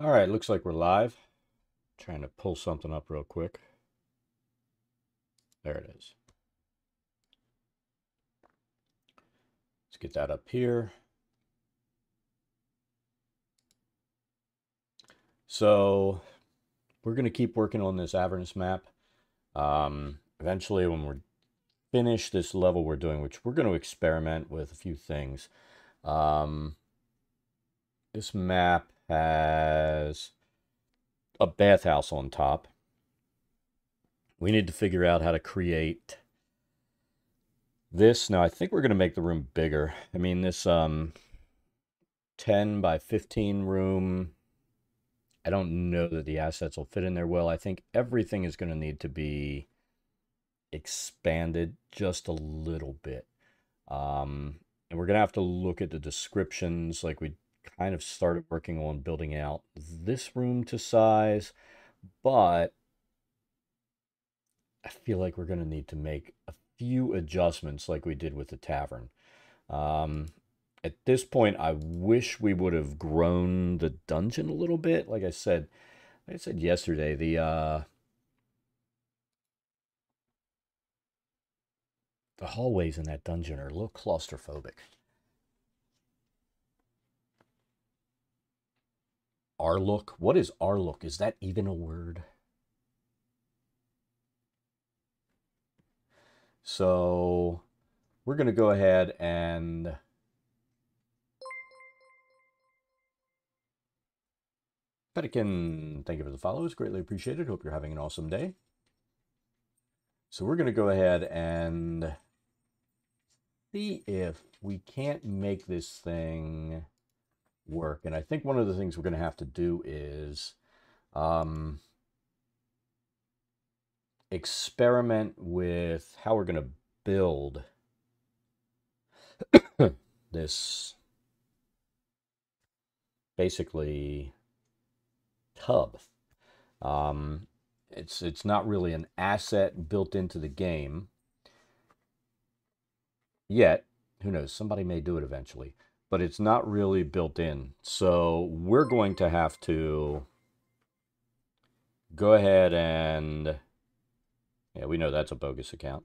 All right, looks like we're live. Trying to pull something up real quick. There it is. Let's get that up here. So we're going to keep working on this Avernus map. Eventually, when we're finished this level we're doing, which we're going to experiment with a few things. Um, this map has a bathhouse on top. We need to figure out how to create this. Now, I think we're going to make the room bigger. I mean, this 10 by 15 room, I don't know that the assets will fit in there well. I think everything is going to need to be expanded just a little bit. And we're going to have to look at the descriptions. Like we kind of started working on building out this room to size, but I feel like we're going to need to make a few adjustments like we did with the tavern. Um, at this point, I wish we would have grown the dungeon a little bit. Like I said yesterday, the hallways in that dungeon are a little claustrophobic. Our look? What is our look? Is that even a word? So we're going to go ahead and Pelican, thank you for the follows. Greatly appreciated. Hope you're having an awesome day. So we're going to go ahead and see if we can't make this thing work. And I think one of the things we're going to have to do is experiment with how we're going to build this basically tub. It's not really an asset built into the game yet. Who knows? Somebody may do it eventually, but it's not really built in. So we're going to have to go ahead and, yeah, we know that's a bogus account.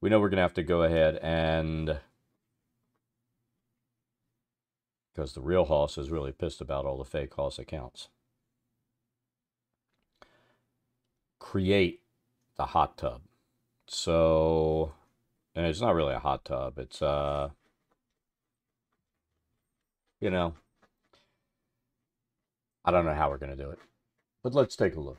We know we're going to have to go ahead and, because the real Hoss is really pissed about all the fake Hoss accounts, create the hot tub. So, and it's not really a hot tub. It's, you know, I don't know how we're going to do it, but let's take a look.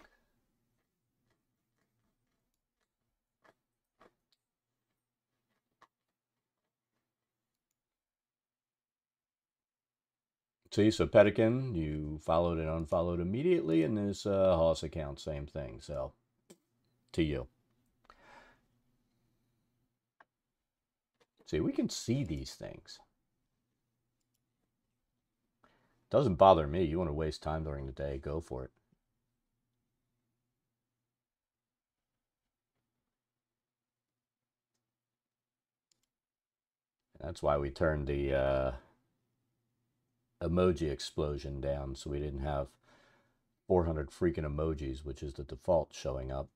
See, so Pelican, you followed and unfollowed immediately, and this Hoss account, same thing. So, to you. See, we can see these things. Doesn't bother me. You want to waste time during the day, go for it. That's why we turned the emoji explosion down, so we didn't have 400 freaking emojis, which is the default showing up.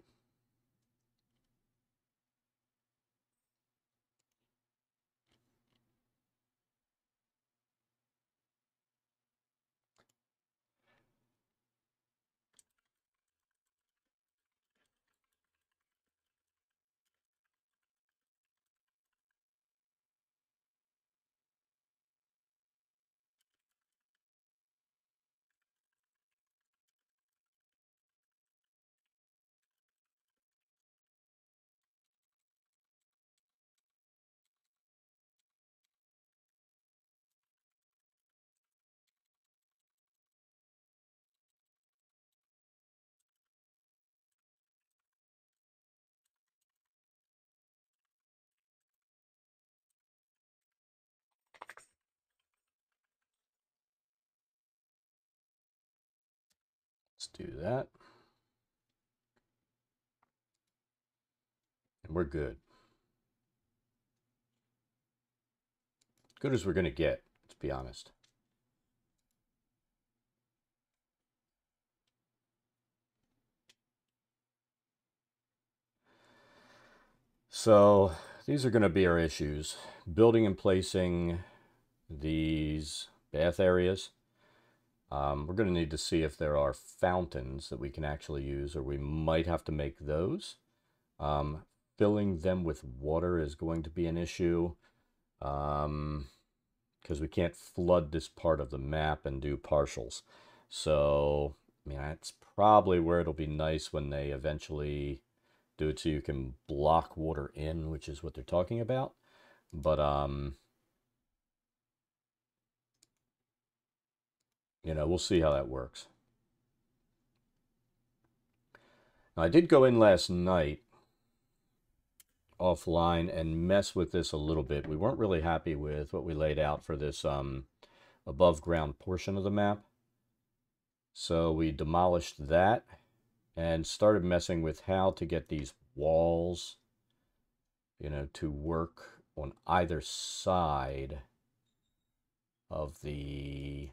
Let's do that. And we're good. Good as we're going to get, to be honest. So these are going to be our issues. Building and placing these bath areas. We're going to need to see if there are fountains that we can actually use, or we might have to make those. Filling them with water is going to be an issue, because we can't flood this part of the map and do partials. So, I mean, that's probably where it'll be nice when they eventually do it so you can block water in, which is what they're talking about. But, you know, we'll see how that works. Now, I did go in last night offline and mess with this a little bit. We weren't really happy with what we laid out for this above ground portion of the map. So we demolished that and started messing with how to get these walls, you know, to work on either side of the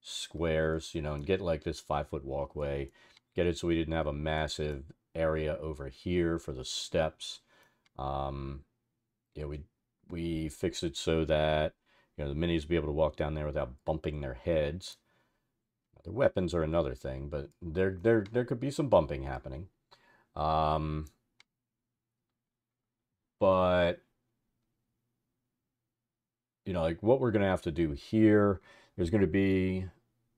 squares, you know, and get like this 5-foot walkway, get it so we didn't have a massive area over here for the steps. Yeah, we fixed it so that, you know, the minis will be able to walk down there without bumping their heads. The weapons are another thing, but there could be some bumping happening. But you know, like what we're gonna have to do here, there's gonna be,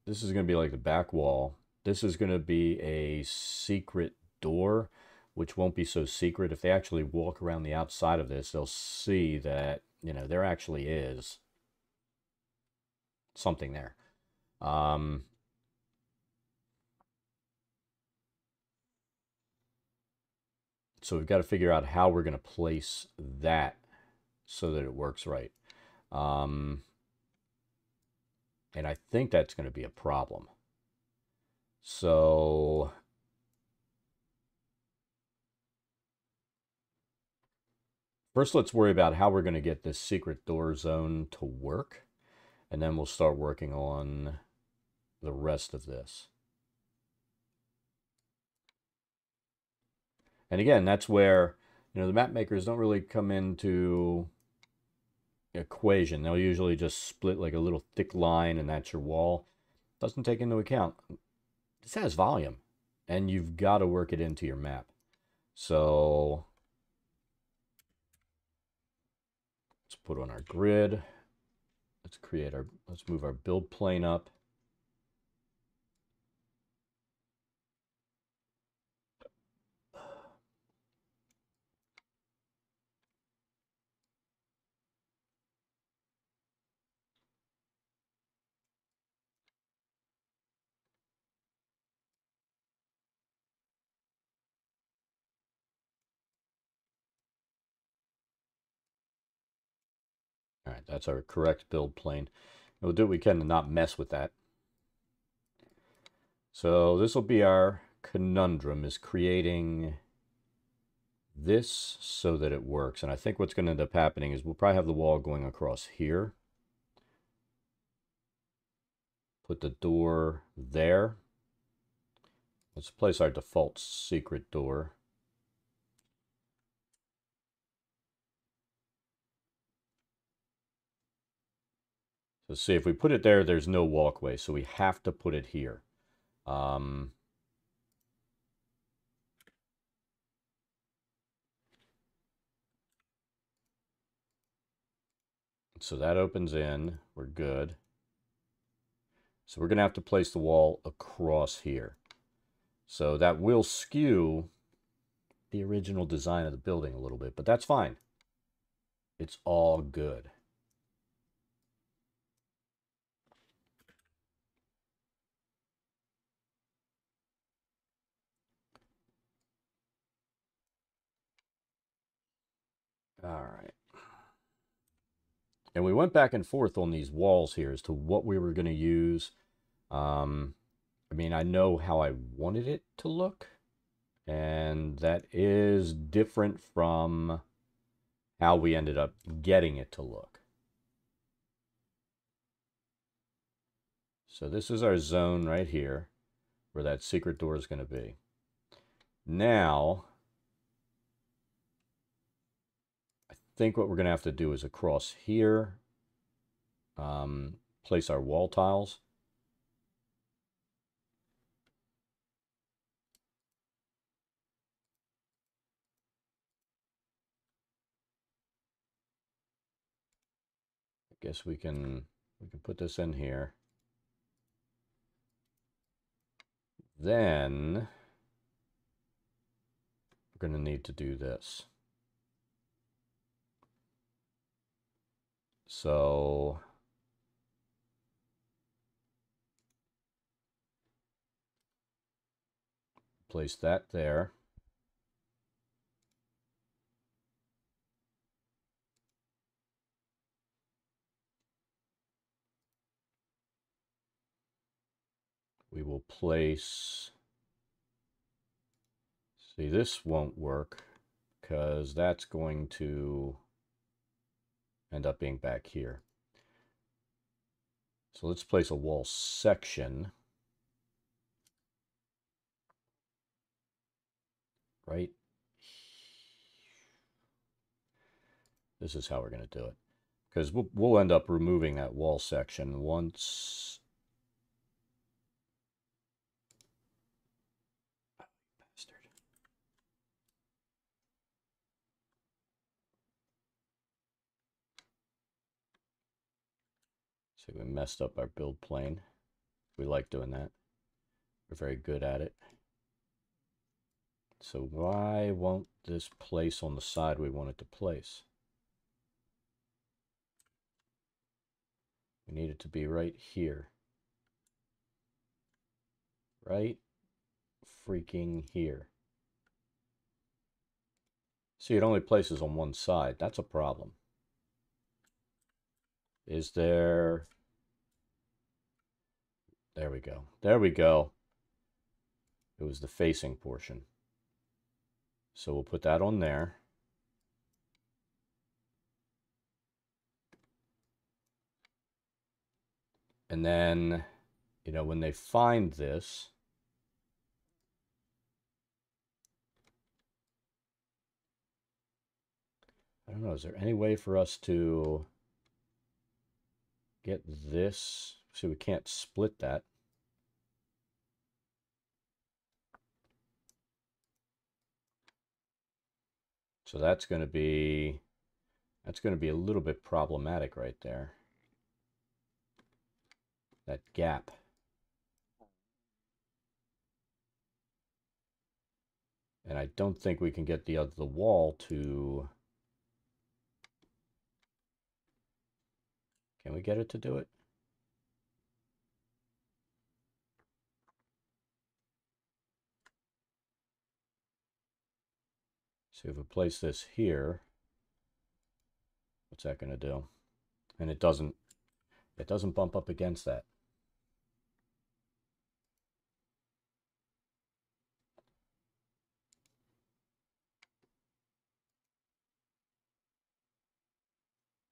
this is gonna be like the back wall. This is gonna be a secret door, which won't be so secret. If they actually walk around the outside of this, they'll see that, you know, there actually is something there. So we've got to figure out how we're going to place that so that it works right. And I think that's going to be a problem. So first, let's worry about how we're going to get this secret door zone to work. And then we'll start working on the rest of this. And again, that's where, you know, the map makers don't really come into equation. They'll usually just split like a little thick line and that's your wall. Doesn't take into account, this has volume and you've got to work it into your map. So let's put on our grid. Let's move our build plane up. All right, that's our correct build plane. And we'll do what we can to not mess with that. So this will be our conundrum, is creating this so that it works. And I think what's going to end up happening is we'll probably have the wall going across here. Put the door there. Let's place our default secret door. So see, if we put it there, there's no walkway, so we have to put it here. So that opens in, we're good. So we're going to have to place the wall across here. So that will skew the original design of the building a little bit, but that's fine. It's all good. All right. And we went back and forth on these walls here as to what we were going to use. I mean, I know how I wanted it to look, and that is different from how we ended up getting it to look. So this is our zone right here where that secret door is going to be. Now, think what we're going to have to do is across here, place our wall tiles. I guess we can put this in here. Then we're going to need to do this. So place that there. We will place, see, this won't work because that's going to end up being back here. So let's place a wall section right. This is how we're going to do it, because we'll end up removing that wall section once. Bastard. See, we messed up our build plane. We like doing that. We're very good at it. So why won't this place on the side we want it to place? We need it to be right here. Right freaking here. See, it only places on one side. That's a problem. Is there... There we go. There we go. It was the facing portion. So we'll put that on there. And then, you know, when they find this, I don't know, is there any way for us to get this? See, we can't split that. So that's going to be a little bit problematic right there. That gap. And I don't think we can get the wall to... Can we get it to do it? So if we place this here, what's that going to do? And it doesn't bump up against that.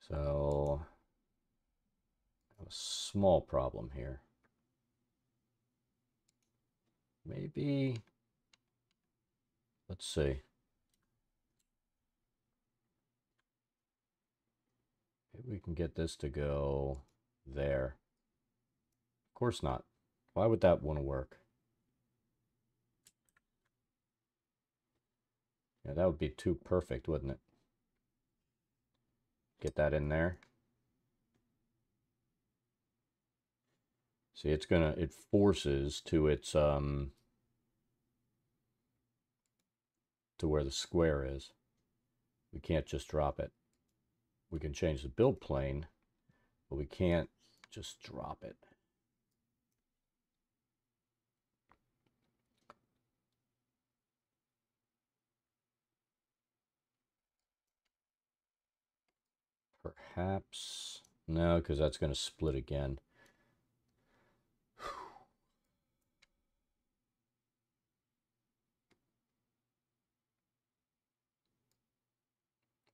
So I have a small problem here. Maybe, let's see. Maybe we can get this to go there. Of course not. Why would that want to work? Yeah, that would be too perfect, wouldn't it? Get that in there. See, it forces to its, to where the square is. We can't just drop it. We can change the build plane, but we can't just drop it. Perhaps, no, because that's going to split again.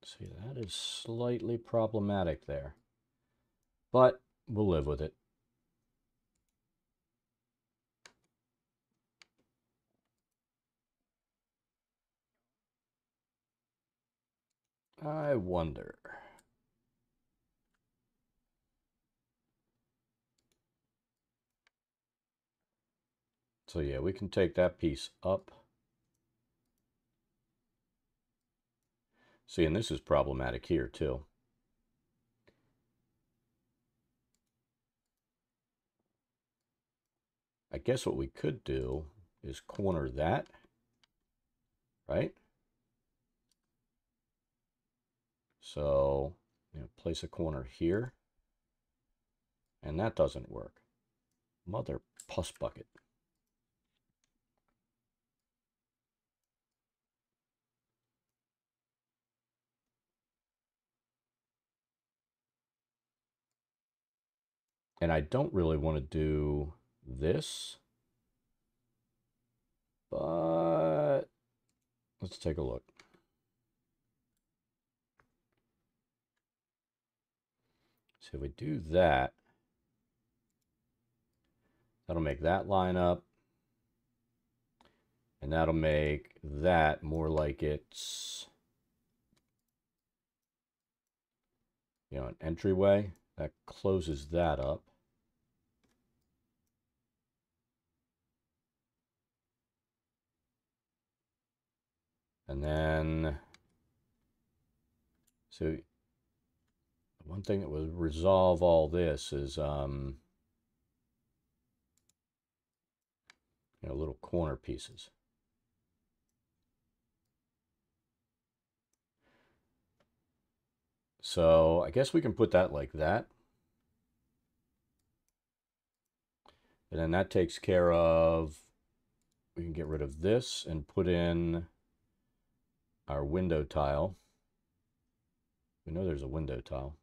See, that is slightly problematic there, but we'll live with it. I wonder. So yeah, we can take that piece up. See, and this is problematic here too. I guess what we could do is corner that, right? So, place a corner here, and that doesn't work. Mother puss bucket. And I don't really want to do this, but let's take a look. So if we do that, that'll make that line up. And that'll make that more like it's, an entryway. That closes that up. And then, so one thing that would resolve all this is, little corner pieces. So I guess we can put that like that. And then that takes care of, we can get rid of this and put in our window tile. We know there's a window tile.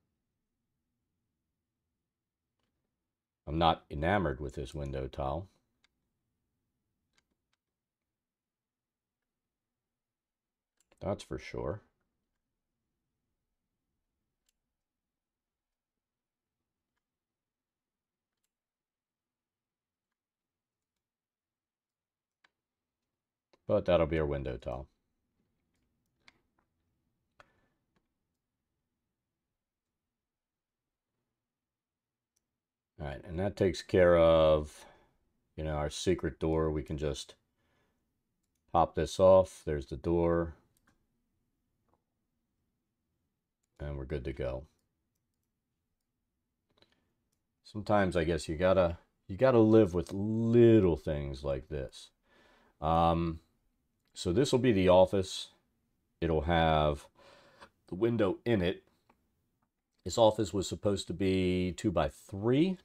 I'm not enamored with this window tile. That's for sure. But that'll be our window tile. All right, and that takes care of, our secret door. We can just pop this off. There's the door. And we're good to go. Sometimes I guess you gotta live with little things like this. So this will be the office. It'll have the window in it. This office was supposed to be 2x3.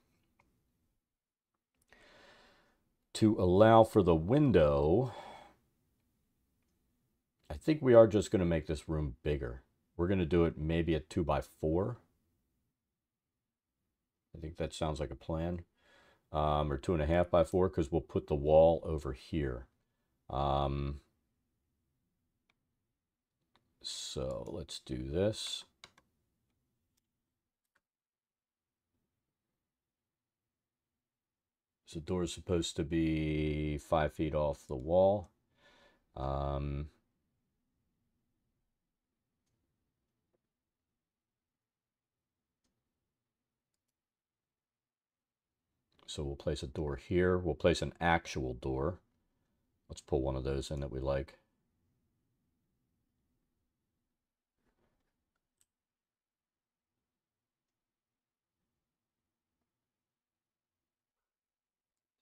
To allow for the window, I think we are just going to make this room bigger. We're going to do it maybe at 2x4. I think that sounds like a plan. Or 2.5x4, because we'll put the wall over here. So let's do this. So the door is supposed to be 5 feet off the wall. So we'll place a door here. We'll place an actual door. Let's pull one of those in that we like.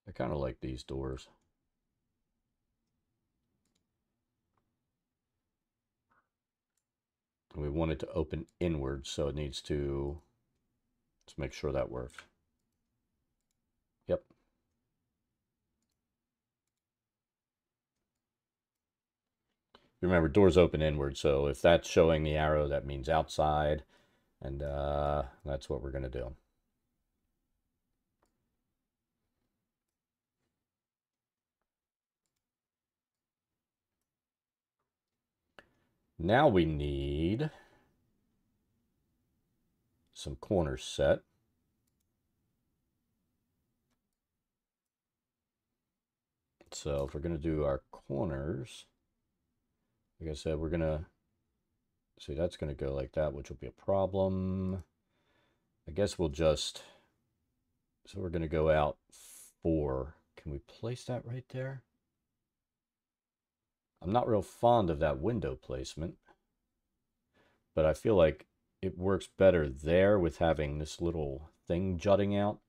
I kind of like these doors. And we want it to open inward, so it needs to, let's make sure that works. Yep. Remember, doors open inward, so if that's showing the arrow, that means outside, and that's what we're going to do. Now we need some corners set. So if we're going to do our corners, like I said, we're going to See, that's going to go like that, which will be a problem. I guess we'll just, so we're going to go out 4. Can we place that right there? I'm not real fond of that window placement, but I feel like it works better there with having this little thing jutting out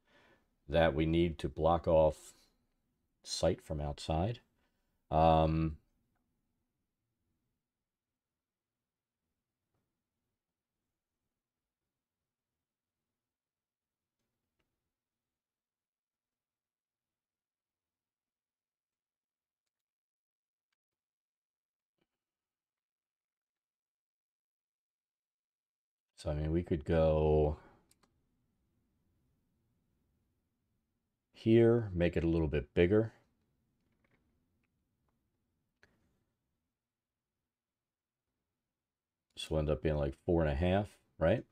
that we need to block off sight from outside. So, I mean, we could go here, make it a little bit bigger. This will end up being like 4.5, right?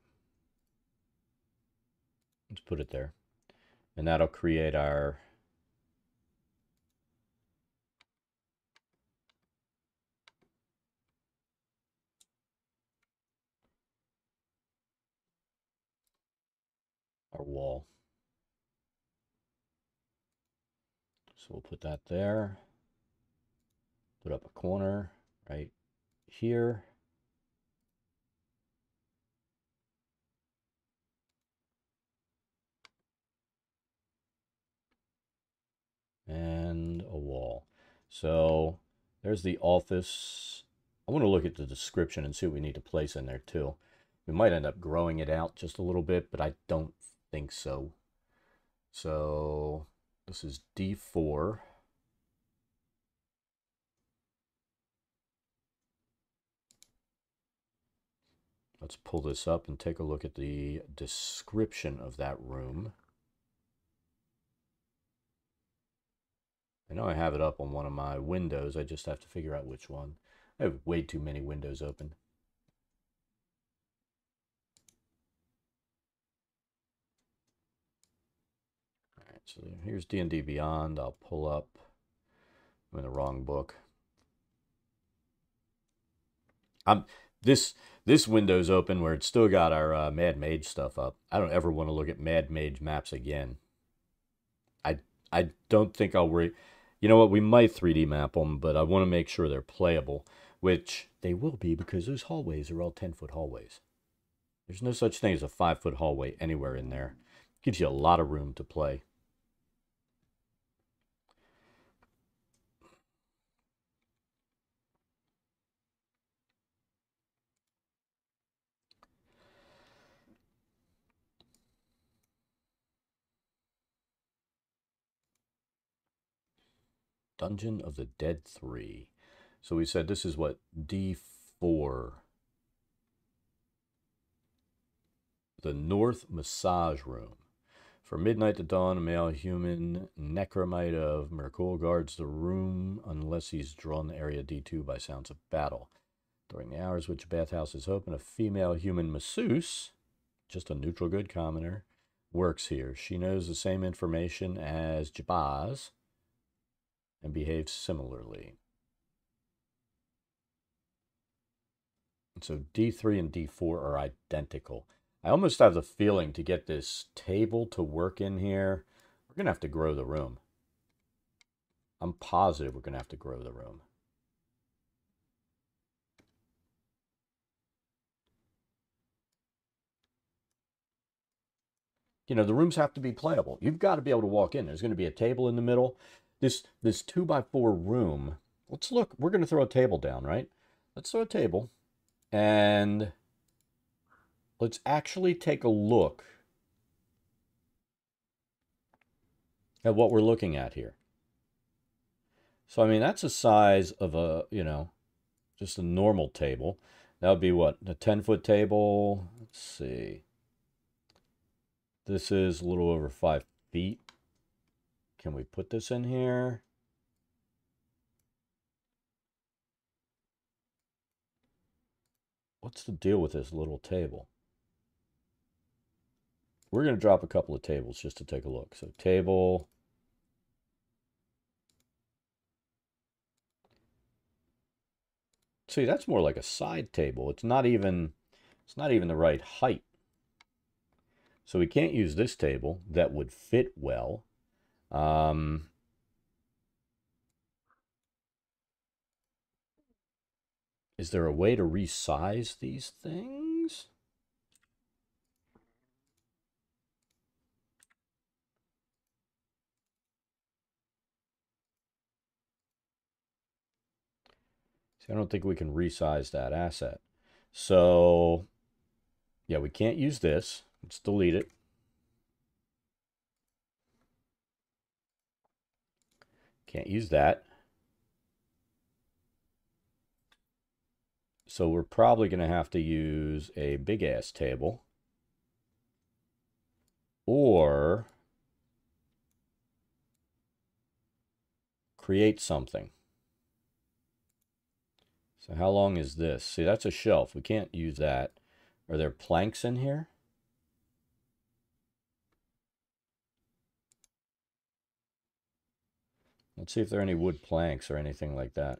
Let's put it there. And that'll create our wall. So we'll put that there. Put up a corner right here. And a wall. So there's the office. I want to look at the description and see what we need to place in there too. We might end up growing it out just a little bit, but I don't think so. So this is D4. Let's pull this up and take a look at the description of that room. I know I have it up on one of my windows. I just have to figure out which one. I have way too many windows open. All right, so here's D&D Beyond. I'll pull up. I'm in the wrong book. This window's open where it's still got our Mad Mage stuff up. I don't ever want to look at Mad Mage maps again. I don't think I'll worry. You know what? We might 3D map them, but I want to make sure they're playable, which they will be because those hallways are all 10-foot hallways. There's no such thing as a 5-foot hallway anywhere in there. It gives you a lot of room to play. Dungeon of the Dead 3. So we said this is what, D4. The North Massage Room. From midnight to dawn, a male human necromite of Merkul guards the room unless he's drawn the area D2 by sounds of battle. During the hours which bathhouse is open, a female human masseuse, just a neutral good commoner, works here. She knows the same information as Jabaz and behaves similarly. And so D3 and D4 are identical. I almost have the feeling to get this table to work in here, we're going to have to grow the room. I'm positive we're going to have to grow the room. You know, the rooms have to be playable. You've got to be able to walk in. There's going to be a table in the middle. This 2x4 room, let's look. We're going to throw a table down, right? Let's throw a table. And let's actually take a look at what we're looking at here. So, I mean, that's the size of a, you know, just a normal table. That would be what? A 10-foot table? Let's see. This is a little over 5 feet. Can we put this in here? What's the deal with this little table? We're going to drop a couple of tables just to take a look. So table. See, that's more like a side table. It's not even the right height. So we can't use this table. That would fit well. Is there a way to resize these things? See, I don't think we can resize that asset. So, yeah, we can't use this. Let's delete it. Can't use that. So we're probably going to have to use a big ass table. Or create something. So how long is this? See, that's a shelf. We can't use that. Are there planks in here? Let's see if there are any wood planks or anything like that.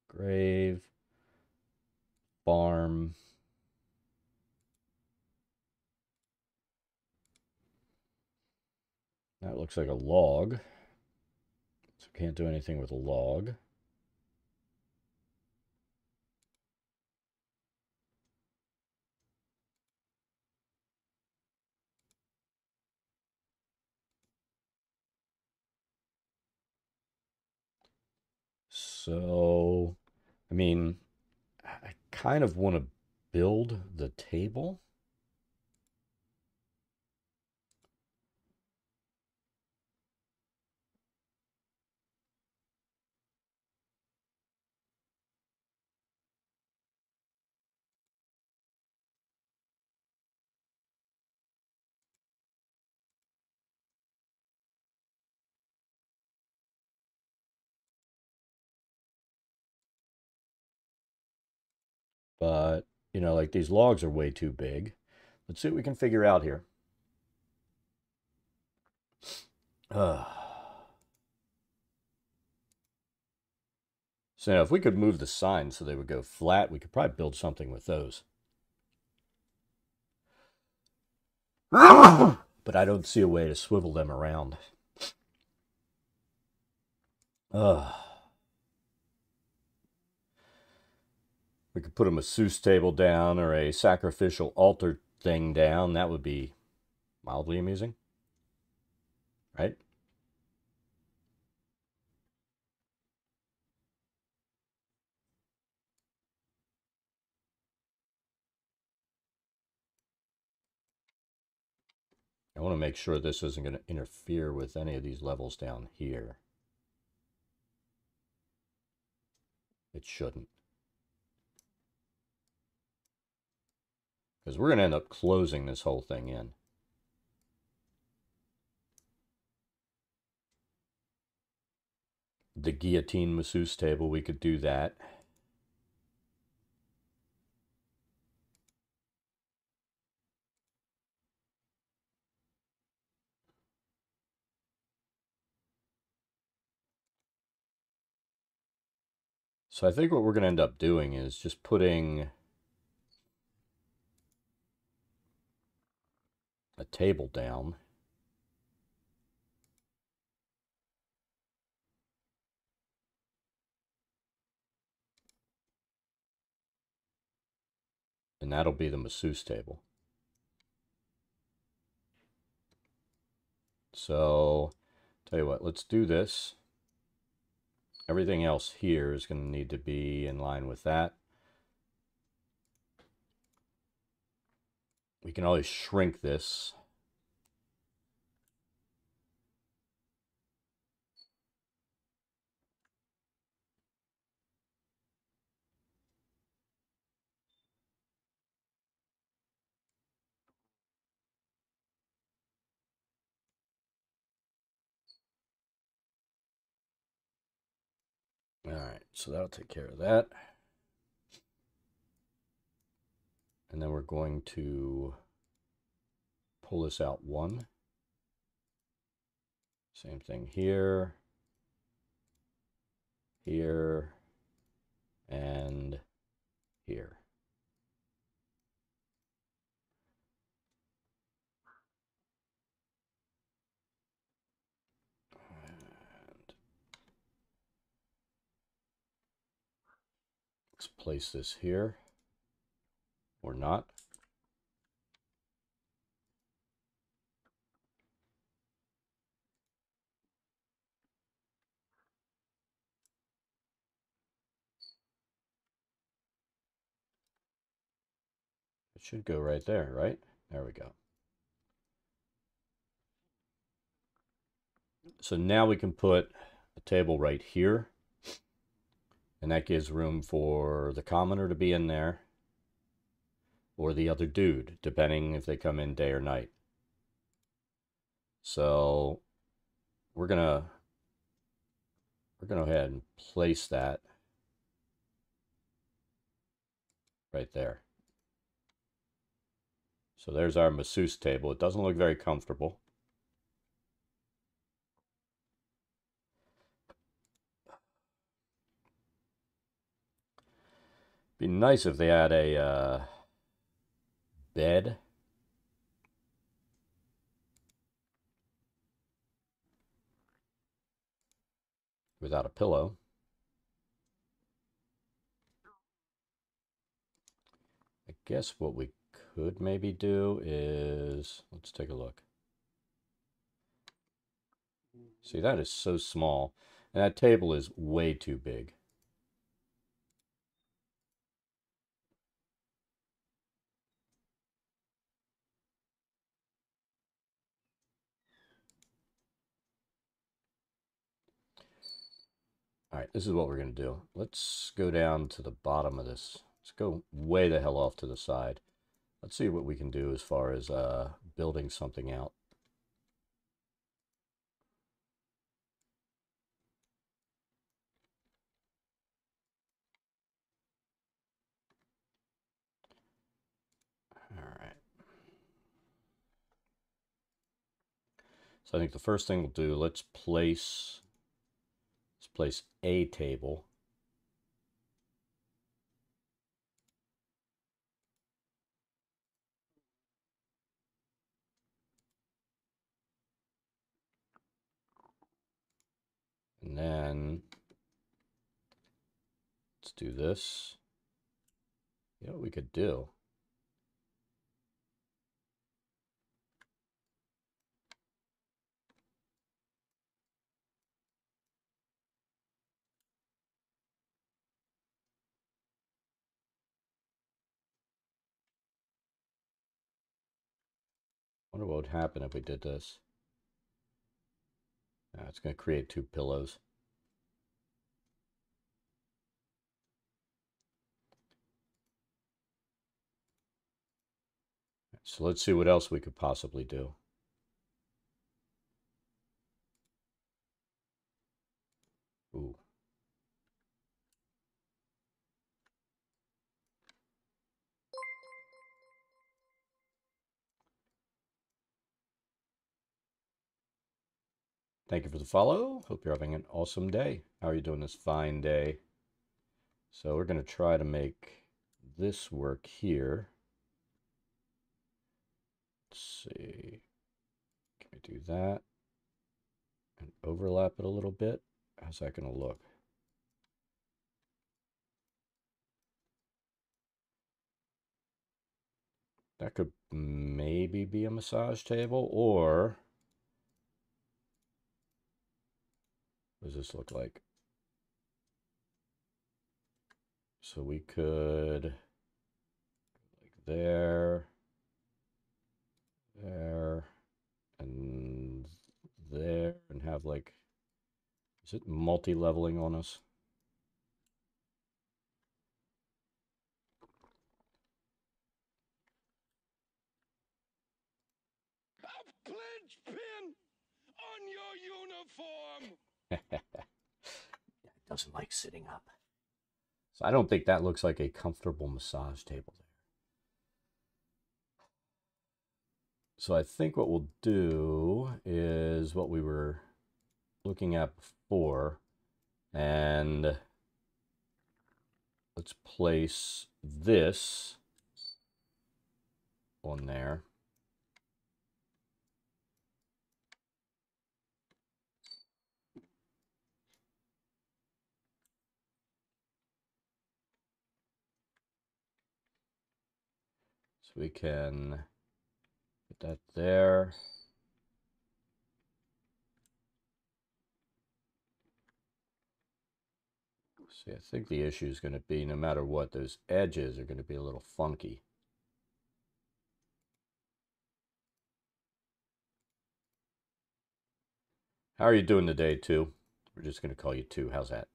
Grave. Farm. That looks like a log. So can't do anything with a log. So, I mean, I kind of want to build the table. But, you know, like these logs are way too big. Let's see what we can figure out here. So now if we could move the signs so they would go flat, we could probably build something with those. But I don't see a way to swivel them around. We could put a masseuse table down or a sacrificial altar thing down. That would be mildly amusing, right? I want to make sure this isn't going to interfere with any of these levels down here. It shouldn't. Because we're going to end up closing this whole thing in. The guillotine masseuse table, we could do that. So I think what we're going to end up doing is just putting a table down. And that'll be the masseuse table. So, tell you what, let's do this. Everything else here is going to need to be in line with that. We can always shrink this. All right, so that'll take care of that. And then we're going to pull this out one. Same thing here. here, and here. And let's place this here, or not. It should go right there, right? There we go. So now we can put a table right here, and that gives room for the commoner to be in there, or the other dude, depending if they come in day or night. So we're gonna go ahead and place that right there. So there's our masseuse table. It doesn't look very comfortable. Be nice if they had a bed. Without a pillow. I guess what we could maybe do is, let's take a look. See, that is so small. And that table is way too big. All right, this is what we're going to do. Let's go down to the bottom of this. Let's go way the hell off to the side. Let's see what we can do as far as building something out. All right. So I think the first thing we'll do, let's place a table. And then let's do this. You know what we could do? I wonder what would happen if we did this. It's going to create two pillows. So let's see what else we could possibly do. Ooh. Thank you for the follow. Hope you're having an awesome day. How are you doing this fine day? So we're going to try to make this work here. Let's see. Can we do that? And overlap it a little bit? How's that going to look? That could maybe be a massage table, or what does this look like? So we could, like there, and there, and have like, is it multi-leveling on us? A pledge pin on your uniform. It doesn't like sitting up. So I don't think that looks like a comfortable massage table there. So I think what we'll do is what we were looking at before. And let's place this on there. So we can put that there. See, I think the issue is going to be, no matter what, those edges are going to be a little funky. How are you doing today, 2? We're just going to call you 2. How's that?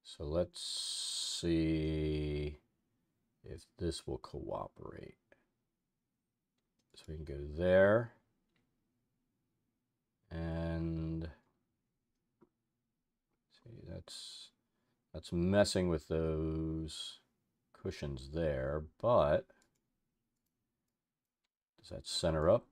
So let's see if this will cooperate. So we can go there. And see, that's messing with those cushions there, but does that center up?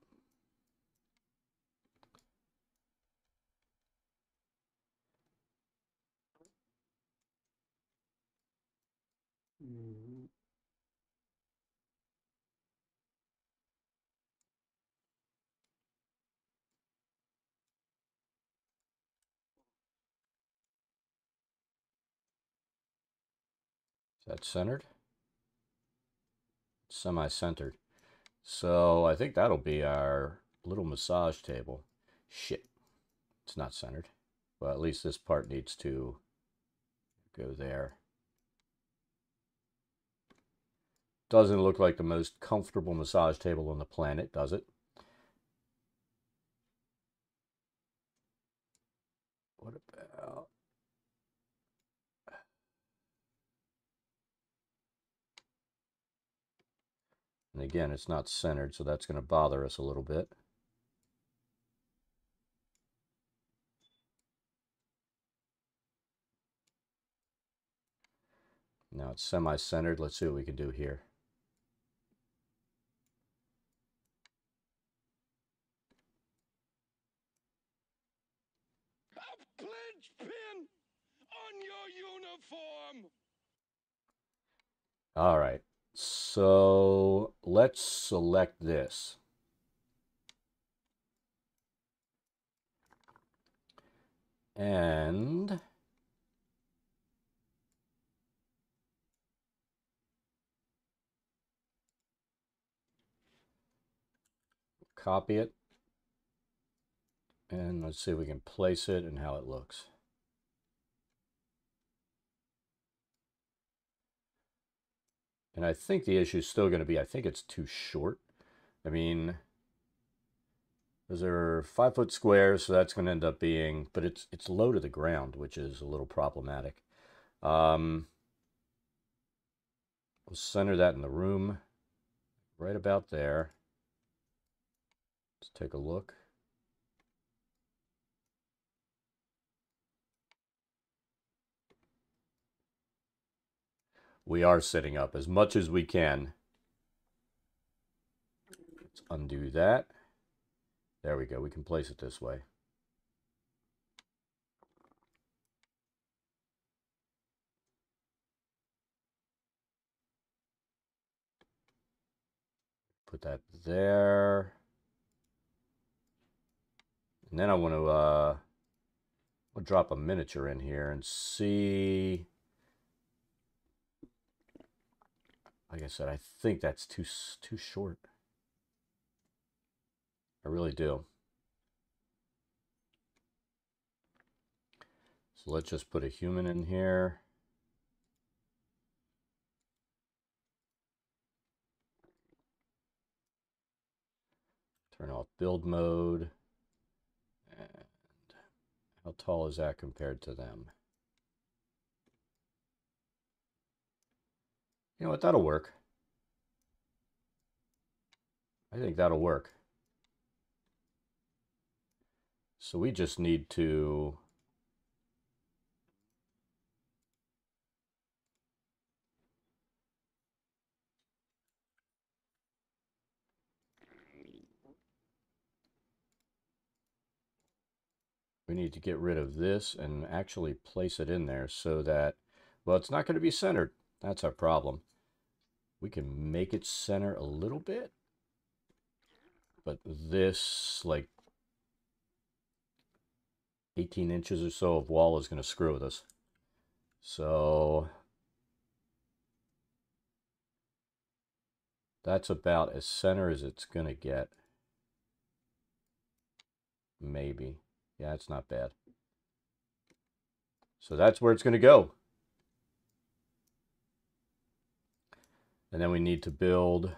Is that centered? Semi-centered. So I think that'll be our little massage table. Shit, it's not centered. Well, at least this part needs to go there. Doesn't look like the most comfortable massage table on the planet, does it? What about... And again, it's not centered, so that's going to bother us a little bit. Now it's semi-centered. Let's see what we can do here. A pledge pin on your uniform. All right, so let's select this. And copy it. And let's see if we can place it and how it looks. And I think the issue is still going to be, I think it's too short. I mean, those are 5-foot squares, so that's going to end up being, but it's low to the ground, which is a little problematic. We'll center that in the room, right about there. Let's take a look. We are sitting up as much as we can. Let's undo that. There we go. We can place it this way. Put that there. And then I want to we'll drop a miniature in here and see. Like I said, I think that's too short. I really do. So let's just put a human in here. Turn off build mode. And how tall is that compared to them? You know what? That'll work. I think that'll work. So we just need to we need to get rid of this and actually place it in there so that, well, it's not going to be centered. That's our problem. We can make it center a little bit, but this, like 18 inches or so of wall is going to screw with us. So that's about as center as it's going to get. Maybe. Yeah, it's not bad. So that's where it's going to go. And then we need to build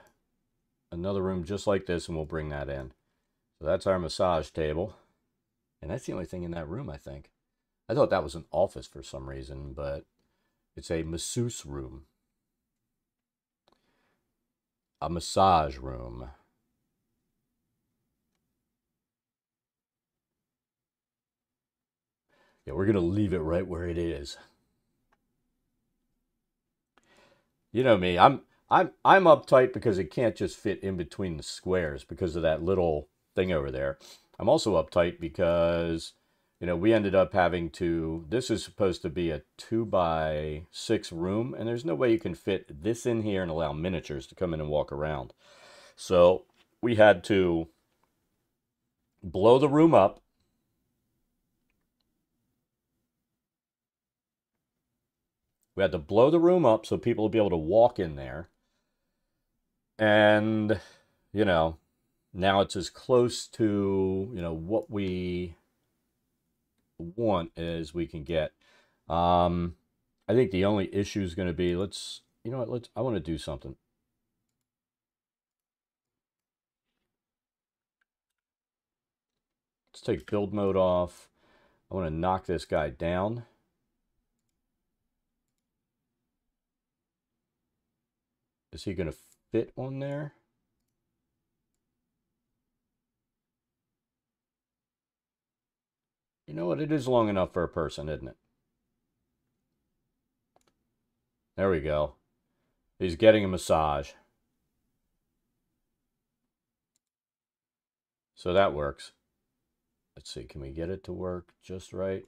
another room just like this, and we'll bring that in. So that's our massage table. And that's the only thing in that room, I think. I thought that was an office for some reason, but it's a masseuse room. A massage room. Yeah, we're going to leave it right where it is. You know me, I'm uptight because it can't just fit in between the squares because of that little thing over there. I'm also uptight because, you know, we ended up having to, this is supposed to be a 2x6 room, and there's no way you can fit this in here and allow miniatures to come in and walk around. So we had to blow the room up. We had to blow the room up so people would be able to walk in there. And, you know, now it's as close to, you know, what we want as we can get. I think the only issue is going to be, you know what, I want to do something. Let's take build mode off. I want to knock this guy down. Is he going to fit on there? You know what? It is long enough for a person, isn't it? There we go. He's getting a massage. So that works. Let's see. Can we get it to work just right?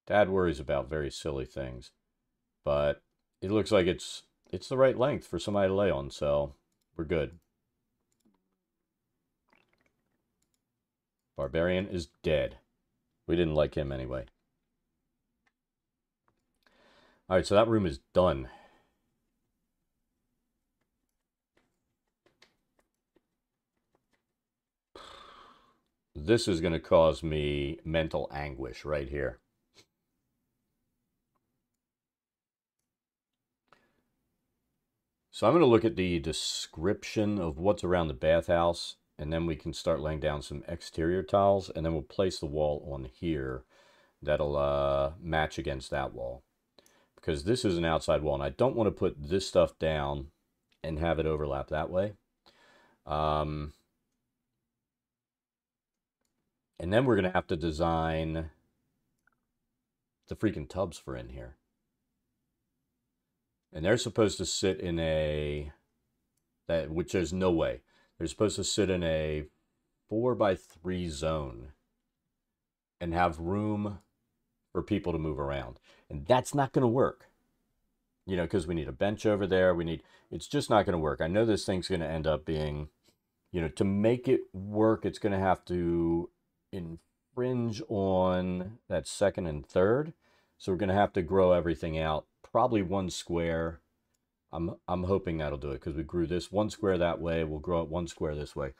Dad worries about very silly things, but it looks like it's the right length for somebody to lay on, so we're good. Barbarian is dead. We didn't like him anyway. All right, so that room is done. This is going to cause me mental anguish right here. So I'm going to look at the description of what's around the bathhouse, and then we can start laying down some exterior tiles, and then we'll place the wall on here that'll match against that wall. Because this is an outside wall, and I don't want to put this stuff down and have it overlap that way. And then we're going to have to design the freaking tubs for in here. And they're supposed to sit in which there's no way. They're supposed to sit in a 4x3 zone and have room for people to move around. And that's not going to work. You know, because we need a bench over there. It's just not going to work. I know this thing's going to end up being, you know, to make it work, it's going to have to infringe on that second and third. So we're going to have to grow everything out. Probably one square. I'm hoping that'll do it because we grew this one square that way. We'll grow it one square this way.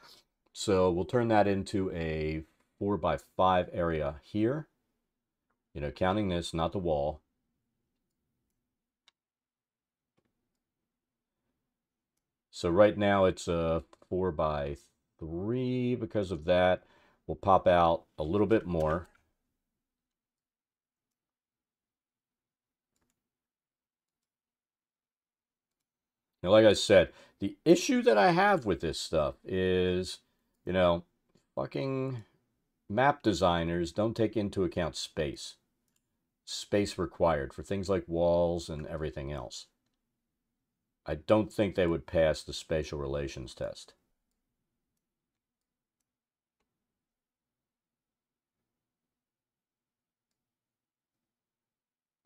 So we'll turn that into a 4x5 area here. You know, counting this, not the wall. So right now it's a 4x3 because of that. We'll pop out a little bit more. Now, like I said, the issue that I have with this stuff is, you know, fucking map designers don't take into account space. Space required for things like walls and everything else. I don't think they would pass the spatial relations test.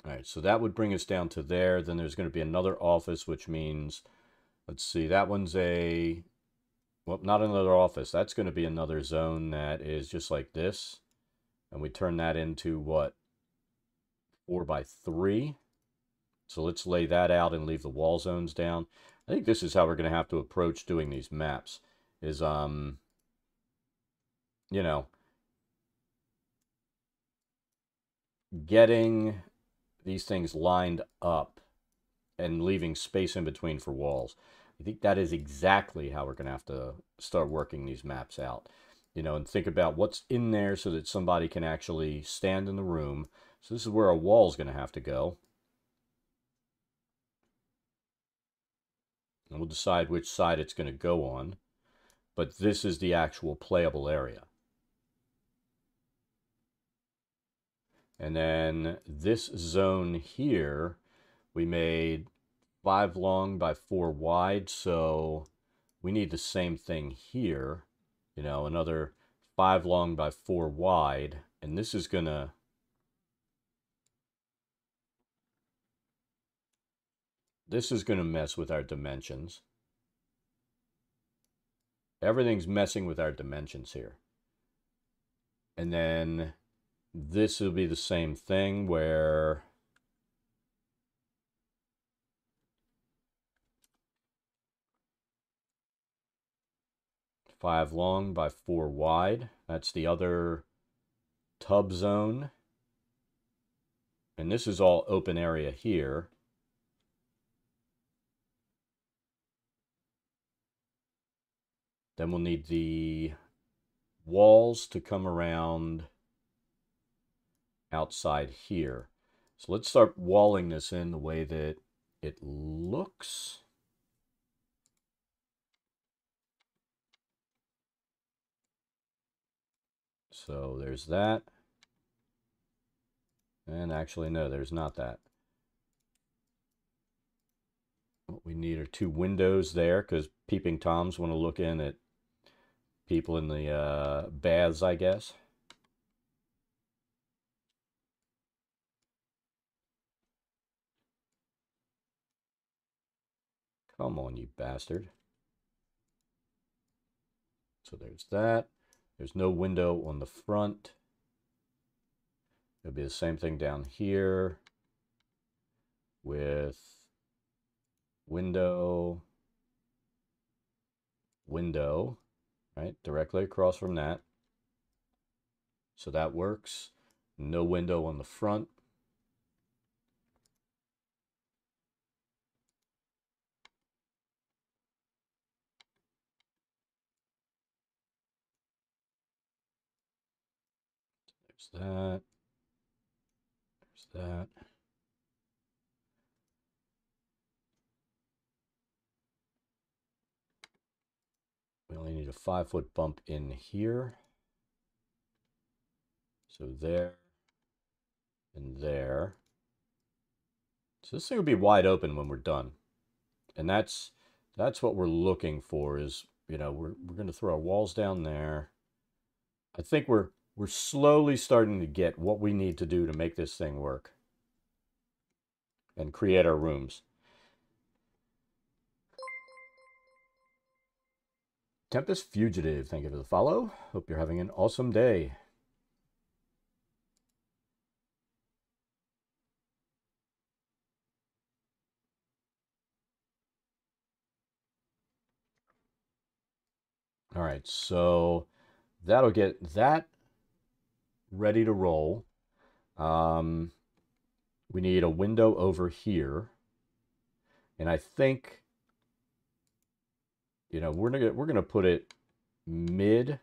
All right, so that would bring us down to there. Then there's going to be another office, which means, let's see, that one's a, well, not another office. That's going to be another zone that is just like this. And we turn that into what? 4x3. So let's lay that out and leave the wall zones down. I think this is how we're going to have to approach doing these maps. Is, you know, getting these things lined up and leaving space in between for walls. I think that is exactly how we're going to have to start working these maps out. And think about what's in there so that somebody can actually stand in the room. So this is where a wall is going to have to go. And we'll decide which side it's going to go on. But this is the actual playable area. And then this zone here, we made 5 long by 4 wide, so we need the same thing here. Another 5 long by 4 wide, and this is gonna mess with our dimensions. Everything's messing with our dimensions here. And then this will be the same thing where five long by 4 wide. That's the other tub zone. And this is all open area here. Then we'll need the walls to come around outside here. So let's start walling this in the way that it looks. So there's that. And actually, no, there's not that. What we need are 2 windows there because peeping Toms want to look in at people in the baths, I guess. Come on, you bastard. So there's that. There's no window on the front. It'll be the same thing down here with window, window, right? Directly across from that. So that works. No window on the front. There's that. There's that. We only need a 5-foot bump in here. So there and there. So this thing will be wide open when we're done. And that's what we're looking for is, we're going to throw our walls down there. I think we're slowly starting to get what we need to do to make this thing work and create our rooms. Tempest Fugitive, thank you for the follow. Hope you're having an awesome day. All right, so that'll get that ready to roll. We need a window over here. And I think, we're gonna put it mid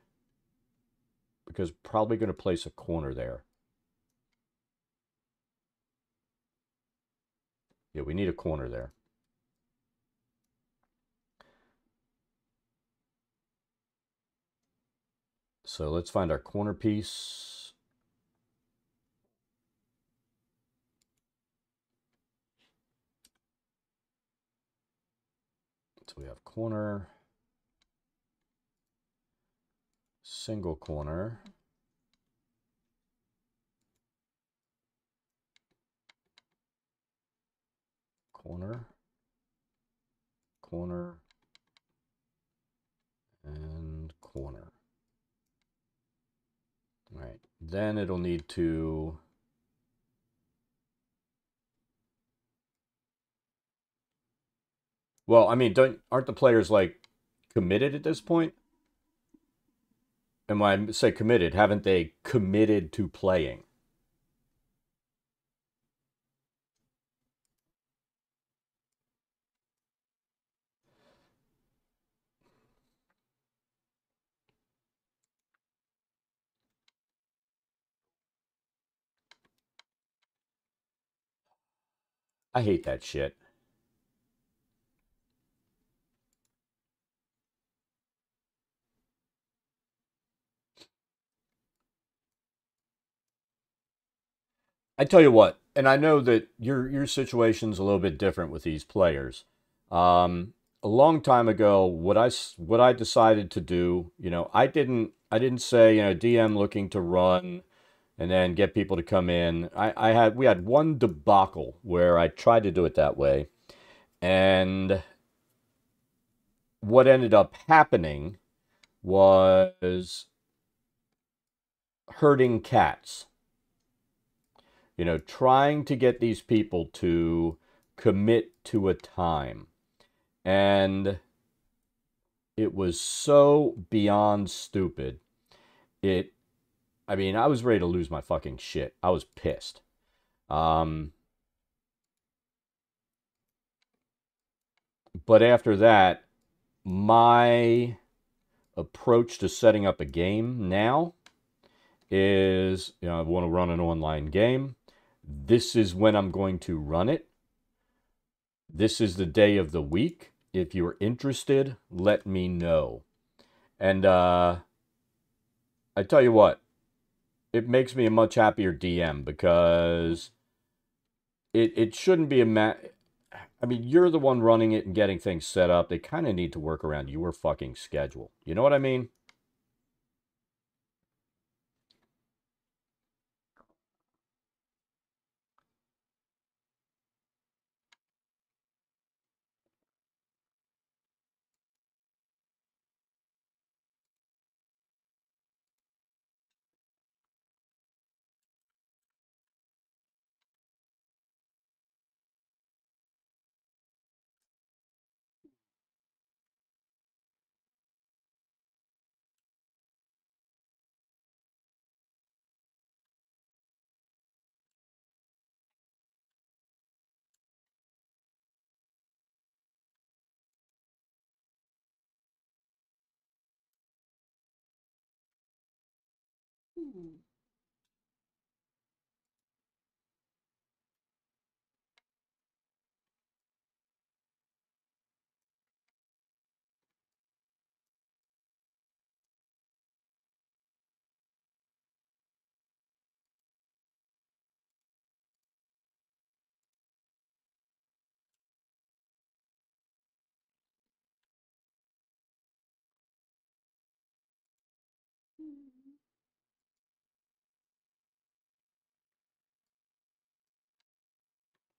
because probably going to place a corner there. Yeah, we need a corner there. So let's find our corner piece. So we have corner, single corner, corner, corner, and corner. All right, then it'll need to... Well, I mean, aren't the players like committed at this point? And when I say committed, haven't they committed to playing? I hate that shit. I tell you what, and I know that your situation's a little bit different with these players. A long time ago, what I decided to do, I didn't say, DM looking to run and then get people to come in. We had one debacle where I tried to do it that way, and what ended up happening was herding cats. Trying to get these people to commit to a time. And it was so beyond stupid. I was ready to lose my fucking shit. I was pissed. Um, but after that, my approach to setting up a game now is, I want to run an online game. This is when I'm going to run it. This is the day of the week. If you're interested, let me know. And I tell you what, it makes me a much happier DM because it shouldn't be I mean, you're the one running it and getting things set up. They kind of need to work around your fucking schedule. You know what I mean?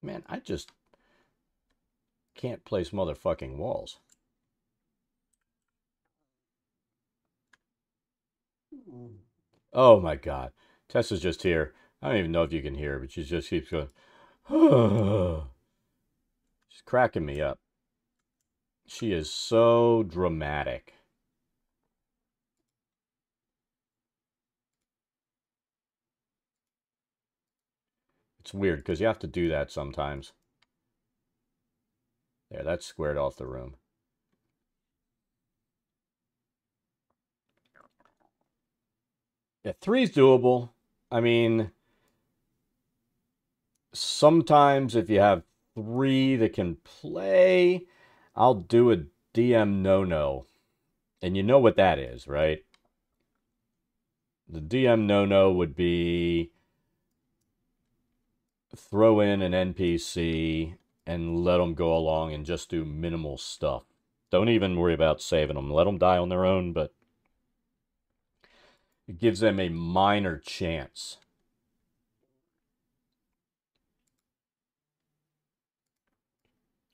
Man, I just can't place motherfucking walls. Oh my god. Tessa's just here. I don't even know if you can hear her, but she just keeps going. She's cracking me up. She is so dramatic. It's weird because you have to do that sometimes. There, that's squared off the room. Yeah, three's doable. I mean, sometimes if you have three that can play, I'll do a DM no-no. And you know what that is, right? The DM no-no would be throw in an NPC and let them go along and just do minimal stuff. Don't even worry about saving them. Let them die on their own, but it gives them a minor chance.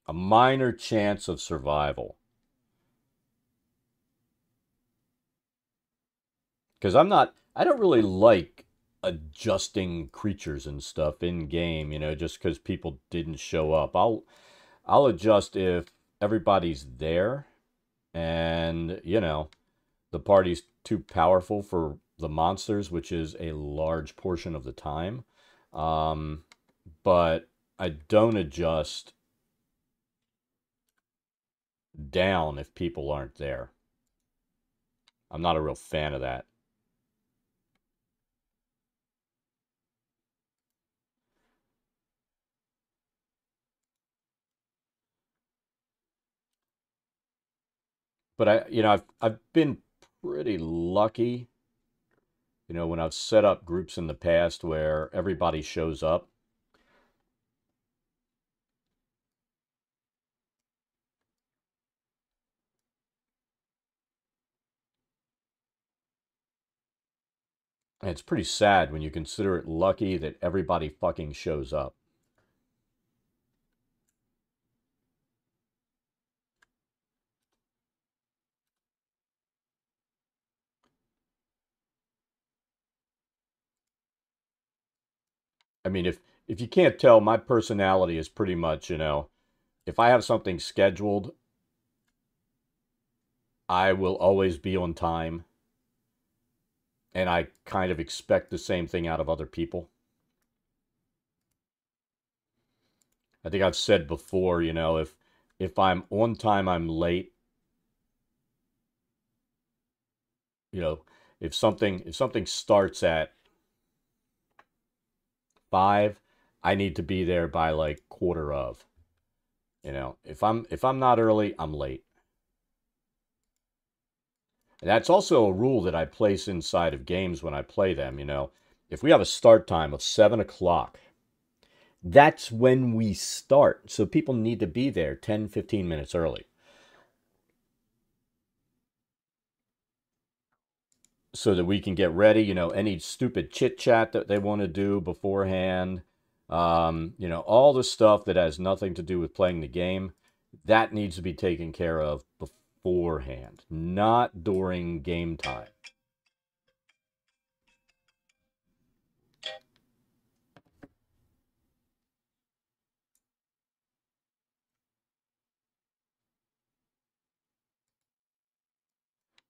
A minor chance of survival. Because I don't really like adjusting creatures and stuff in game, just because people didn't show up. I'll adjust if everybody's there and, the party's too powerful for the monsters, which is a large portion of the time. Um, but I don't adjust down if people aren't there. I'm not a real fan of that. But I've been pretty lucky, when I've set up groups in the past where everybody shows up. And it's pretty sad when you consider it lucky that everybody fucking shows up. I mean, if you can't tell, my personality is pretty much, if I have something scheduled, I will always be on time. And I kind of expect the same thing out of other people. I think I've said before, if I'm on time, I'm late. You know, if something starts at 5, I need to be there by like quarter of. If I'm not early, I'm late. And that's also a rule that I place inside of games when I play them. If we have a start time of 7 o'clock, that's when we start. So people need to be there 10, 15 minutes early so that we can get ready. Any stupid chit chat that they want to do beforehand, all the stuff that has nothing to do with playing the game, that needs to be taken care of beforehand, not during game time.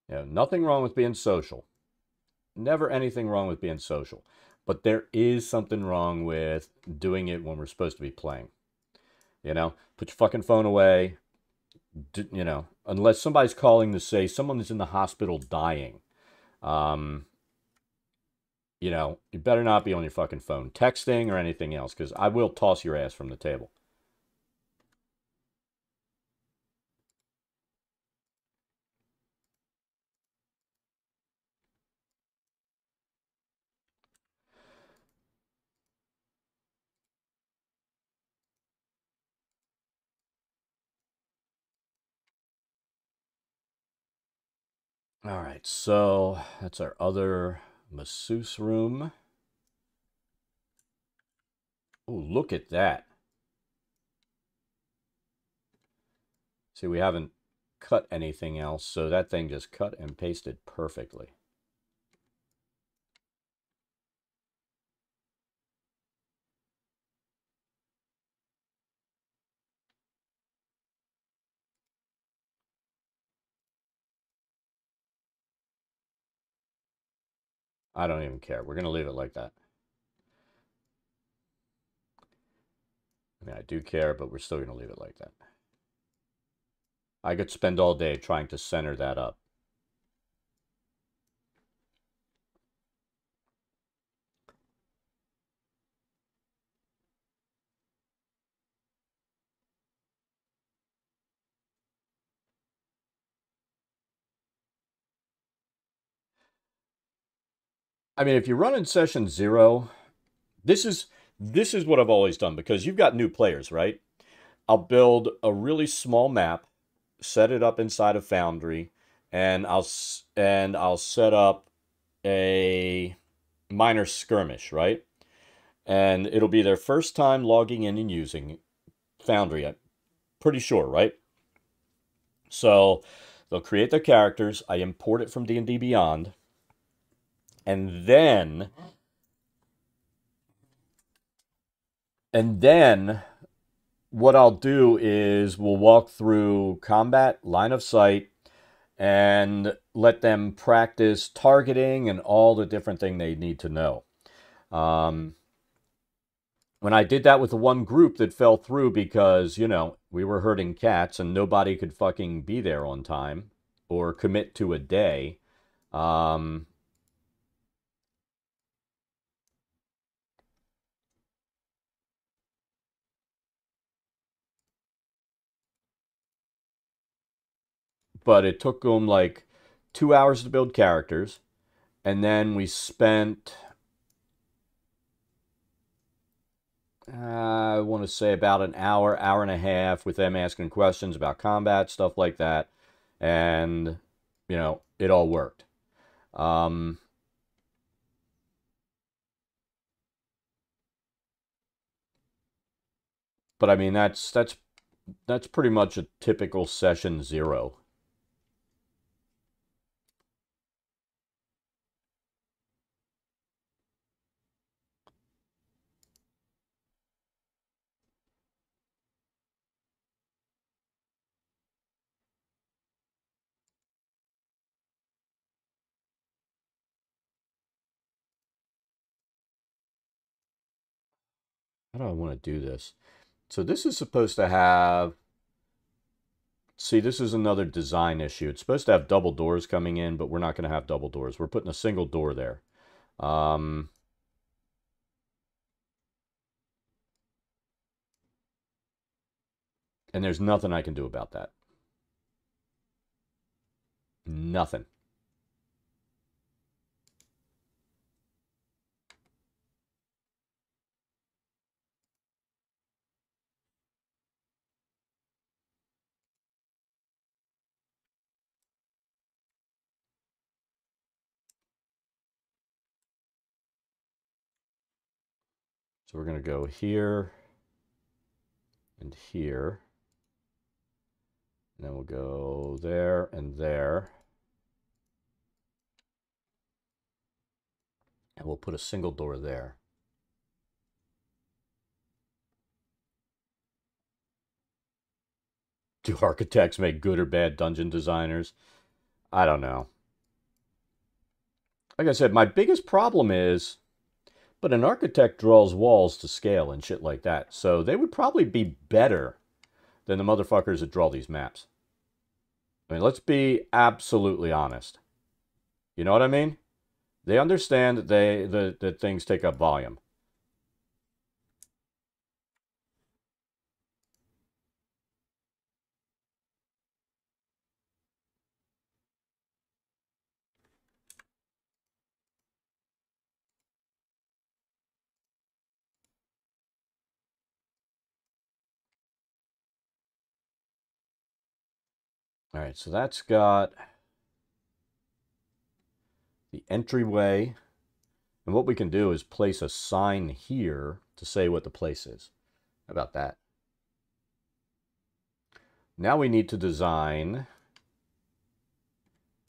Nothing wrong with being social. Never anything wrong with being social. But there is something wrong with doing it when we're supposed to be playing. Put your fucking phone away. Unless somebody's calling to say someone is in the hospital dying. Um, you better not be on your fucking phone, texting or anything else, because I will toss your ass from the table. All right, so that's our other masseuse room. Oh, look at that. See, we haven't cut anything else, so that thing just cut and pasted perfectly. I don't even care. We're going to leave it like that. I mean, I do care, but we're still going to leave it like that. I could spend all day trying to center that up. I mean, if you run in session 0, this is this is what I've always done because you've got new players, right? I'll build a really small map set it up inside of Foundry, and I'll set up a minor skirmish, right? And it'll be their first time logging in and using Foundry. I'm pretty sure, right? So they'll create their characters. I import it from D&D Beyond, and then what I'll do is we'll walk through combat, line of sight, and let them practice targeting and all the different thing they need to know. When I did that with the one group that fell through because, we were herding cats and nobody could fucking be there on time or commit to a day. Um, but it took them like 2 hours to build characters. And then we spent, I want to say about an hour, hour and a half with them asking questions about combat, stuff like that. And, it all worked. Um, but I mean, that's pretty much a typical session 0. How do I want to do this? So this is supposed to have, see, this is another design issue. It's supposed to have double doors coming in, but we're not going to have double doors. We're putting a single door there. Um, and there's nothing I can do about that. Nothing. So we're going to go here and here. And then we'll go there and there. And we'll put a single door there. Do architects make good or bad dungeon designers? I don't know. Like I said, my biggest problem is, but an architect draws walls to scale and shit like that. So they would probably be better than the motherfuckers that draw these maps. I mean, let's be absolutely honest. You know what I mean? They understand that things take up volume. All right, so that's got the entryway. And what we can do is place a sign here to say what the place is. How about that? Now we need to design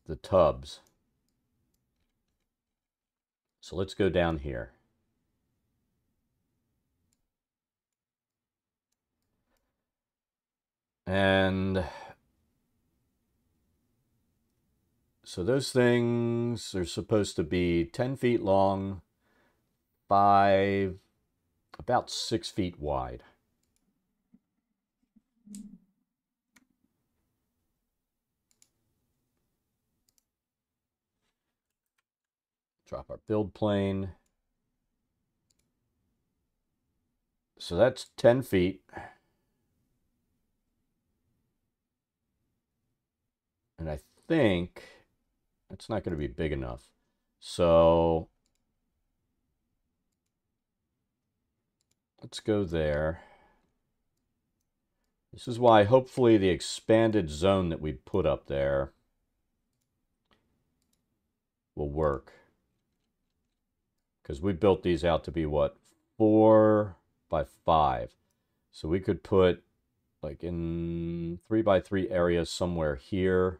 the tubs. So let's go down here. And so those things are supposed to be 10 feet long, about 6 feet wide. Drop our build plane. So that's 10 feet. And I think that's not going to be big enough. So let's go there. This is why hopefully the expanded zone that we put up there will work. Because we built these out to be what? 4 by 5. So we could put like in 3 by 3 areas somewhere here.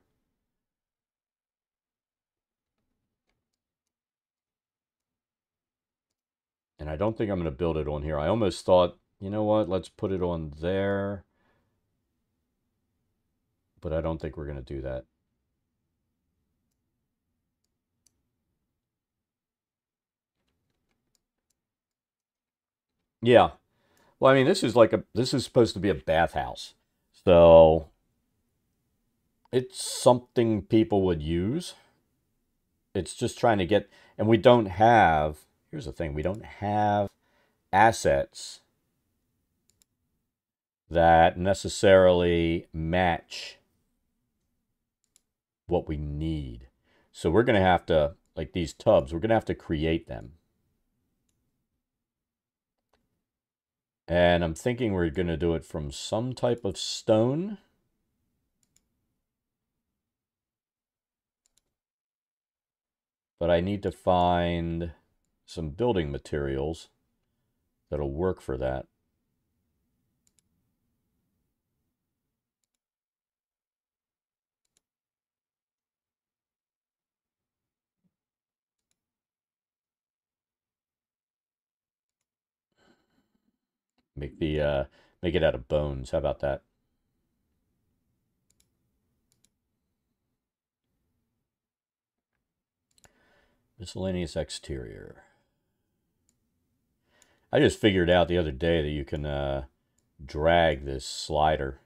And I don't think I'm going to build it on here. I almost thought, you know what, let's put it on there. But I don't think we're going to do that. Yeah. Well, I mean, this is supposed to be a bathhouse. So it's something people would use. It's just trying to get, and we don't have, here's the thing, we don't have assets that necessarily match what we need. So we're going to have to, like these tubs, we're going to have to create them. And I'm thinking we're going to do it from some type of stone. But I need to find some building materials that'll work for that. Make it out of bones. How about that? Miscellaneous exterior. I just figured out the other day that you can drag this slider.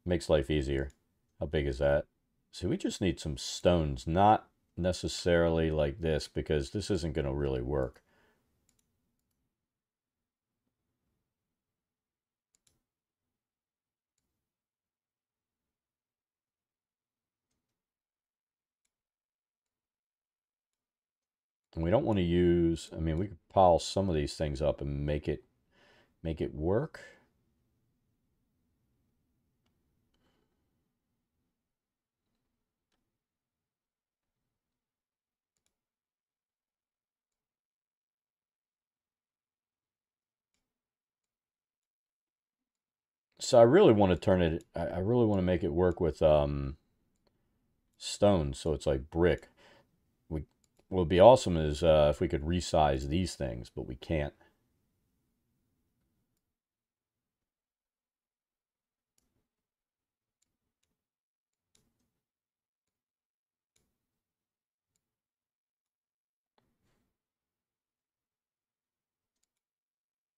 Makes life easier. How big is that? So we just need some stones, not necessarily like this, because this isn't going to really work. And we don't want to use, I mean, we could pile some of these things up and make it work. So I really want to turn it, I really want to make it work with stone, so it's like brick. What would be awesome is if we could resize these things, but we can't.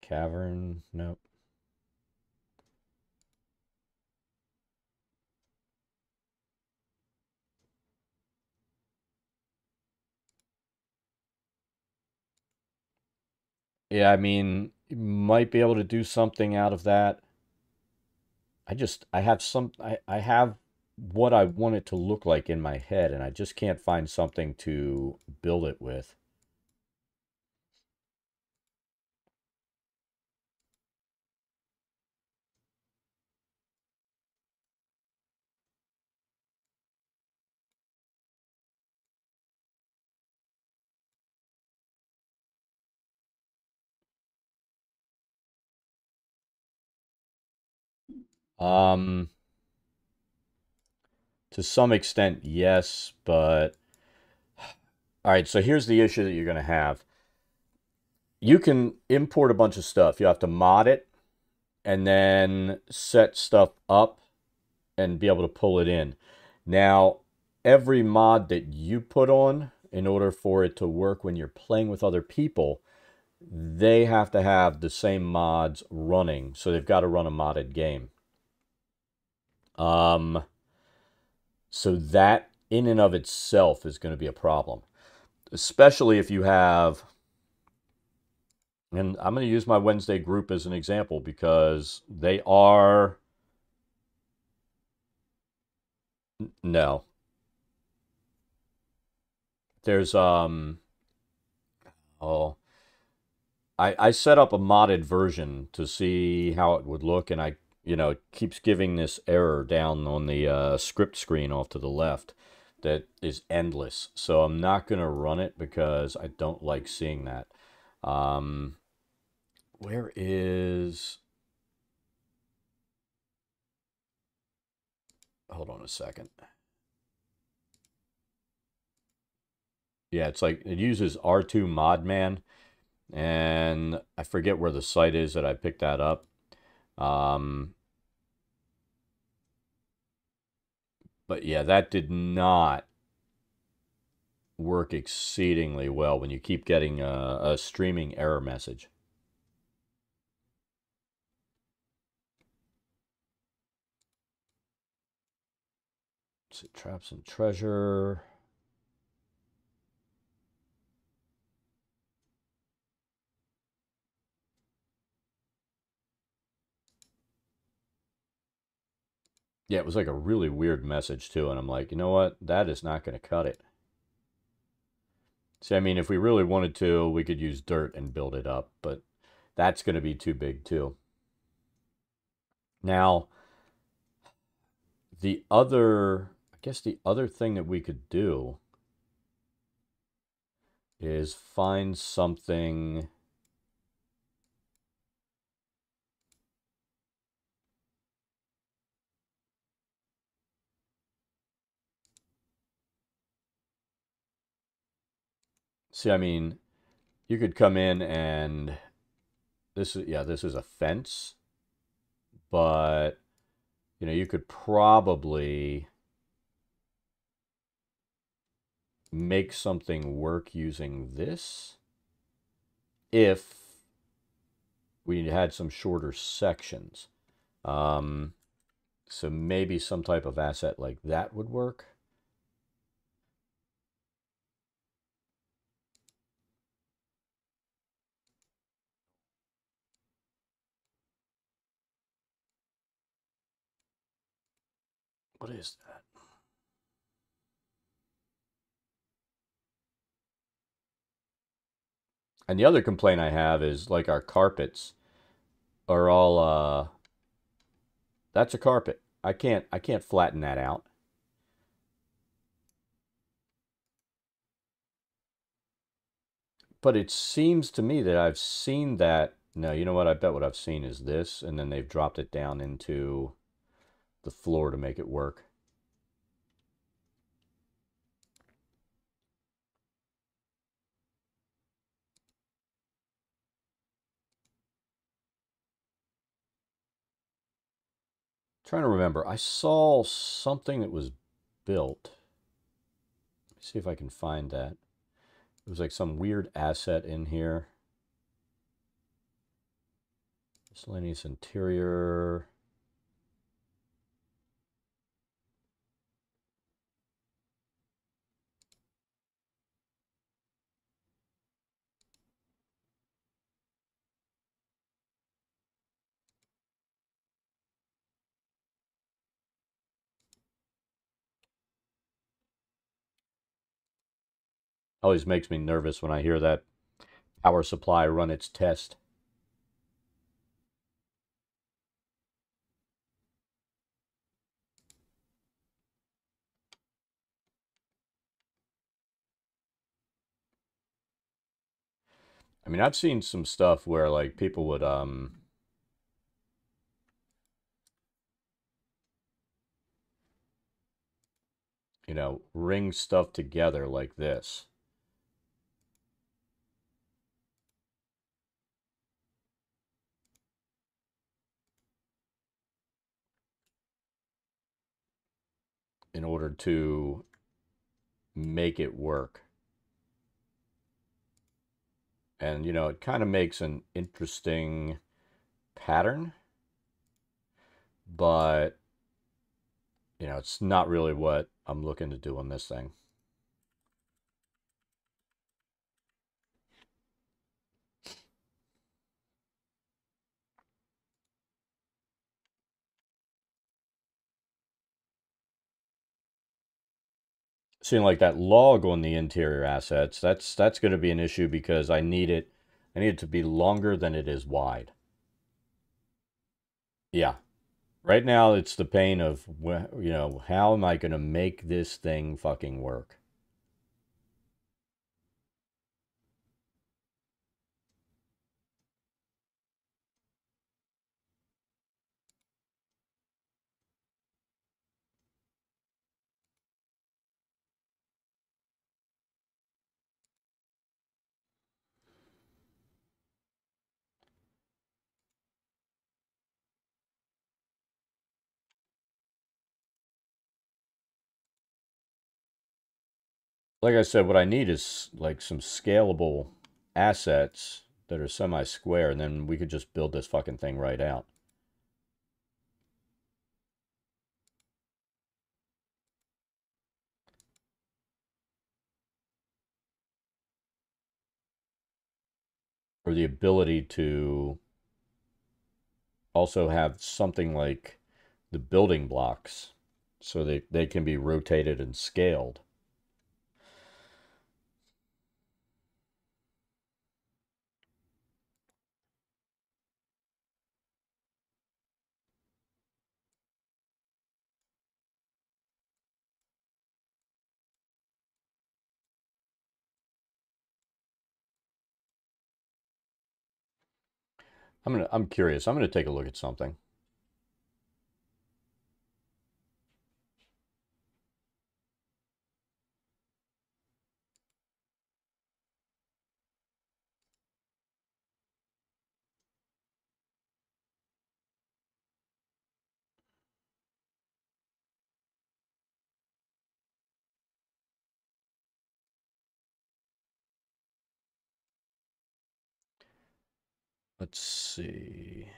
Cavern, nope. Yeah, I mean, you might be able to do something out of that. I have what I want it to look like in my head, and I just can't find something to build it with. Um, to some extent, yes, but all right, so here's the issue that you're going to have. You can import a bunch of stuff. You have to mod it and then set stuff up and be able to pull it in. Now, every mod that you put on, in order for it to work when you're playing with other people, they have to have the same mods running. So they've got to run a modded game. Um, so that in and of itself is going to be a problem, especially if you have, and I'm going to use my Wednesday group as an example because they are, no, there's, oh, I set up a modded version to see how it would look, and it keeps giving this error down on the script screen off to the left that is endless. So I'm not going to run it because I don't like seeing that. Um, where is... Hold on a second. Yeah, it's like it uses R2 Modman, and I forget where the site is that I picked that up. Um, but yeah, that did not work exceedingly well when you keep getting a streaming error message. Let's see, traps and treasure. Yeah, it was like a really weird message too, and I'm like, you know what? That is not going to cut it. See, I mean, if we really wanted to, we could use dirt and build it up, but that's going to be too big too. Now, I guess the other thing that we could do is find something. See, I mean, you could come in and this is a fence, but you could probably make something work using this if we had some shorter sections. Um, so maybe some type of asset like that would work. What is that? And the other complaint I have is like our carpets are all that's a carpet. I can't flatten that out. But it seems to me that I've seen that. No, you know what? I bet what I've seen is this, and then they've dropped it down into the floor to make it work. Trying to remember. I saw something that was built. Let me see if I can find that. It was like some weird asset in here. Miscellaneous interior. Always makes me nervous when I hear that power supply run its test. I mean, I've seen some stuff where like people would ring stuff together like this in order to make it work. And it kind of makes an interesting pattern, but it's not really what I'm looking to do on this thing. Seeing like that log on the interior assets, that's going to be an issue because I need it to be longer than it is wide. Yeah. Right now, it's the pain of, how am I going to make this thing fucking work? Like I said, what I need is like some scalable assets that are semi-square, and then we could just build this fucking thing right out. Or the ability to also have something like the building blocks so they can be rotated and scaled. I'm curious. I'm gonna take a look at something. Let's see.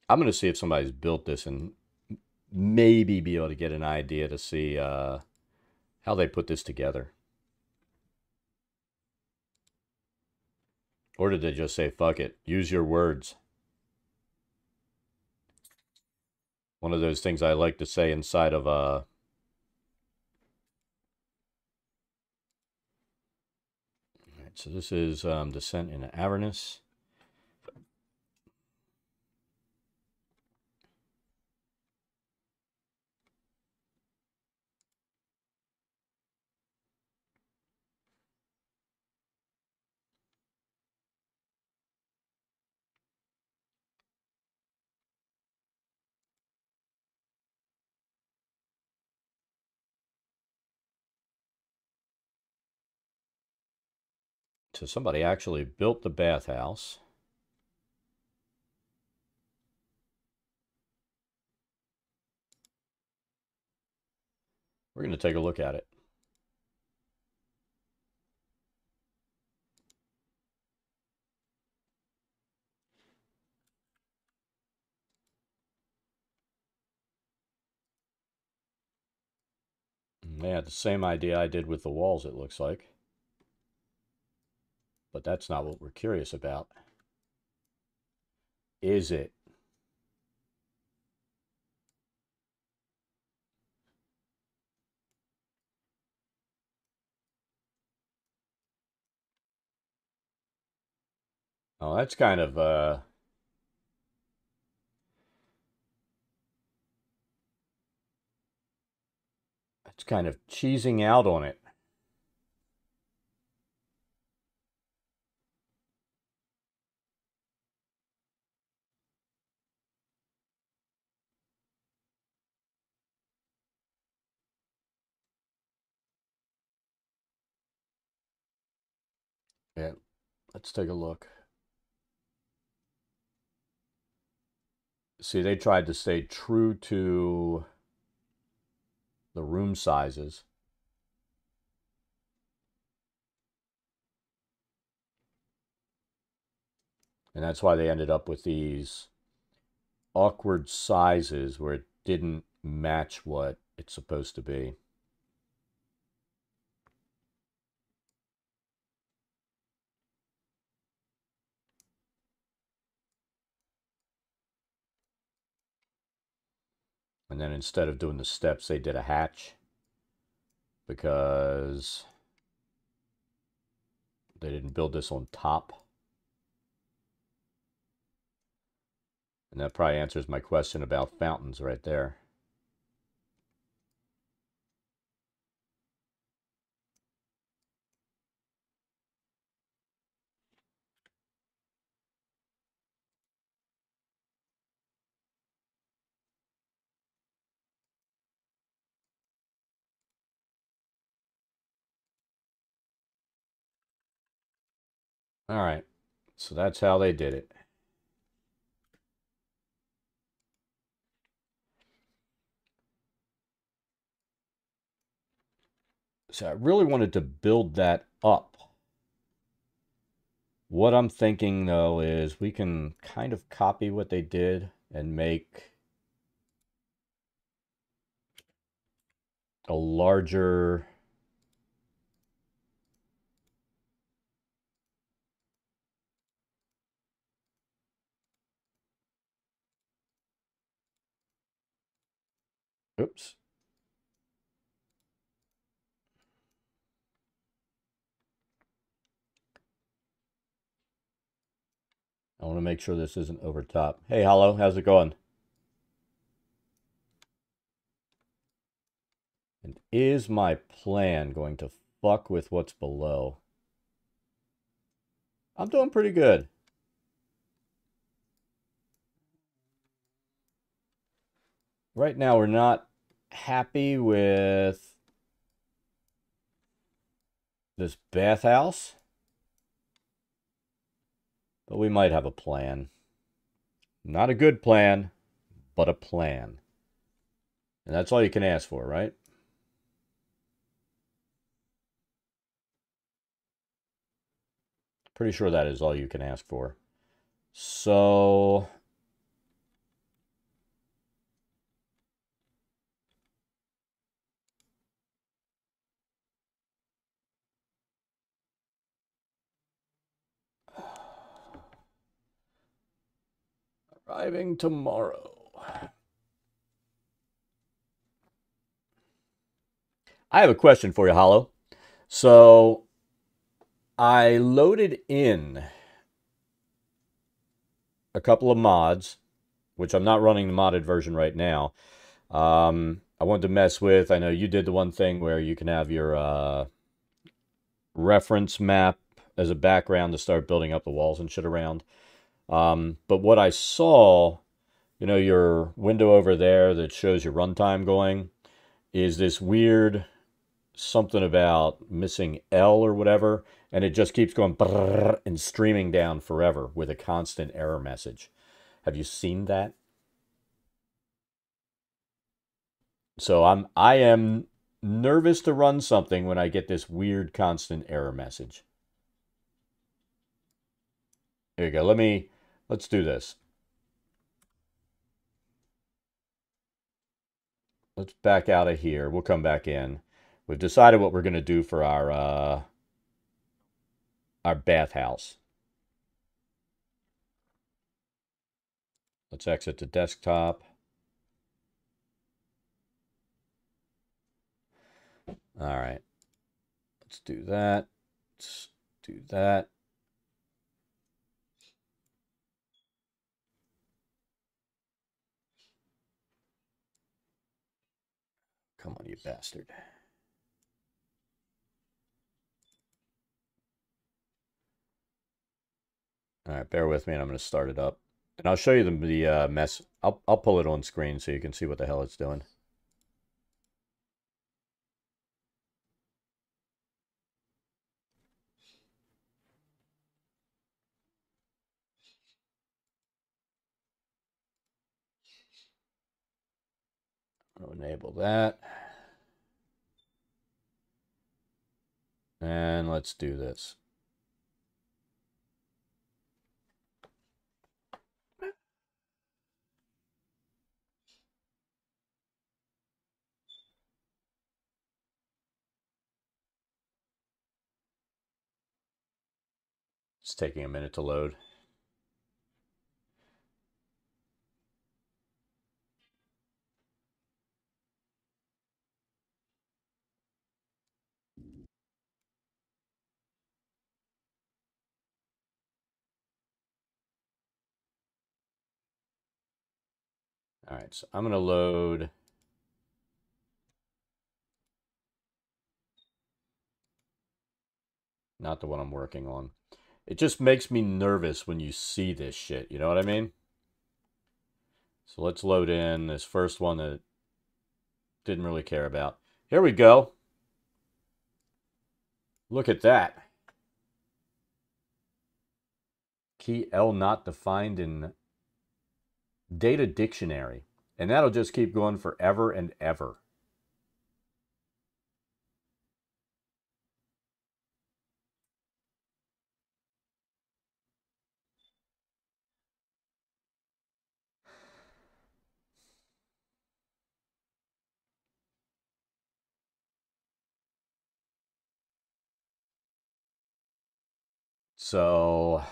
I'm gonna see if somebody's built this and maybe be able to get an idea to see how they put this together. Or did they just say, fuck it, use your words? One of those things I like to say inside of Right, so this is Descent in Avernus. So somebody actually built the bathhouse. We're going to take a look at it. They had the same idea I did with the walls, it looks like. But that's not what we're curious about. Is it? Oh, that's kind of cheesing out on it. Yeah, let's take a look. See, they tried to stay true to the room sizes. And that's why they ended up with these awkward sizes where it didn't match what it's supposed to be. And then instead of doing the steps, they did a hatch. Because they didn't build this on top. And that probably answers my question about fountains right there. All right, so that's how they did it. So I really wanted to build that up. What I'm thinking, though, is we can kind of copy what they did and make a larger... Oops. I want to make sure this isn't over top. Hey, Hollow, how's it going? And is my plan going to fuck with what's below? I'm doing pretty good. Right now, we're not happy with this bathhouse, but we might have a plan. Not a good plan, but a plan. And that's all you can ask for, right? Pretty sure that is all you can ask for. So... arriving tomorrow. I have a question for you, Hollow. So, I loaded in a couple of mods, which I'm not running the modded version right now. I wanted to mess with, I know you did the one thing where you can have your reference map as a background to start building up the walls and shit around. But what I saw, you know, your window over there that shows your runtime going, is this weird something about missing L or whatever, and it just keeps going brrr and streaming down forever with a constant error message. Have you seen that? So I am nervous to run something when I get this weird constant error message. There you go. Let's do this. Let's back out of here. We'll come back in. We've decided what we're going to do for our bathhouse. Let's exit the desktop. All right. Let's do that. Let's do that. Come on, you bastard. All right, bear with me, and I'm going to start it up. And I'll show you the mess. I'll pull it on screen so you can see what the hell it's doing. I'll enable that. And let's do this. It's taking a minute to load. All right, so I'm going to load. Not the one I'm working on. It just makes me nervous when you see this shit. You know what I mean? So let's load in this first one that didn't really care about. Here we go. Look at that. Key L not defined in data dictionary. And that'll just keep going forever and ever. So,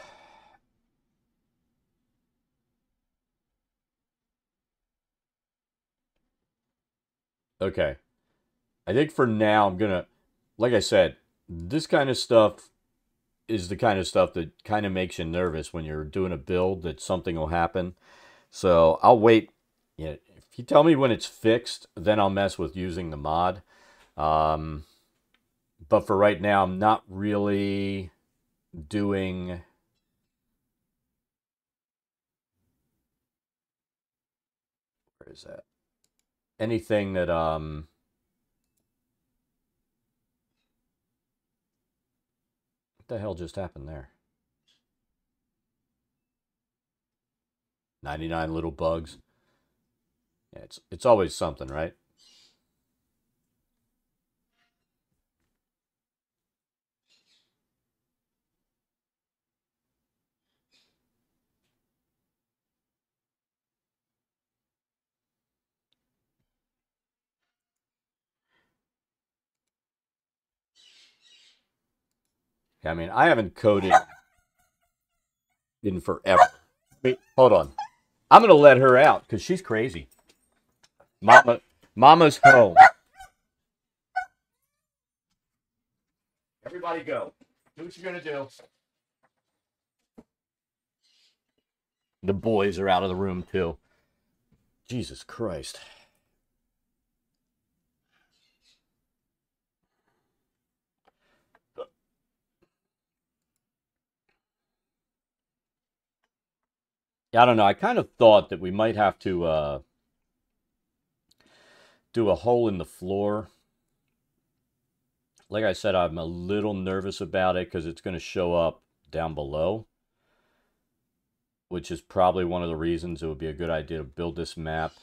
okay. I think for now, I'm going to, like I said, this kind of stuff is the kind of stuff that kind of makes you nervous when you're doing a build that something will happen. So I'll wait. Yeah, if you tell me when it's fixed, then I'll mess with using the mod. Um, but for right now, I'm not really doing. Where is that? Anything that What the hell just happened there? 99 little bugs. Yeah, it's always something, right? Yeah, I mean, I haven't coded in forever. Wait, hold on. I'm gonna let her out because she's crazy. Mama's home. Everybody go. Do what you're gonna do. The boys are out of the room too. Jesus Christ. I don't know. I kind of thought that we might have to do a hole in the floor. Like I said, I'm a little nervous about it because it's going to show up down below, which is probably one of the reasons it would be a good idea to build this map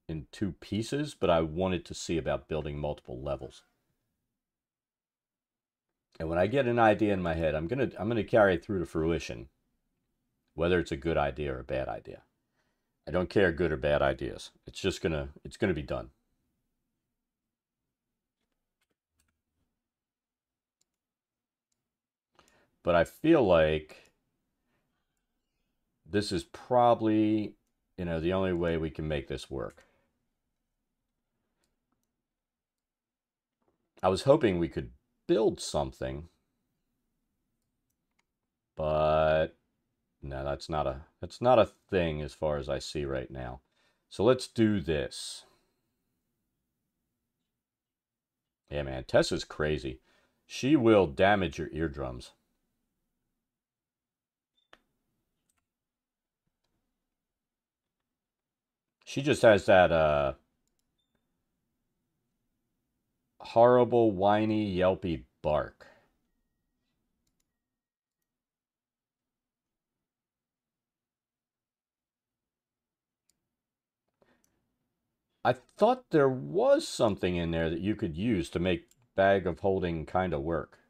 in two pieces, but I wanted to see about building multiple levels. And when I get an idea in my head, I'm gonna carry it through to fruition, whether it's a good idea or a bad idea. I don't care good or bad ideas. It's gonna be done. But I feel like this is probably, the only way we can make this work. I was hoping we could build something, but no, that's not a thing as far as I see right now. So let's do this. Yeah, man, Tessa's crazy. She will damage your eardrums. She just has that horrible, whiny, yelpy bark. I thought there was something in there that you could use to make bag of holding kind of work.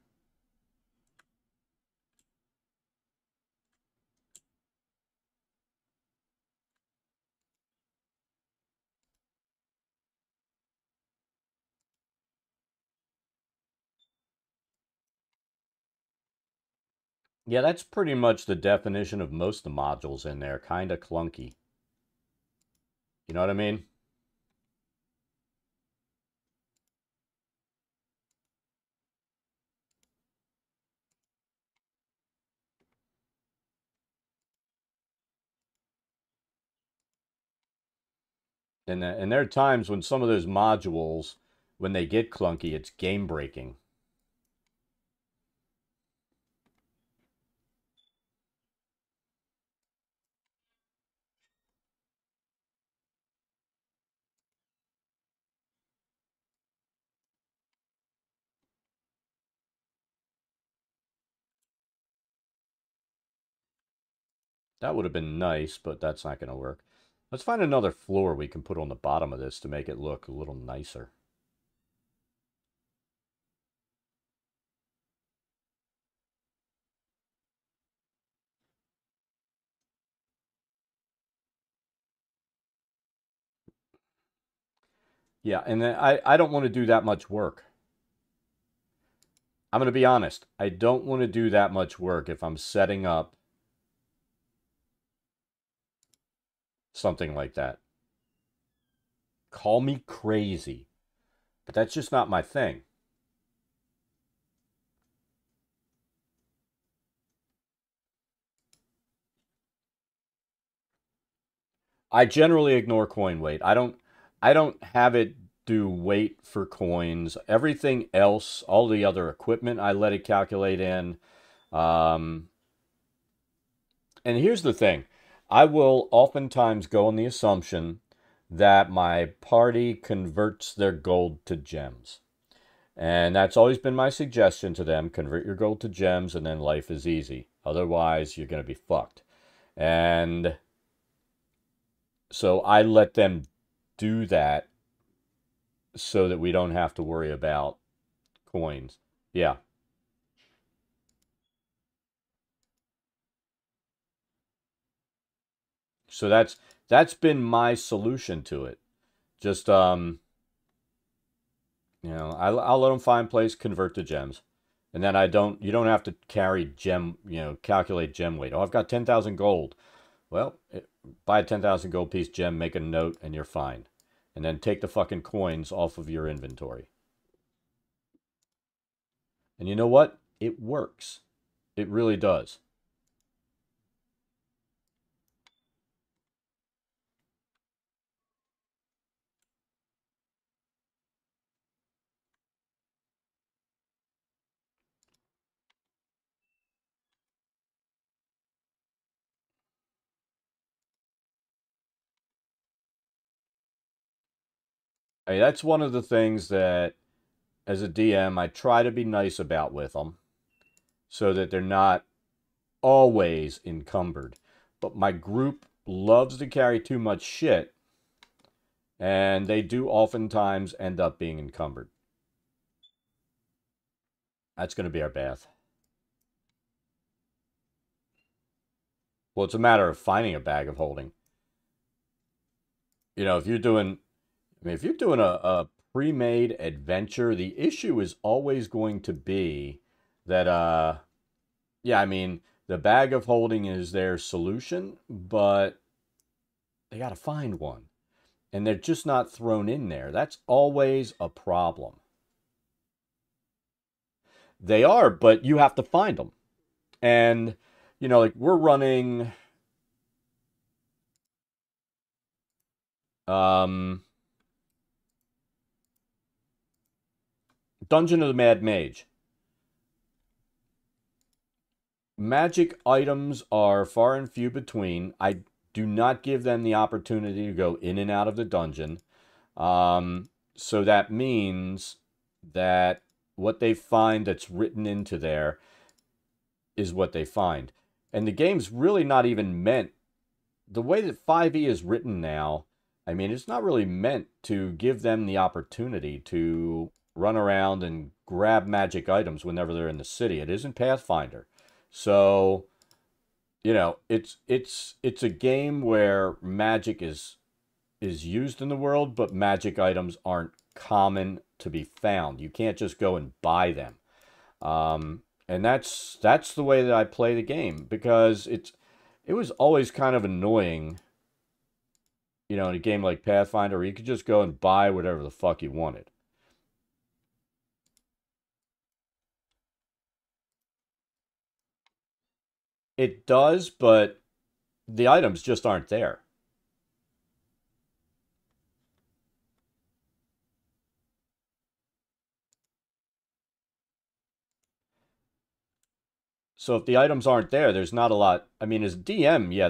Yeah, that's pretty much the definition of most of the modules in there. Kind of clunky. You know what I mean? And there are times when some of those modules, when they get clunky, it's game breaking. That would have been nice, but that's not going to work. Let's find another floor we can put on the bottom of this to make it look a little nicer. Yeah, and then I don't want to do that much work. I'm going to be honest. I don't want to do that much work if I'm setting up something like that. Call me crazy, but that's just not my thing. I generally ignore coin weight. I don't have it do weight for coins. Everything else, all the other equipment, I let it calculate in. Um, and here's the thing. I will oftentimes go on the assumption that my party converts their gold to gems. And that's always been my suggestion to them. Convert your gold to gems and then life is easy. Otherwise, you're going to be fucked. And so I let them do that so that we don't have to worry about coins. Yeah. So that's been my solution to it. Just I'll let them find place, convert to gems. And then you don't have to carry gem, calculate gem weight. Oh, I've got 10,000 gold. Well, buy a 10,000 gold piece gem, make a note, and you're fine. And then take the fucking coins off of your inventory. And you know what? It works. It really does. I mean, that's one of the things that, as a DM, I try to be nice about with them so that they're not always encumbered. But my group loves to carry too much shit, and they do oftentimes end up being encumbered. That's going to be our bath. Well, it's a matter of finding a bag of holding. If you're doing, I mean, if you're doing a pre-made adventure, the issue is always going to be that, yeah, I mean, the bag of holding is their solution, but they got to find one. And they're just not thrown in there. That's always a problem. They are, but you have to find them. And, like we're running um, Dungeon of the Mad Mage. Magic items are far and few between. I do not give them the opportunity to go in and out of the dungeon. So that means that what they find that's written into there is what they find. And the game's really not even meant, the way that 5e is written now, I mean, it's not really meant to give them the opportunity to run around and grab magic items whenever they're in the city. It isn't Pathfinder. So, it's a game where magic is used in the world, but magic items aren't common to be found. You can't just go and buy them. And that's the way that I play the game because it was always kind of annoying, in a game like Pathfinder where you could just go and buy whatever the fuck you wanted. It does, but the items just aren't there. So if the items aren't there, there's not a lot. I mean, as DM, yeah,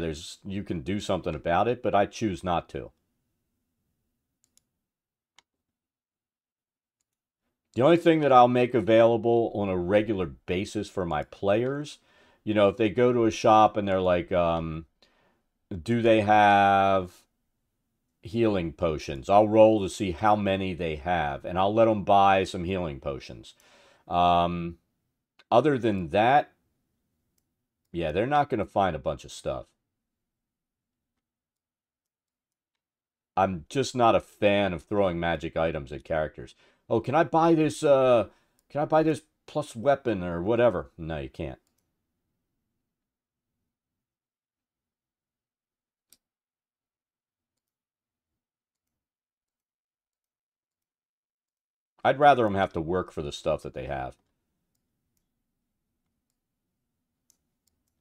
you can do something about it, but I choose not to. The only thing that I'll make available on a regular basis for my players, if they go to a shop and they're like, do they have healing potions? I'll roll to see how many they have, and I'll let them buy some healing potions. Um, Other than that, yeah, they're not going to find a bunch of stuff. I'm just not a fan of throwing magic items at characters. Oh, can I buy this plus weapon or whatever? No, you can't. I'd rather them have to work for the stuff that they have.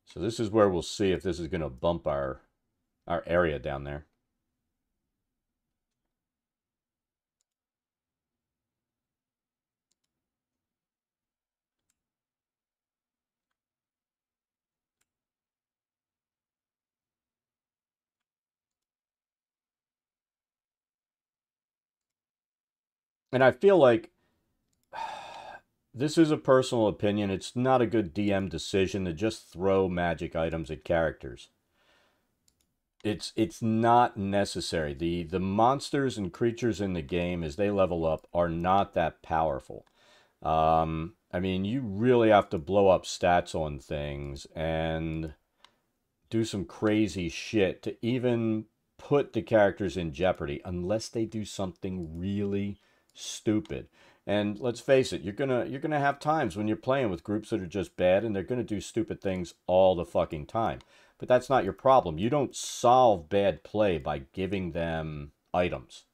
So this is where we'll see if this is going to bump our area down there. And I feel like this is a personal opinion. It's not a good DM decision to just throw magic items at characters. It's not necessary. The monsters and creatures in the game as they level up are not that powerful. I mean, you really have to blow up stats on things and do some crazy shit to even put the characters in jeopardy unless they do something really stupid. And let's face it, you're gonna have times when you're playing with groups that are just bad and they're gonna do stupid things all the fucking time. But that's not your problem. You don't solve bad play by giving them items.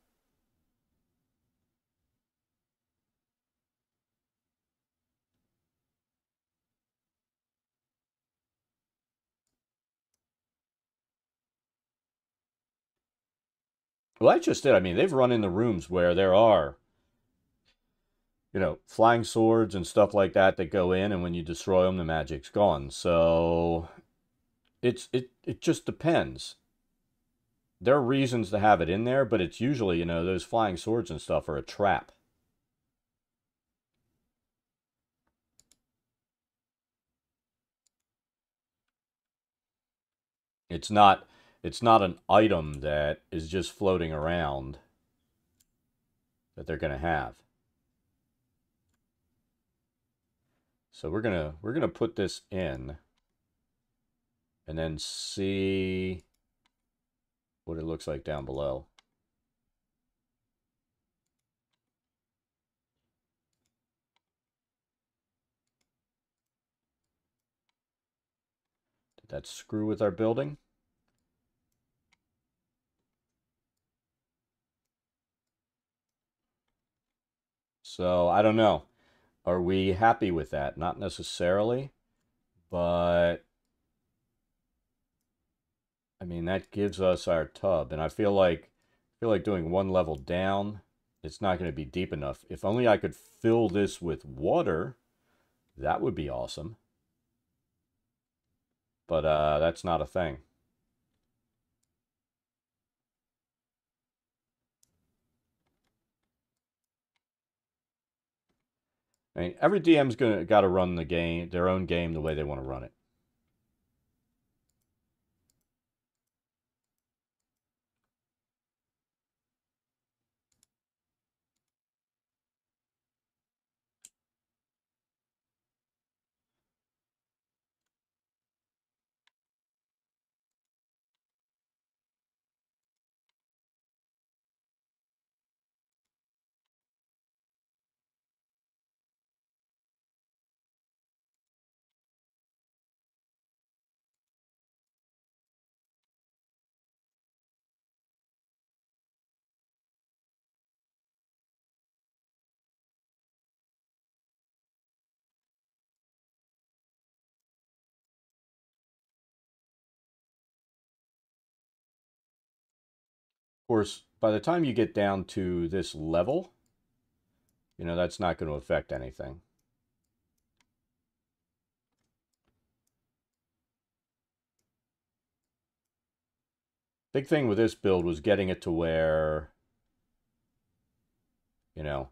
Well, that's just it. I mean, they've run in the rooms where there are, flying swords and stuff like that that go in, and when you destroy them, the magic's gone. So it just depends. There are reasons to have it in there, but it's usually, those flying swords and stuff are a trap. It's not it's not an item that is just floating around that they're going to have. So we're going to put this in and then see what it looks like down below. Did that screw with our building? So, I don't know. Are we happy with that? Not necessarily, but I mean that gives us our tub, and I feel like doing one level down, it's not going to be deep enough. If only I could fill this with water, that would be awesome. But that's not a thing. I mean, every DM's gonna got to run the game, their own game, the way they want to run it. Of course, by the time you get down to this level, that's not going to affect anything. Big thing with this build was getting it to where, you know,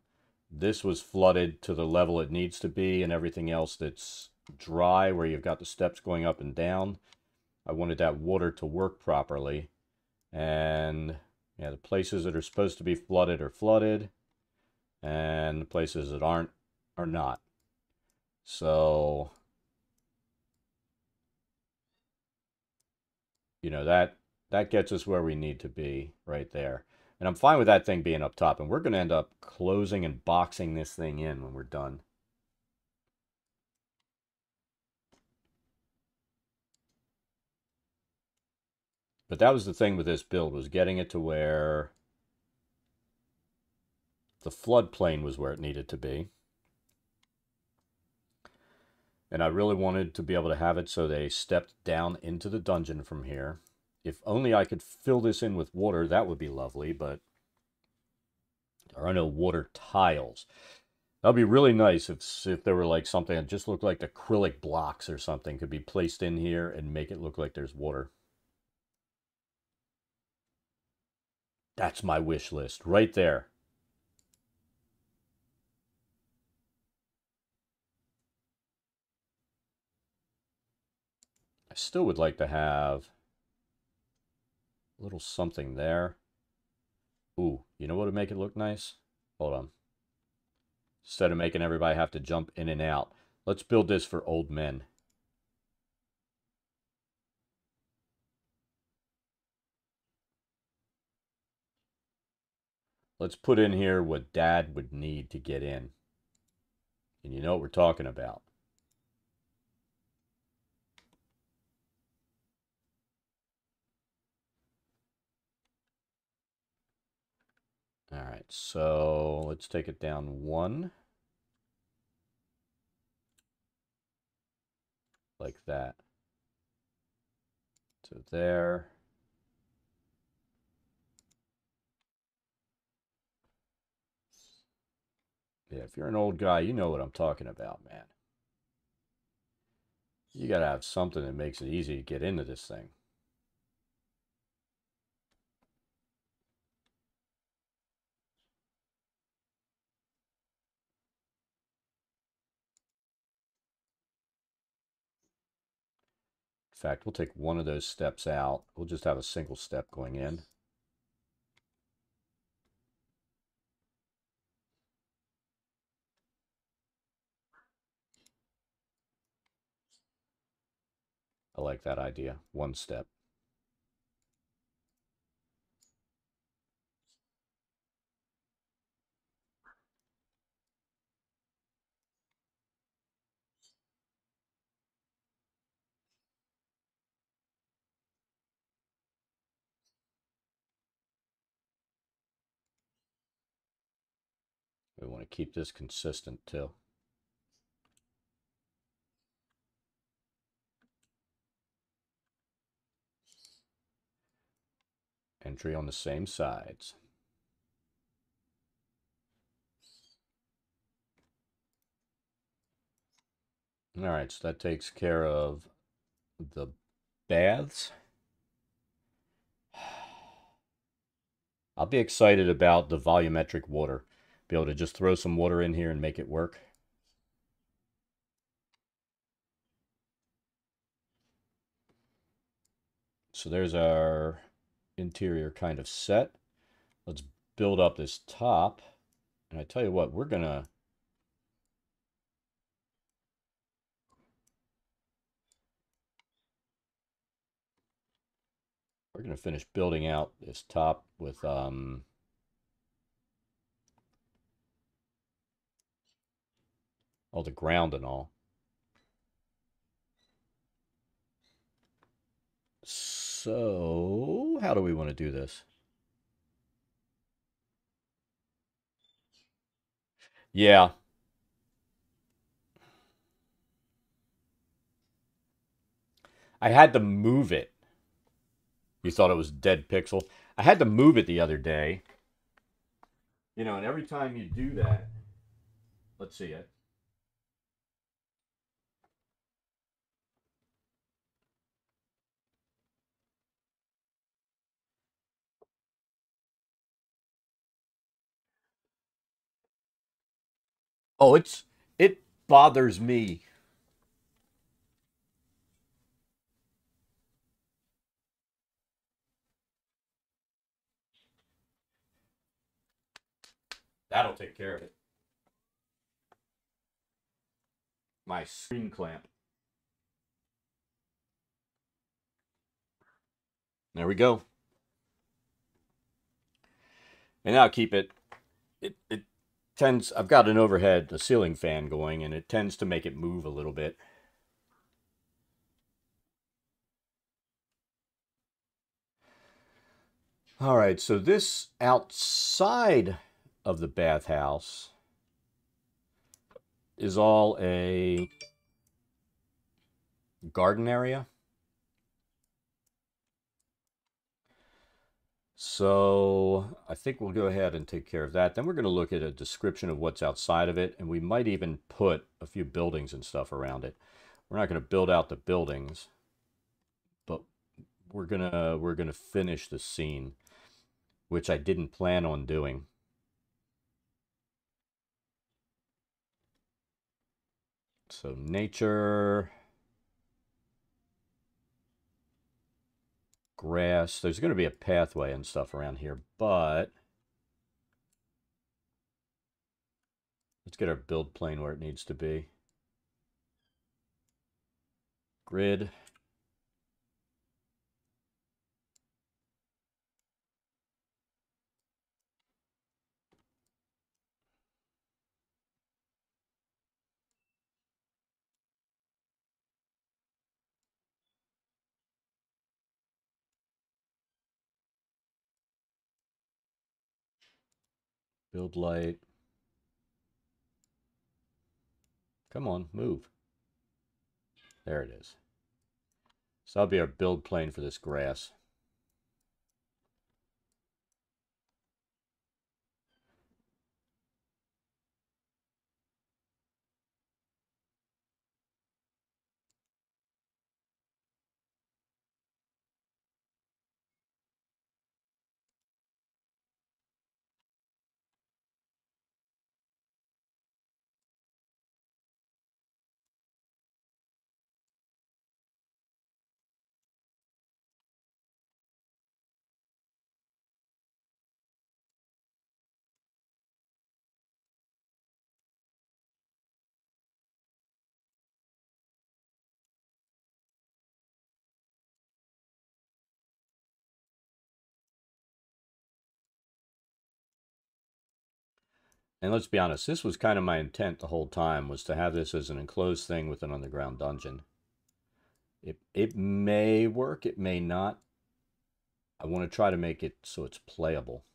this was flooded to the level it needs to be, and everything else that's dry, where you've got the steps going up and down. I wanted that water to work properly. And yeah, the places that are supposed to be flooded are flooded, and the places that aren't are not. So, you know, that gets us where we need to be right there. And I'm fine with that thing being up top. And we're going to end up closing and boxing this thing in when we're done. But that was the thing with this build, was getting it to where the floodplain was where it needed to be. And I really wanted to be able to have it so they stepped down into the dungeon from here. If only I could fill this in with water, that would be lovely, but there are no water tiles. That'd be really nice if there were like something that just looked like acrylic blocks or something could be placed in here and make it look like there's water. That's my wish list right there. I still would like to have a little something there. Ooh, you know what would make it look nice? Hold on. Instead of making everybody have to jump in and out, let's build this for old men. Let's put in here what Dad would need to get in. And you know what we're talking about. All right, so let's take it down one. Like that. To there. Yeah, if you're an old guy, you know what I'm talking about, man. You gotta have something that makes it easy to get into this thing. In fact, we'll take one of those steps out. We'll just have a single step going in. I like that idea. One step. We want to keep this consistent too. Entry on the same sides. All right, so that takes care of the baths. I'll be excited about the volumetric water. Be able to just throw some water in here and make it work. So there's our interior kind of set. Let's build up this top. And I tell you what, we're gonna finish building out this top with all the ground and all. So how do we want to do this? Yeah. I had to move it. You thought it was dead pixel. I had to move it the other day. You know, and every time you do that, let's see it. Oh, it bothers me. That'll take care of it. My screen clamp. There we go. And now keep it. It tends. I've got an overhead, a ceiling fan going, and it tends to make it move a little bit. All right, so this outside of the bathhouse is all a garden area. So I think we'll go ahead and take care of that. Then we're going to look at a description of what's outside of it, and we might even put a few buildings and stuff around it. We're not going to build out the buildings, but we're gonna finish the scene, which I didn't plan on doing. So nature, grass. There's going to be a pathway and stuff around here, but let's get our build plane where it needs to be. Grid. Build light. Come on, move. There it is. So that'll be our build plane for this grass. And let's be honest, this was kind of my intent the whole time, was to have this as an enclosed thing with an underground dungeon. It may work, it may not. I want to try to make it so it's playable.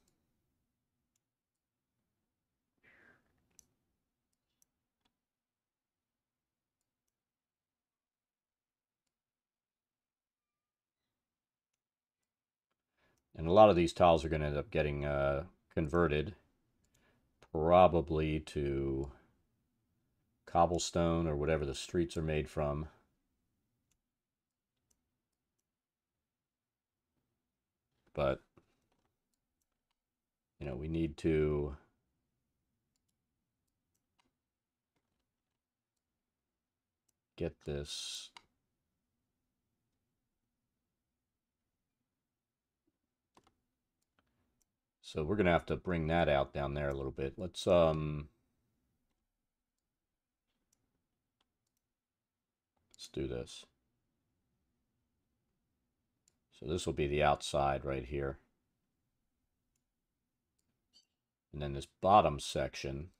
And a lot of these tiles are going to end up getting converted, probably to cobblestone or whatever the streets are made from. But, you know, we need to get this. So we're going to have to bring that out down there a little bit. Let's do this. So this will be the outside right here. And then this bottom section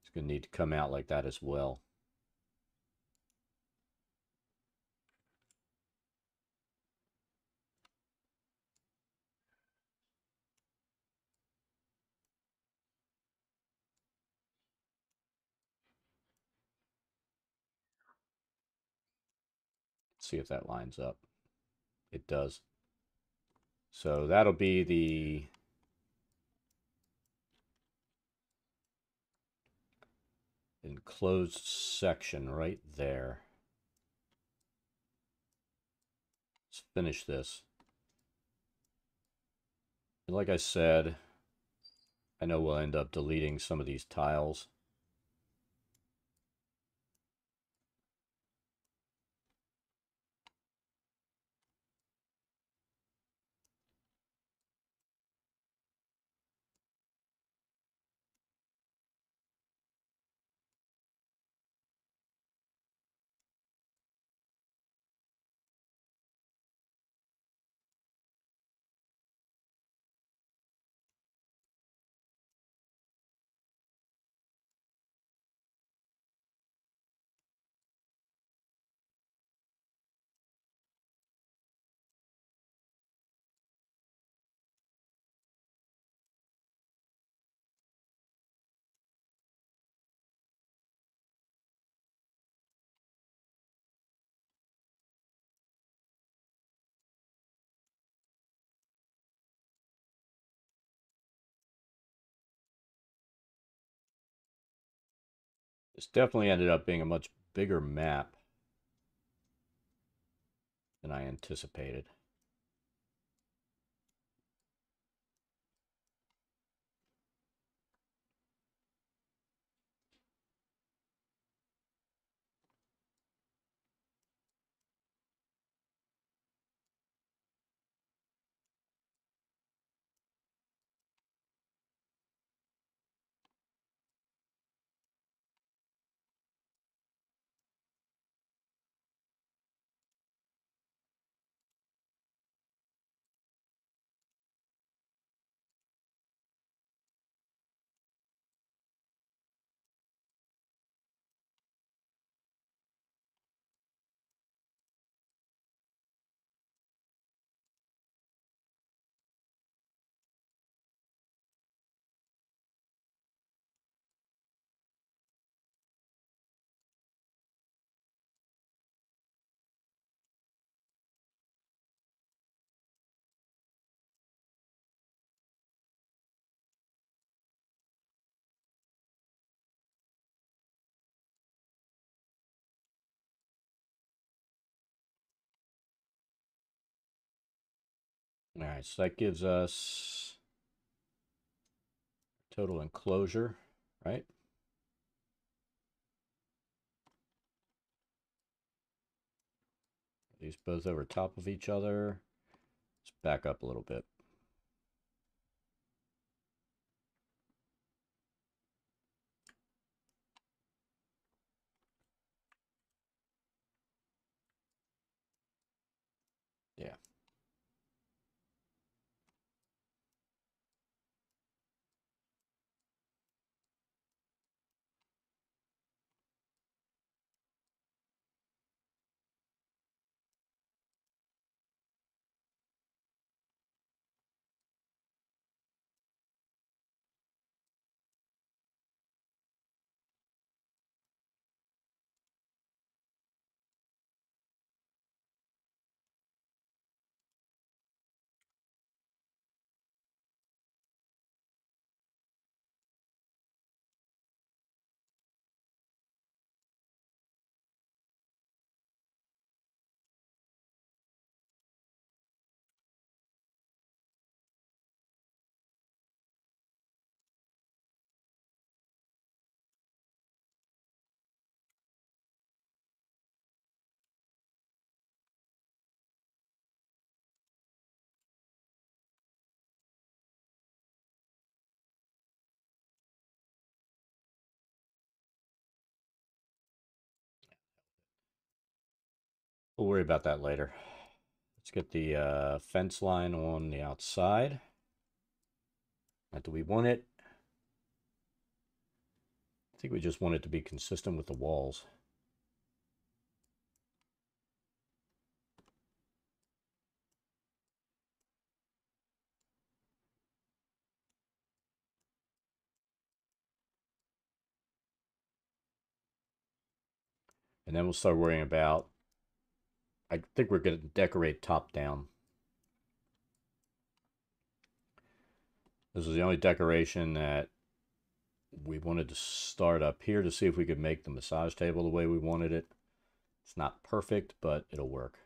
is going to need to come out like that as well. Let's see if that lines up. It does. So that'll be the enclosed section right there. Let's finish this. And like I said, I know we'll end up deleting some of these tiles. This definitely ended up being a much bigger map than I anticipated. All right, so that gives us total enclosure, right? These both over top of each other. Let's back up a little bit. Yeah. We'll worry about that later. Let's get the fence line on the outside. Now, do we want it? I think we just want it to be consistent with the walls. And then we'll start worrying about, I think we're going to decorate top down. This is the only decoration that we wanted to start up here to see if we could make the massage table the way we wanted it. It's not perfect, but it'll work.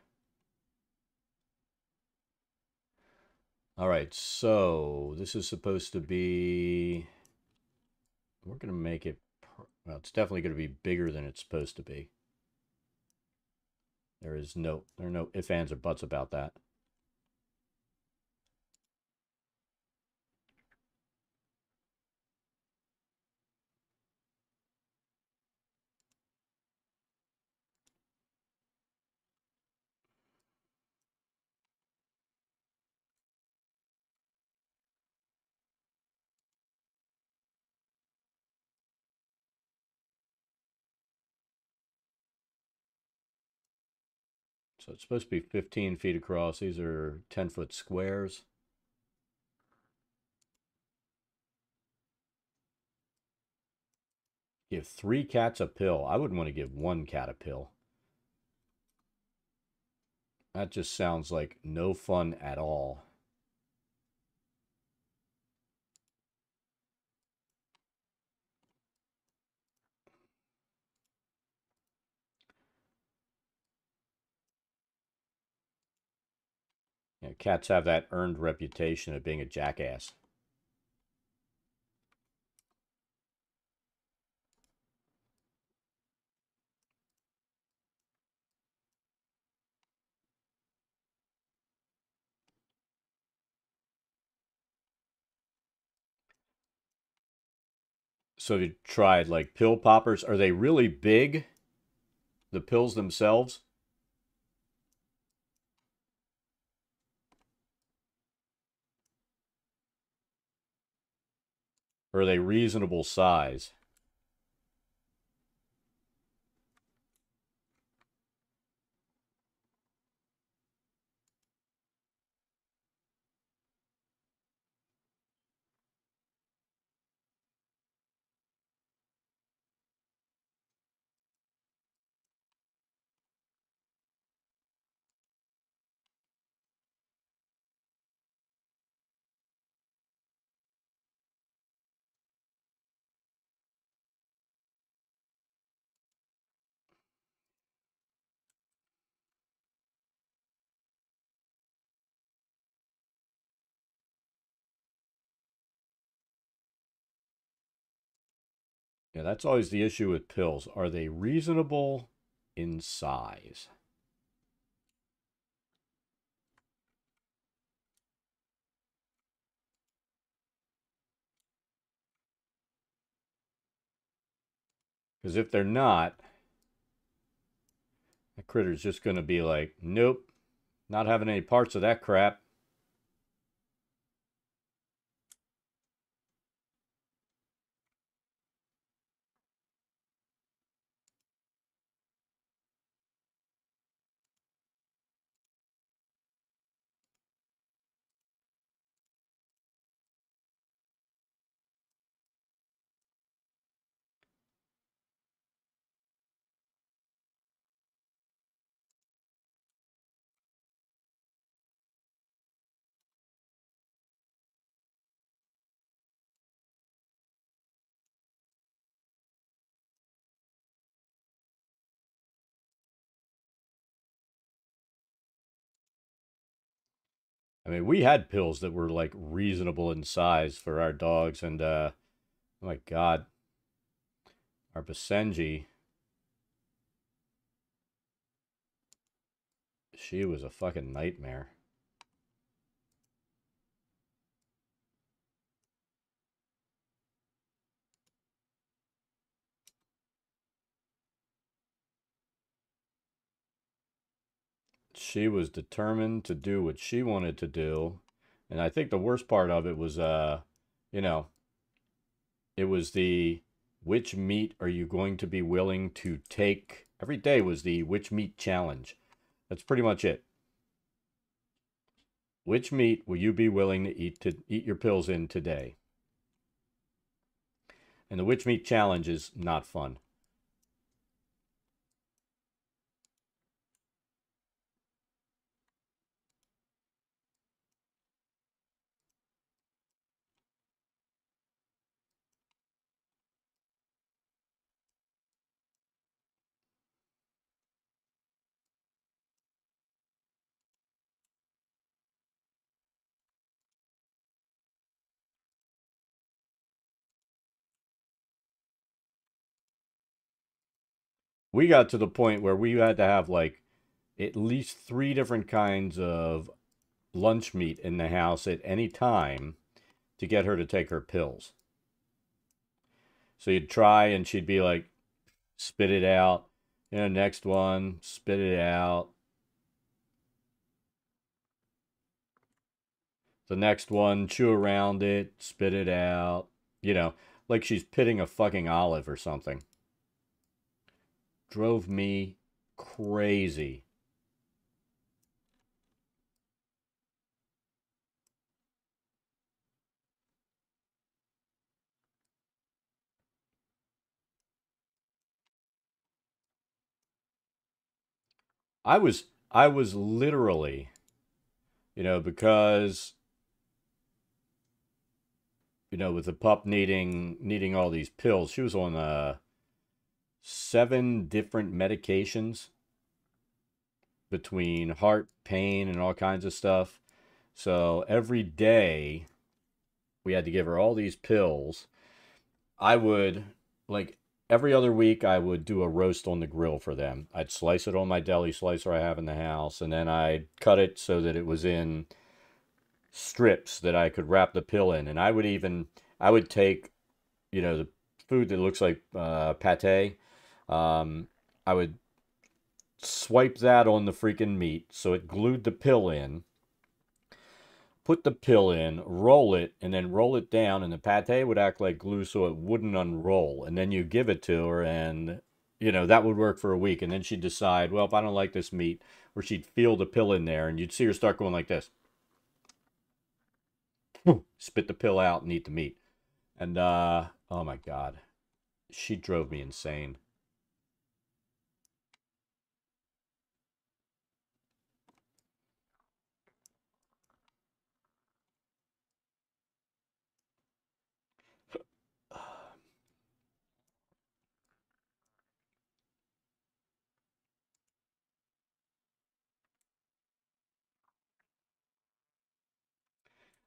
All right, so this is supposed to be. We're going to make it. Well, it's definitely going to be bigger than it's supposed to be. There are no ifs, ands, or buts about that. So it's supposed to be 15 feet across. These are 10-foot squares. Give 3 cats a pill. I wouldn't want to give 1 cat a pill. That just sounds like no fun at all. Yeah, cats have that earned reputation of being a jackass. So you tried like pill poppers. Are they really big? The pills themselves? Or are they reasonable size? Yeah, that's always the issue with pills. Are they reasonable in size? Because if they're not, the critter's just going to be like, nope, not having any parts of that crap. I mean, we had pills that were like reasonable in size for our dogs, and oh my God, our Basenji, she was a fucking nightmare. She was determined to do what she wanted to do, and I think the worst part of it was, you know, it was the which meat are you going to be willing to take? Every day was the which meat challenge. That's pretty much it. Which meat will you be willing to eat your pills in today? And the which meat challenge is not fun. We got to the point where we had to have like at least three different kinds of lunch meat in the house at any time to get her to take her pills. So you'd try and she'd be like, spit it out. Next one, spit it out. The next one, chew around it, spit it out. You know, like she's pitting a fucking olive or something. Drove me crazy. I was literally, because with the pup needing all these pills, she was on 7 different medications between heart pain and all kinds of stuff. So every day we had to give her all these pills. I would, like, every other week, I would do a roast on the grill for them. I'd slice it on my deli slicer I have in the house, and then I'd cut it so that it was in strips that I could wrap the pill in. And I would take, the food that looks like pate. I would swipe that on the freaking meat so it glued the pill in, put the pill in, roll it, and then roll it down, and the pate would act like glue so it wouldn't unroll. And then you give it to her, and that would work for a week. And then she'd decide, well, if I don't like this meat, or she'd feel the pill in there, and you'd see her start going like this, spit the pill out and eat the meat. And oh my god, she drove me insane.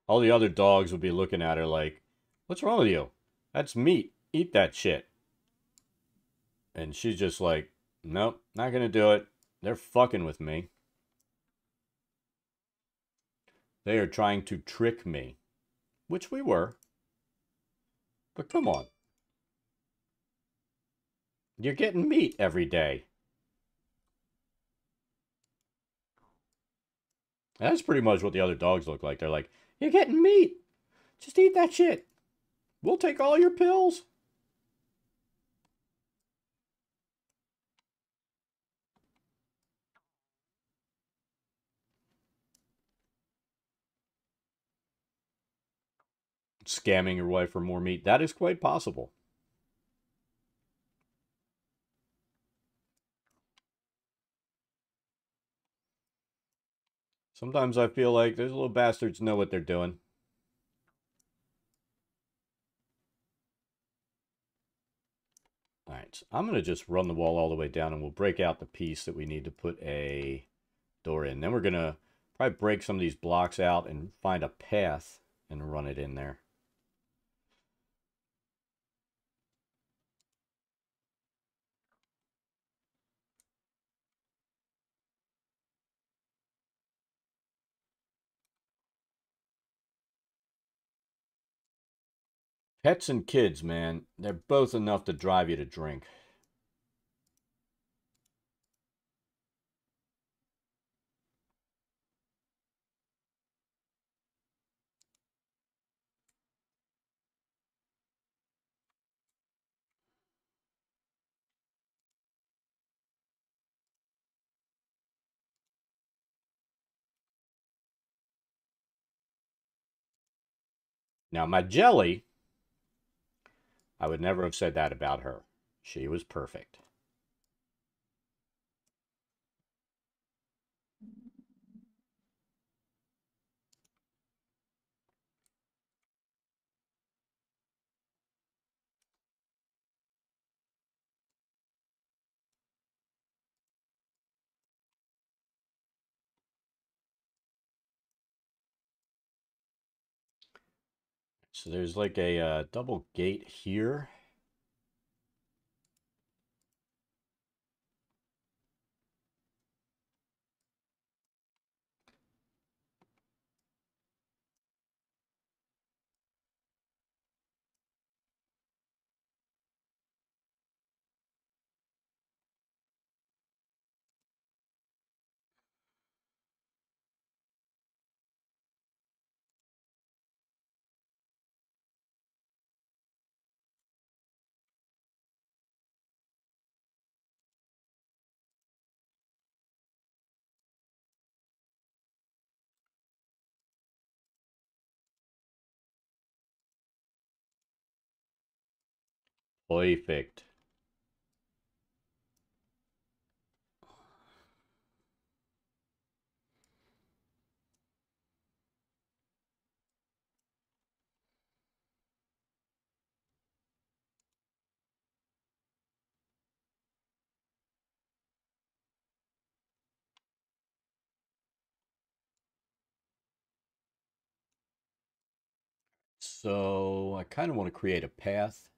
All the other dogs would be looking at her like, what's wrong with you? That's meat. Eat that shit. And she's just like, nope, not gonna do it. They're fucking with me. They are trying to trick me. Which we were. But come on. You're getting meat every day. And that's pretty much what the other dogs look like. They're like, you're getting meat. Just eat that shit. We'll take all your pills. Scamming your wife for more meat. That is quite possible. Sometimes I feel like those little bastards know what they're doing. All right, so I'm going to just run the wall all the way down and we'll break out the piece that we need to put a door in. Then we're going to probably break some of these blocks out and find a path and run it in there. Pets and kids, man, they're both enough to drive you to drink. Now, my jelly, I would never have said that about her. She was perfect. So there's like a double gate here. Perfect. So I kind of want to create a path.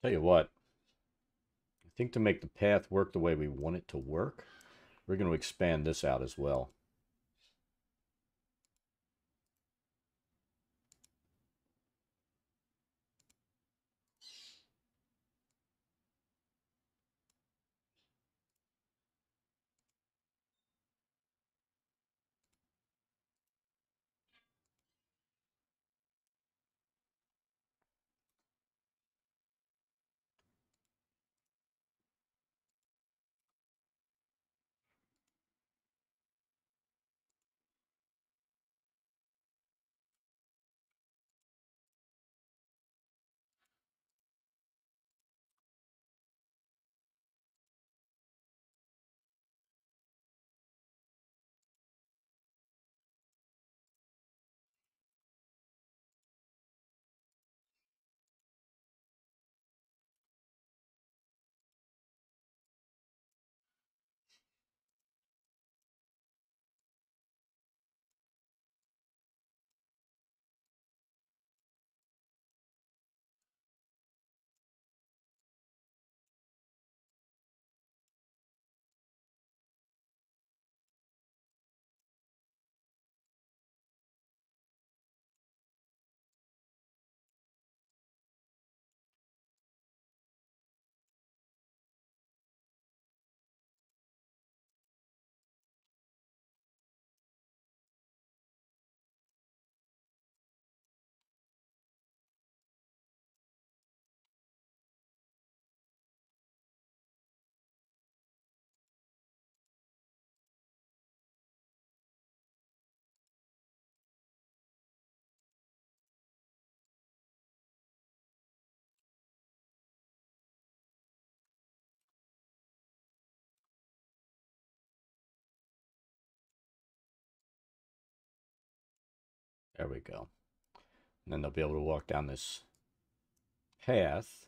Tell you what, I think to make the path work the way we want it to work, we're going to expand this out as well. There we go. And then they'll be able to walk down this path.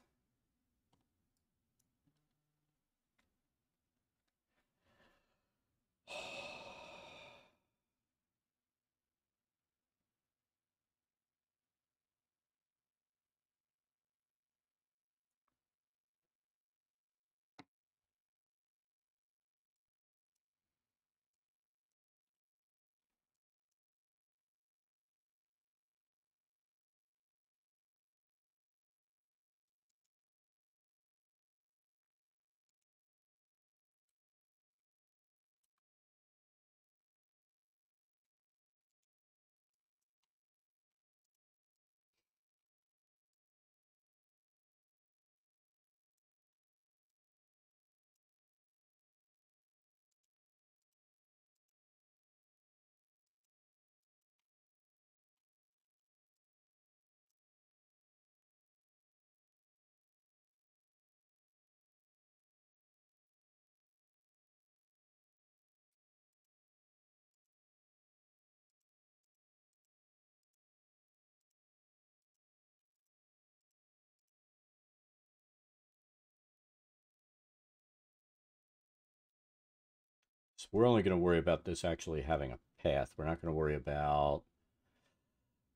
So we're only going to worry about this actually having a path. We're not going to worry about,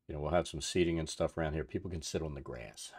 we'll have some seating and stuff around here. People can sit on the grass.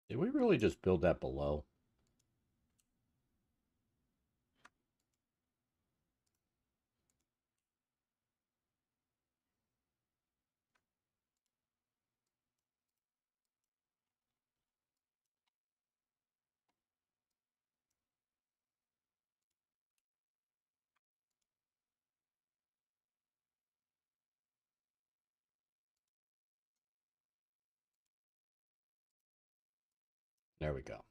Did we really just build that below? There we go.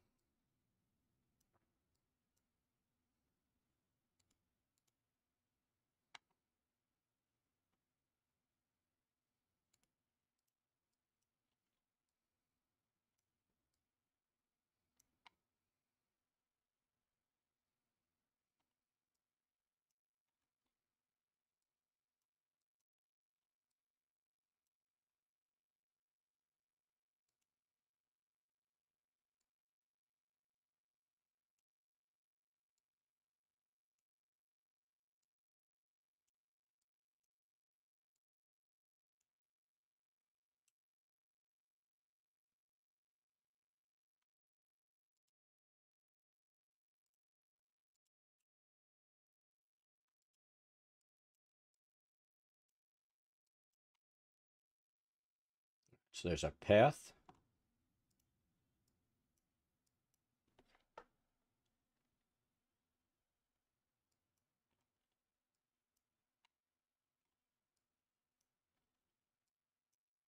So there's our path.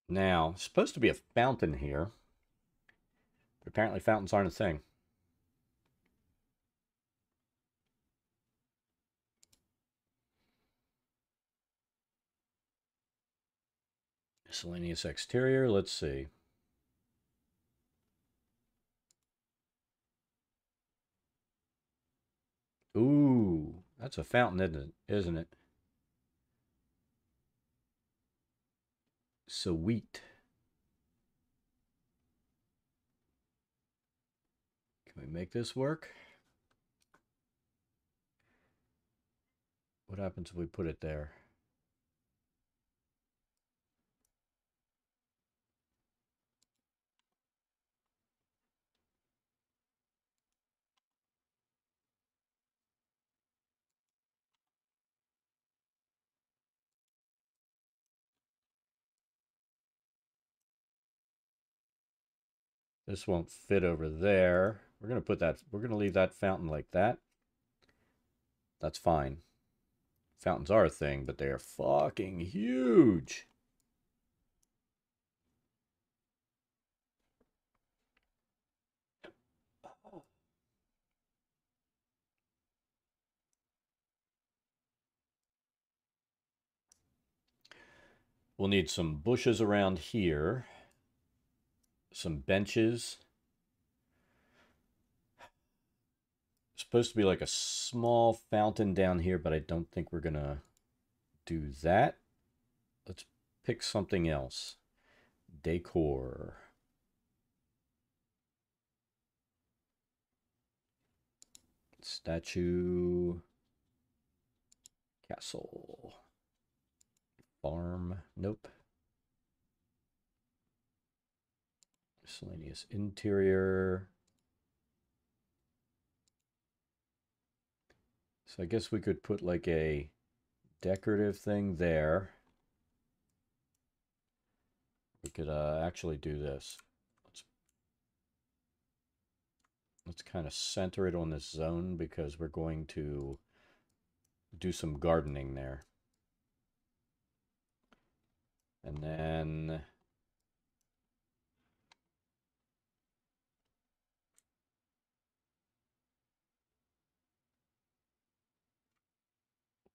Now, it's supposed to be a fountain here, but apparently fountains aren't a thing. Miscellaneous exterior, let's see. Ooh, that's a fountain, isn't it? Sweet. Can we make this work? What happens if we put it there? This won't fit over there. We're going to leave that fountain like that. That's fine. Fountains are a thing, but they are fucking huge. We'll need some bushes around here. Some benches. It's supposed to be like a small fountain down here, but I don't think we're going to do that. Let's pick something else. Decor. Statue. Castle. Farm. Nope. Miscellaneous interior. So I guess we could put like a decorative thing there. could actually do this. Let's let's kind of center it on this zone because we're going to do some gardening there. And then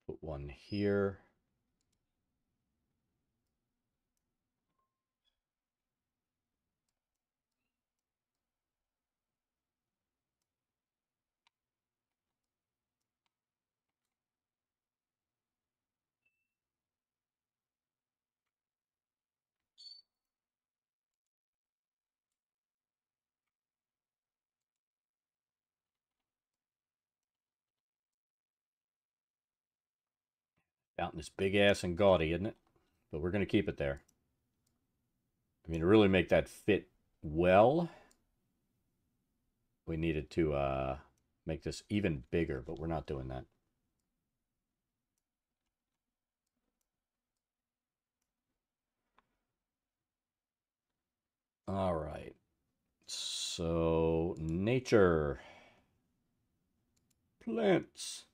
put one here. Fountain is big ass and gaudy, isn't it? But we're going to keep it there. I mean, to really make that fit well, we needed to make this even bigger, but we're not doing that. All right. So, nature. Plants.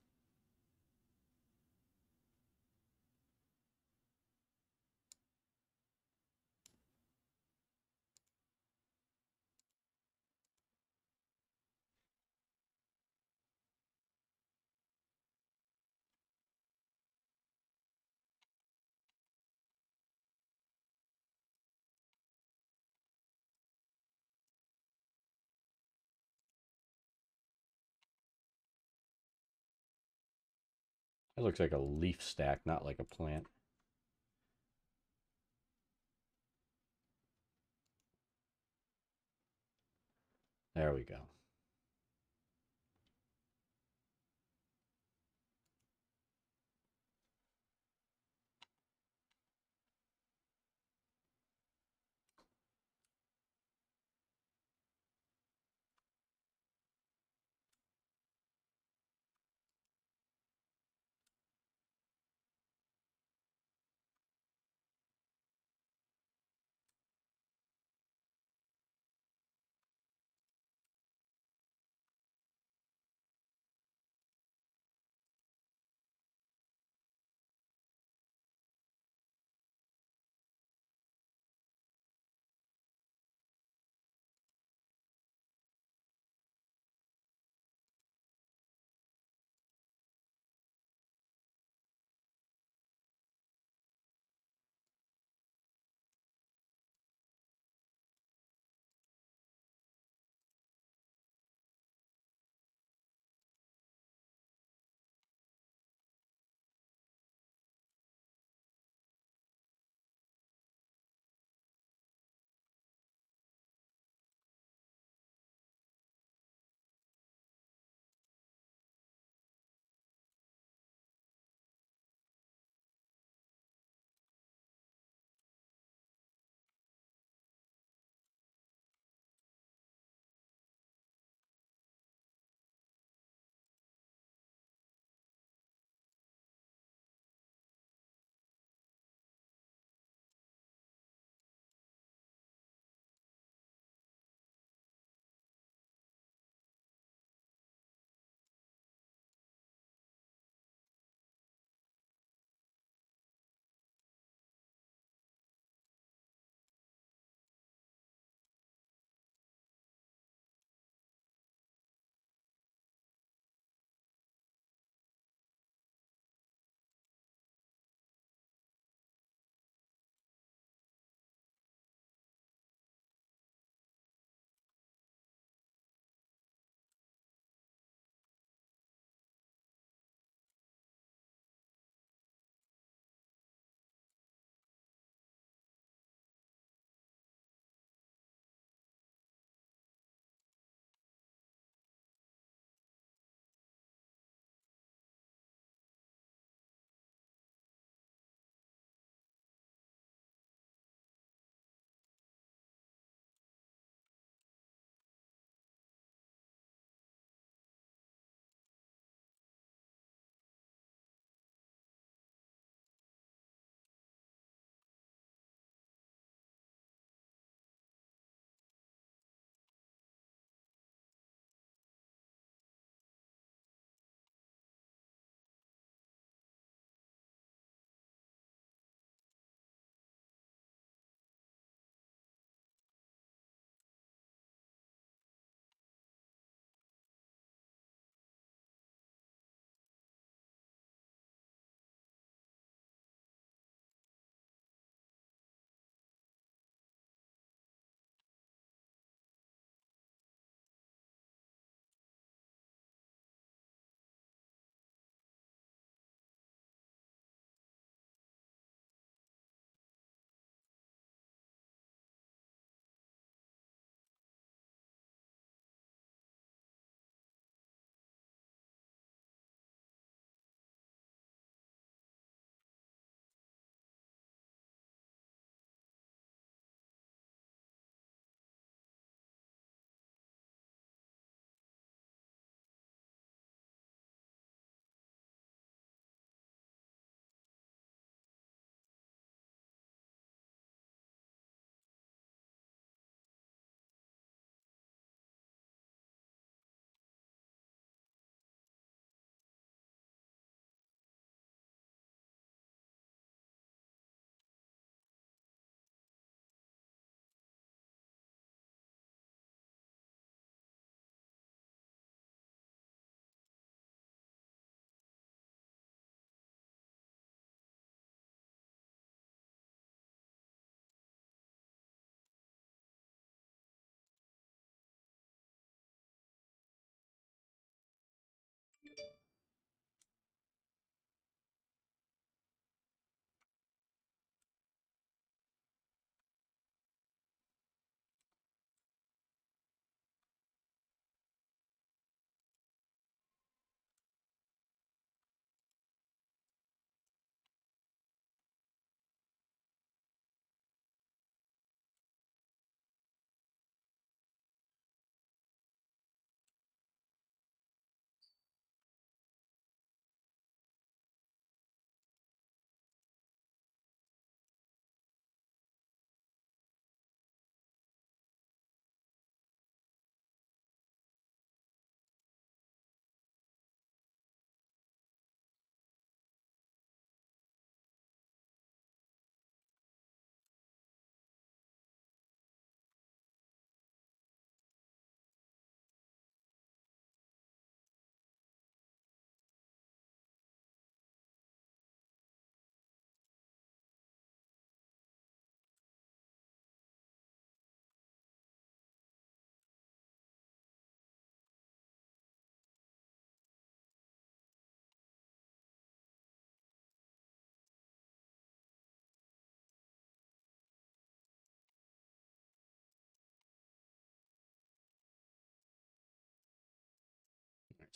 It looks like a leaf stack, not like a plant. There we go.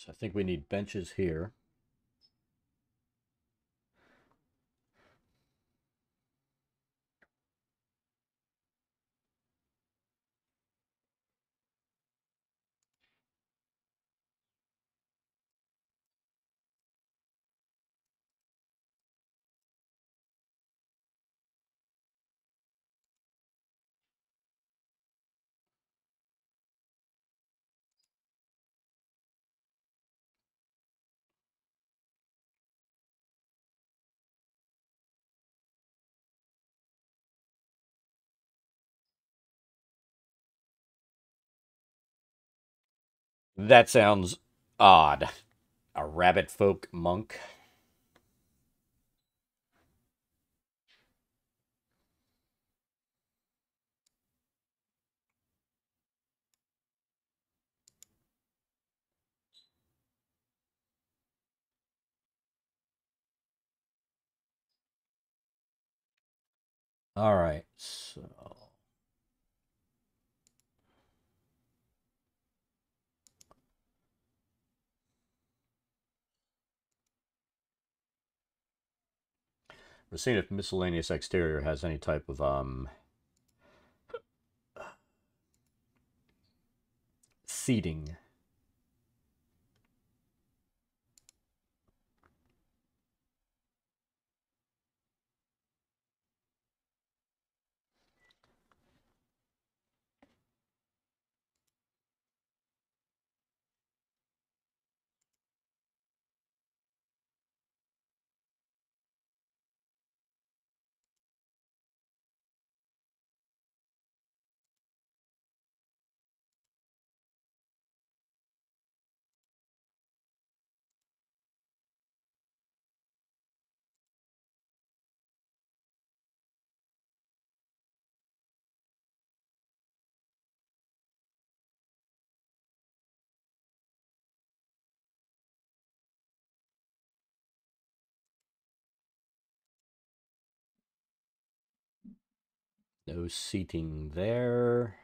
So I think we need benches here. That sounds odd. A rabbit folk monk. All right, so we're seeing if miscellaneous exterior has any type of seating. No seating there.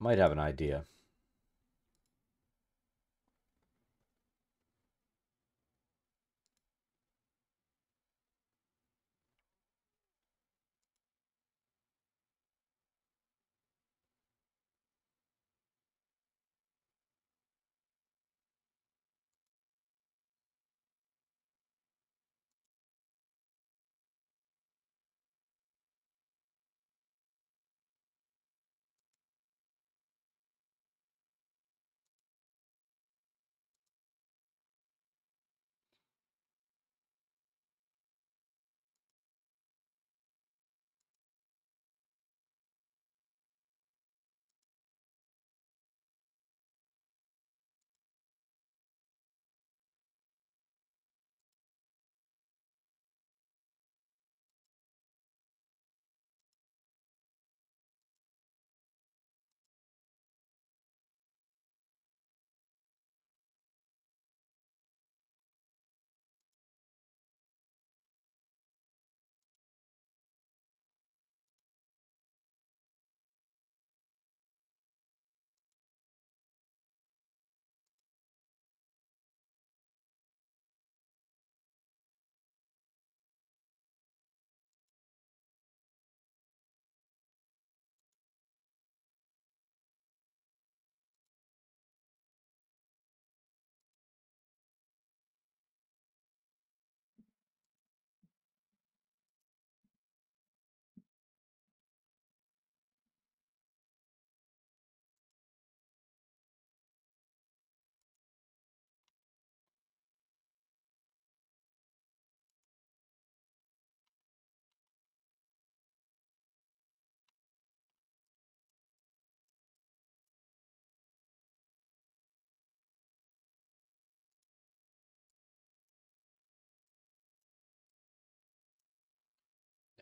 Might have an idea.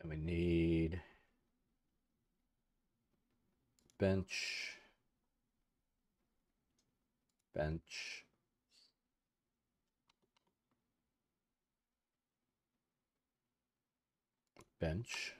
And we need bench, bench, bench.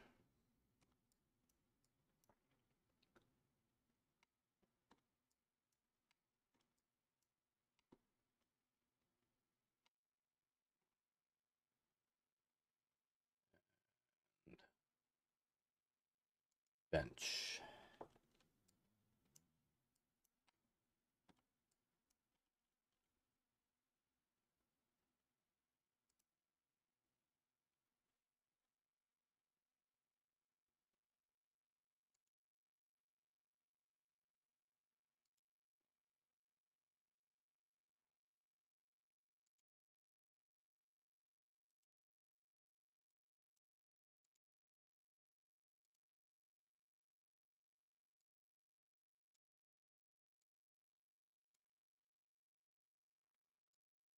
Bench.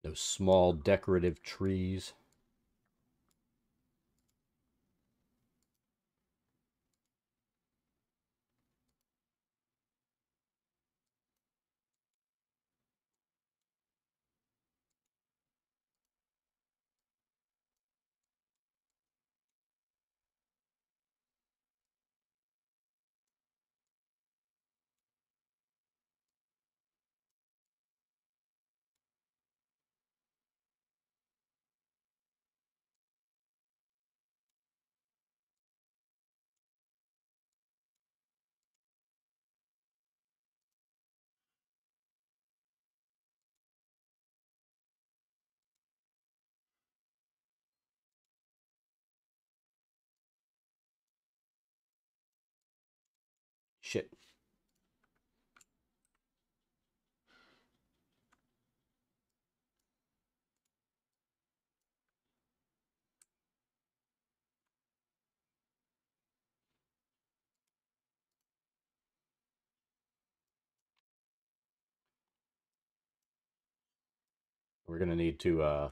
Those small decorative trees. Shit. We're going to need to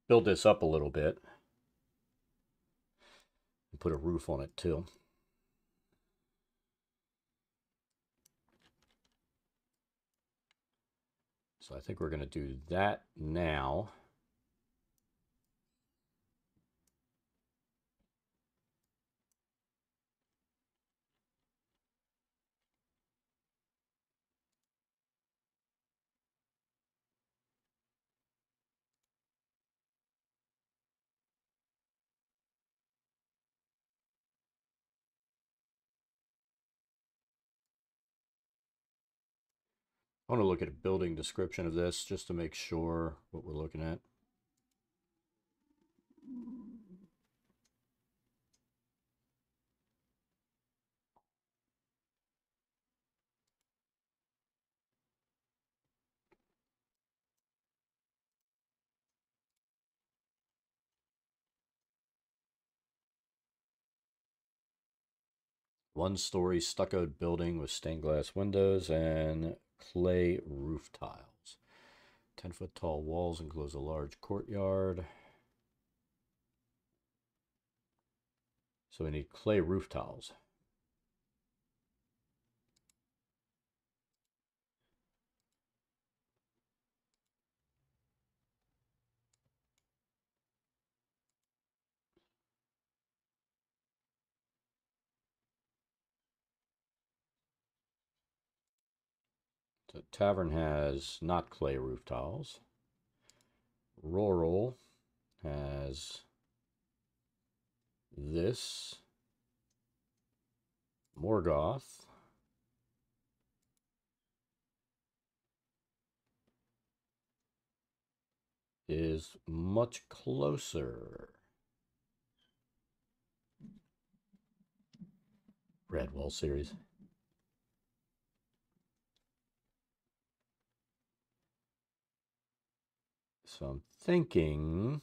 build this up a little bit and put a roof on it too. So I think we're going to do that now. I want to look at a building description of this just to make sure what we're looking at. One-story stuccoed building with stained glass windows and clay roof tiles. 10-foot tall walls enclose a large courtyard. So we need clay roof tiles. The tavern has not clay roof tiles. Rural has this. Morgoth is much closer. Redwall series. So I'm thinking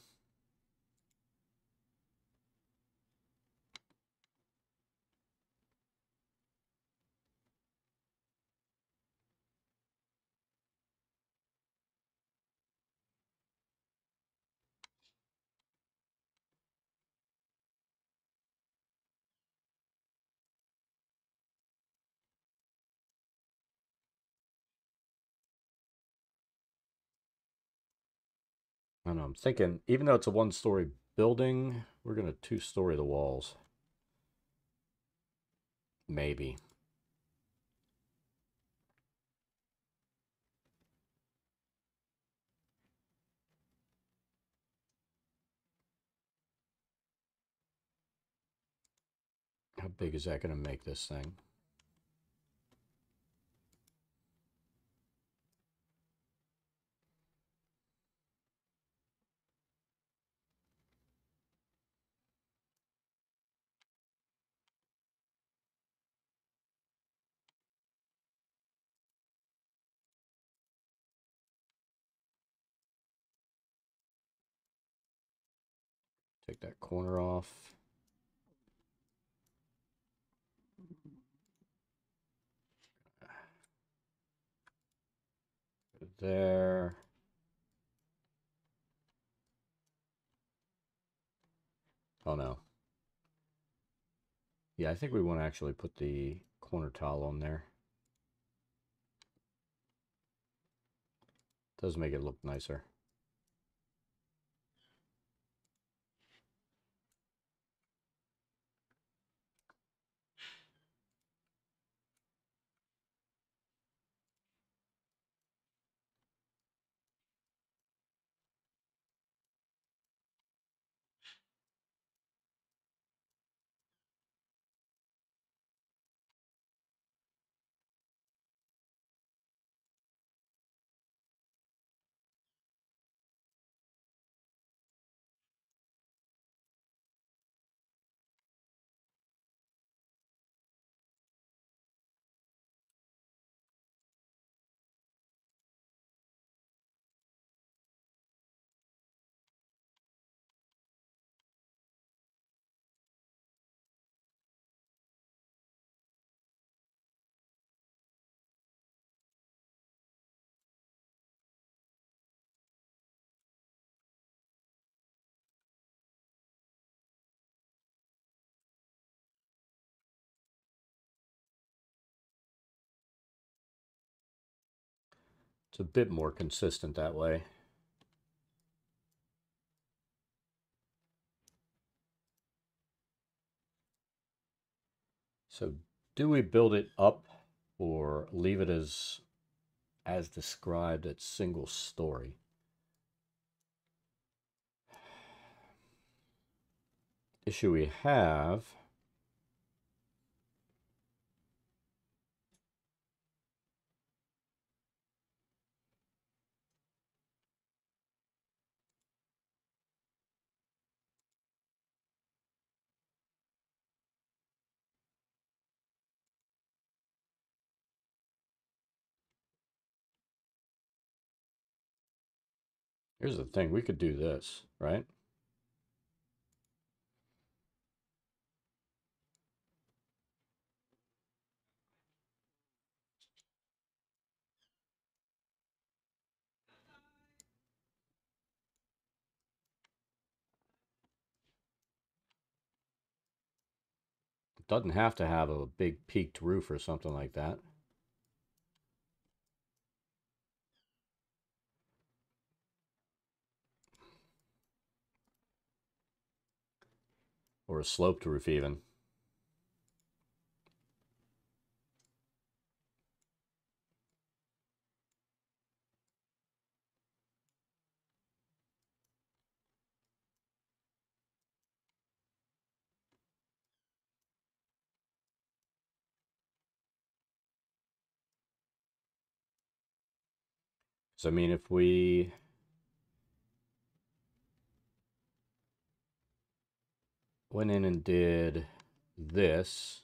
I don't know, I'm thinking, even though it's a one-story building, we're going to two-story the walls. Maybe. How big is that going to make this thing? Take that corner off. There. Oh no. Yeah, I think we want to actually put the corner tile on there. Does make it look nicer. It's a bit more consistent that way. So do we build it up or leave it as described at single story? Issue we have here's the thing, we could do this, right? It doesn't have to have a big peaked roof or something like that. Or a sloped roof even. So I mean, if we went in and did this,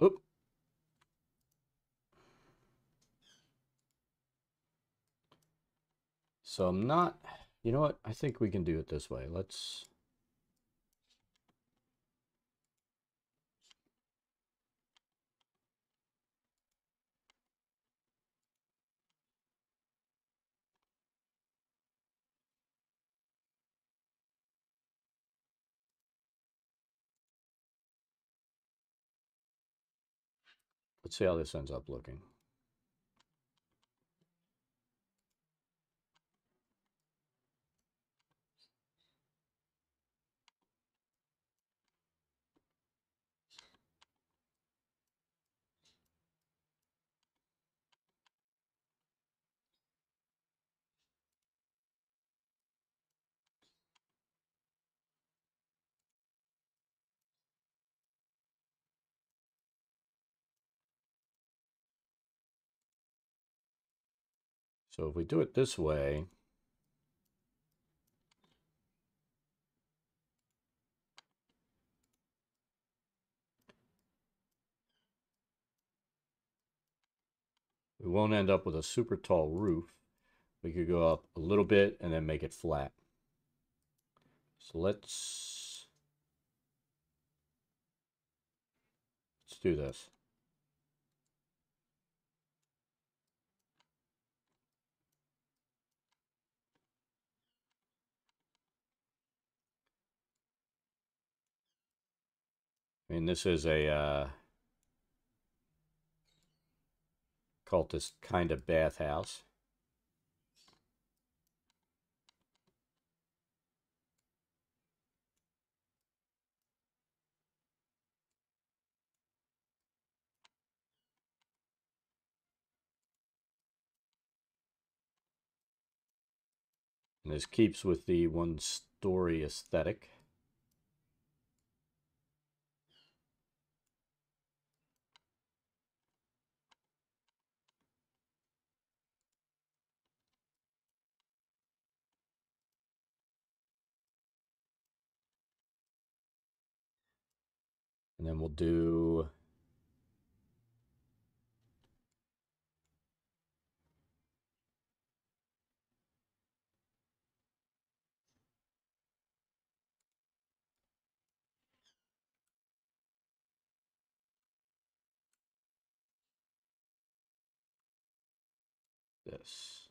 oop. So I'm not, you know what? I think we can do it this way. Let's, Let's see how this ends up looking. So if we do it this way, we won't end up with a super tall roof. We could go up a little bit and then make it flat. So let's do this. I mean, this is a cultist kind of bathhouse. And this keeps with the one-story aesthetic. And then we'll do this.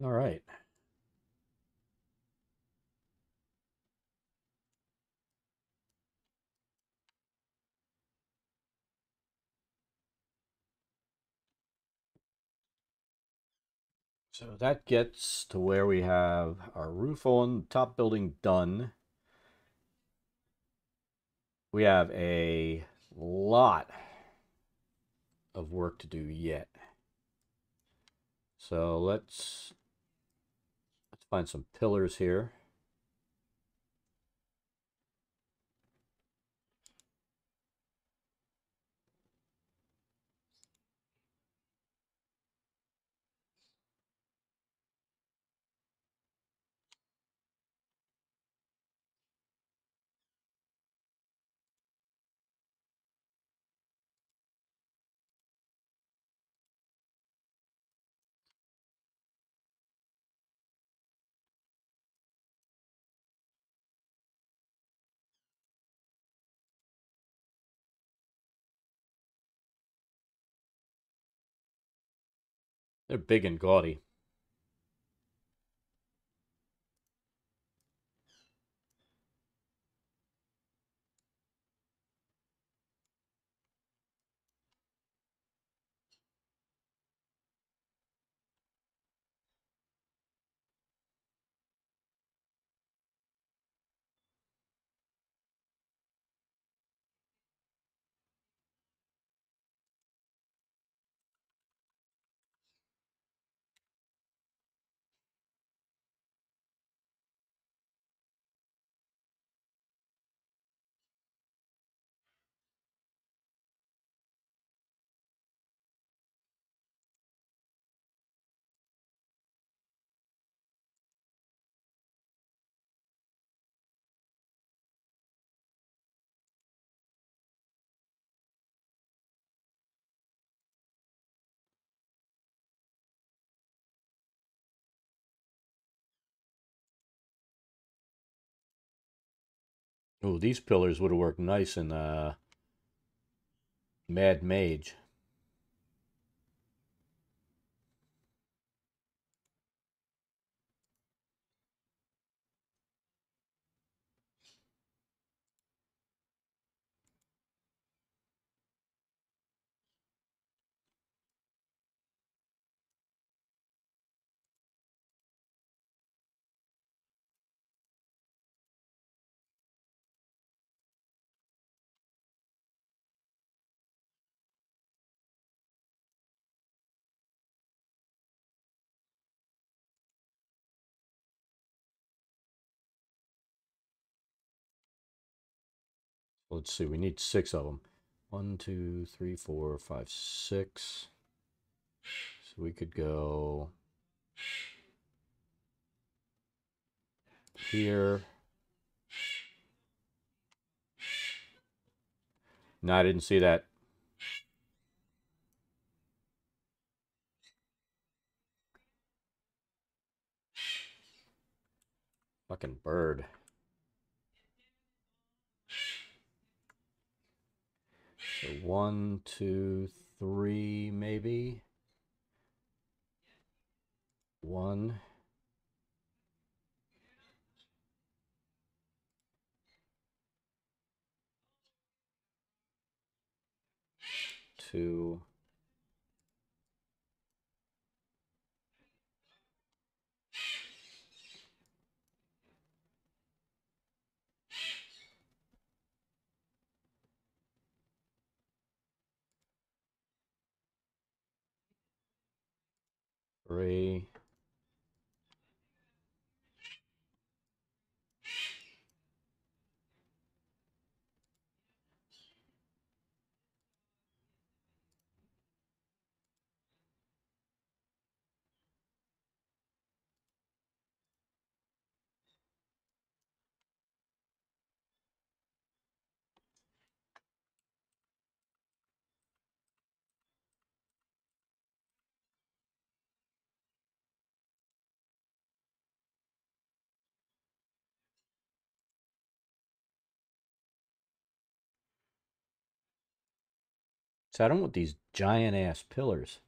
All right. So that gets to where we have our roof on, top building done. We have a lot of work to do yet. So let's find some pillars here. They're big and gaudy. Oh, these pillars would have worked nice in Mad Mage. Let's see, we need 6 of them. 1, 2, 3, 4, 5, 6. So we could go here. No, I didn't see that. Fucking bird. So 1, 2, 3, maybe. 1, 2, 3. So I don't want these giant ass pillars.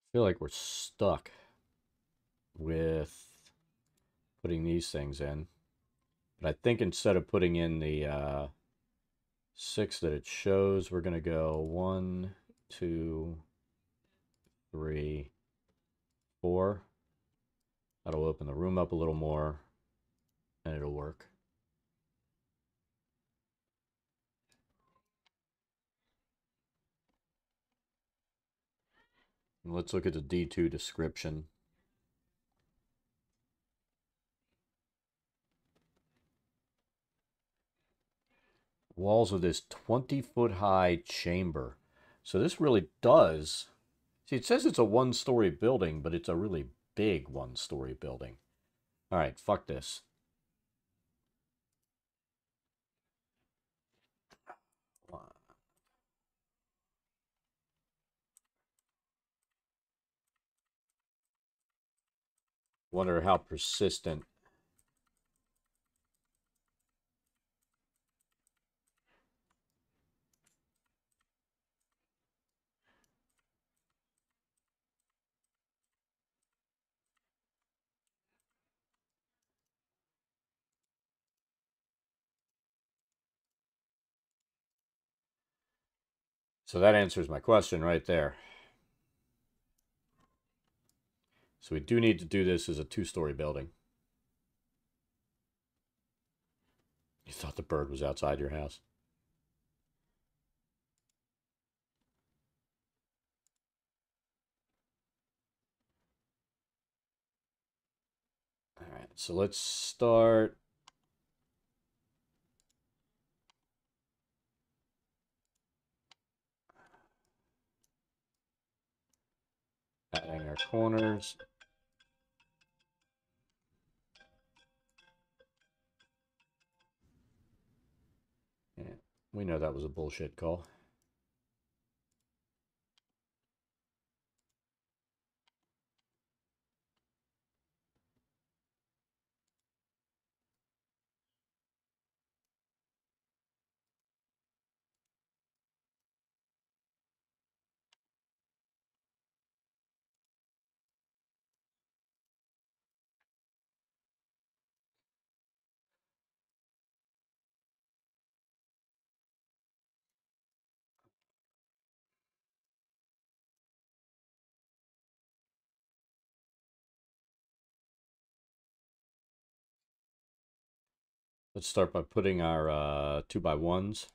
I feel like we're stuck with putting these things in. But I think instead of putting in the 6 that it shows, we're going to go 1, 2, 3, 4. That'll open the room up a little more, and it'll work. And let's look at the D2 description. Walls of this 20-foot high chamber. So this really does... See, it says it's a 1-story building, but it's a really big 1-story building. All right, fuck this. Wonder how persistent. So that answers my question right there. So we do need to do this as a 2-story building. You thought the bird was outside your house. All right, so let's start. Adding our corners. Yeah, we know that was a bullshit call. Let's start by putting our 2x1s.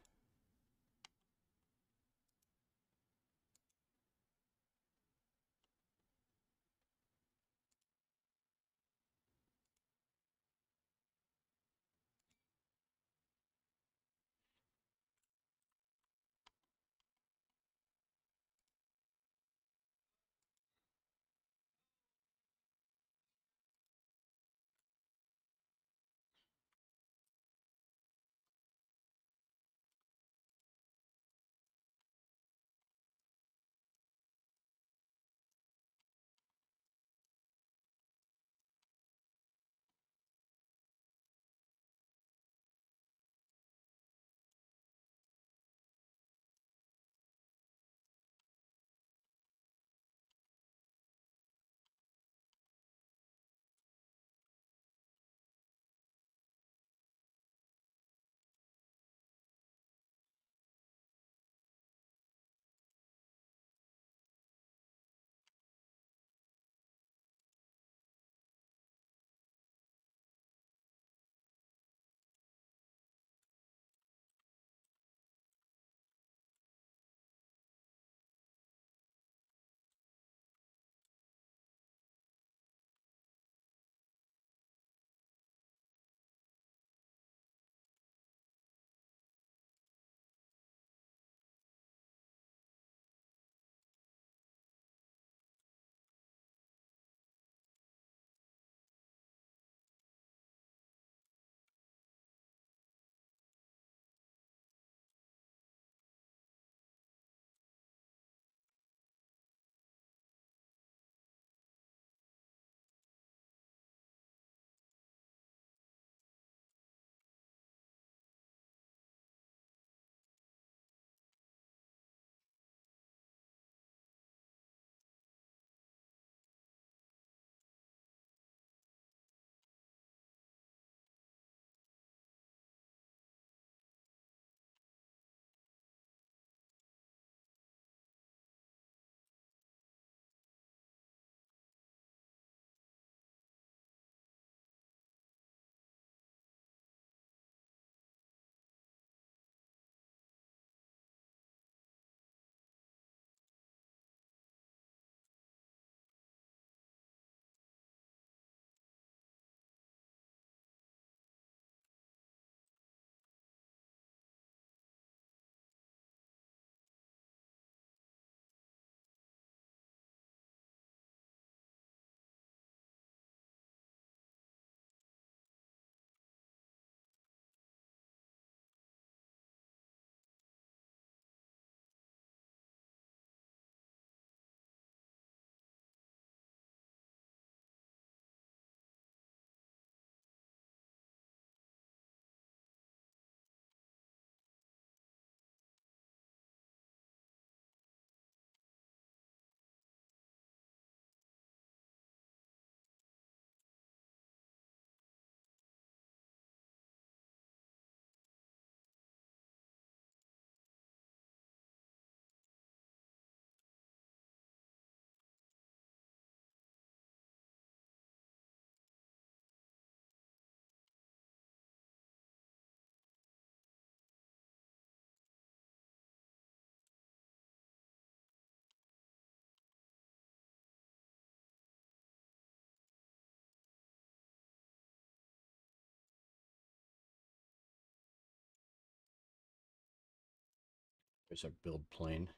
There's our build plane.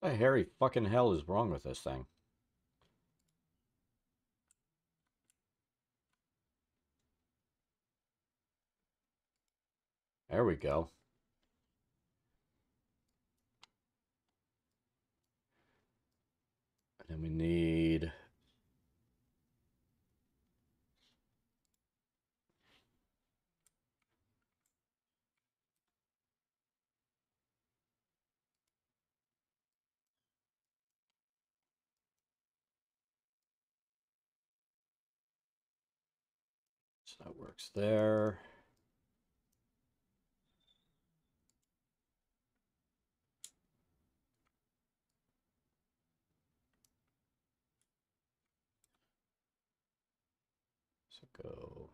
What the hairy fucking hell is wrong with this thing? There we go. And then we need... So that works there. So go...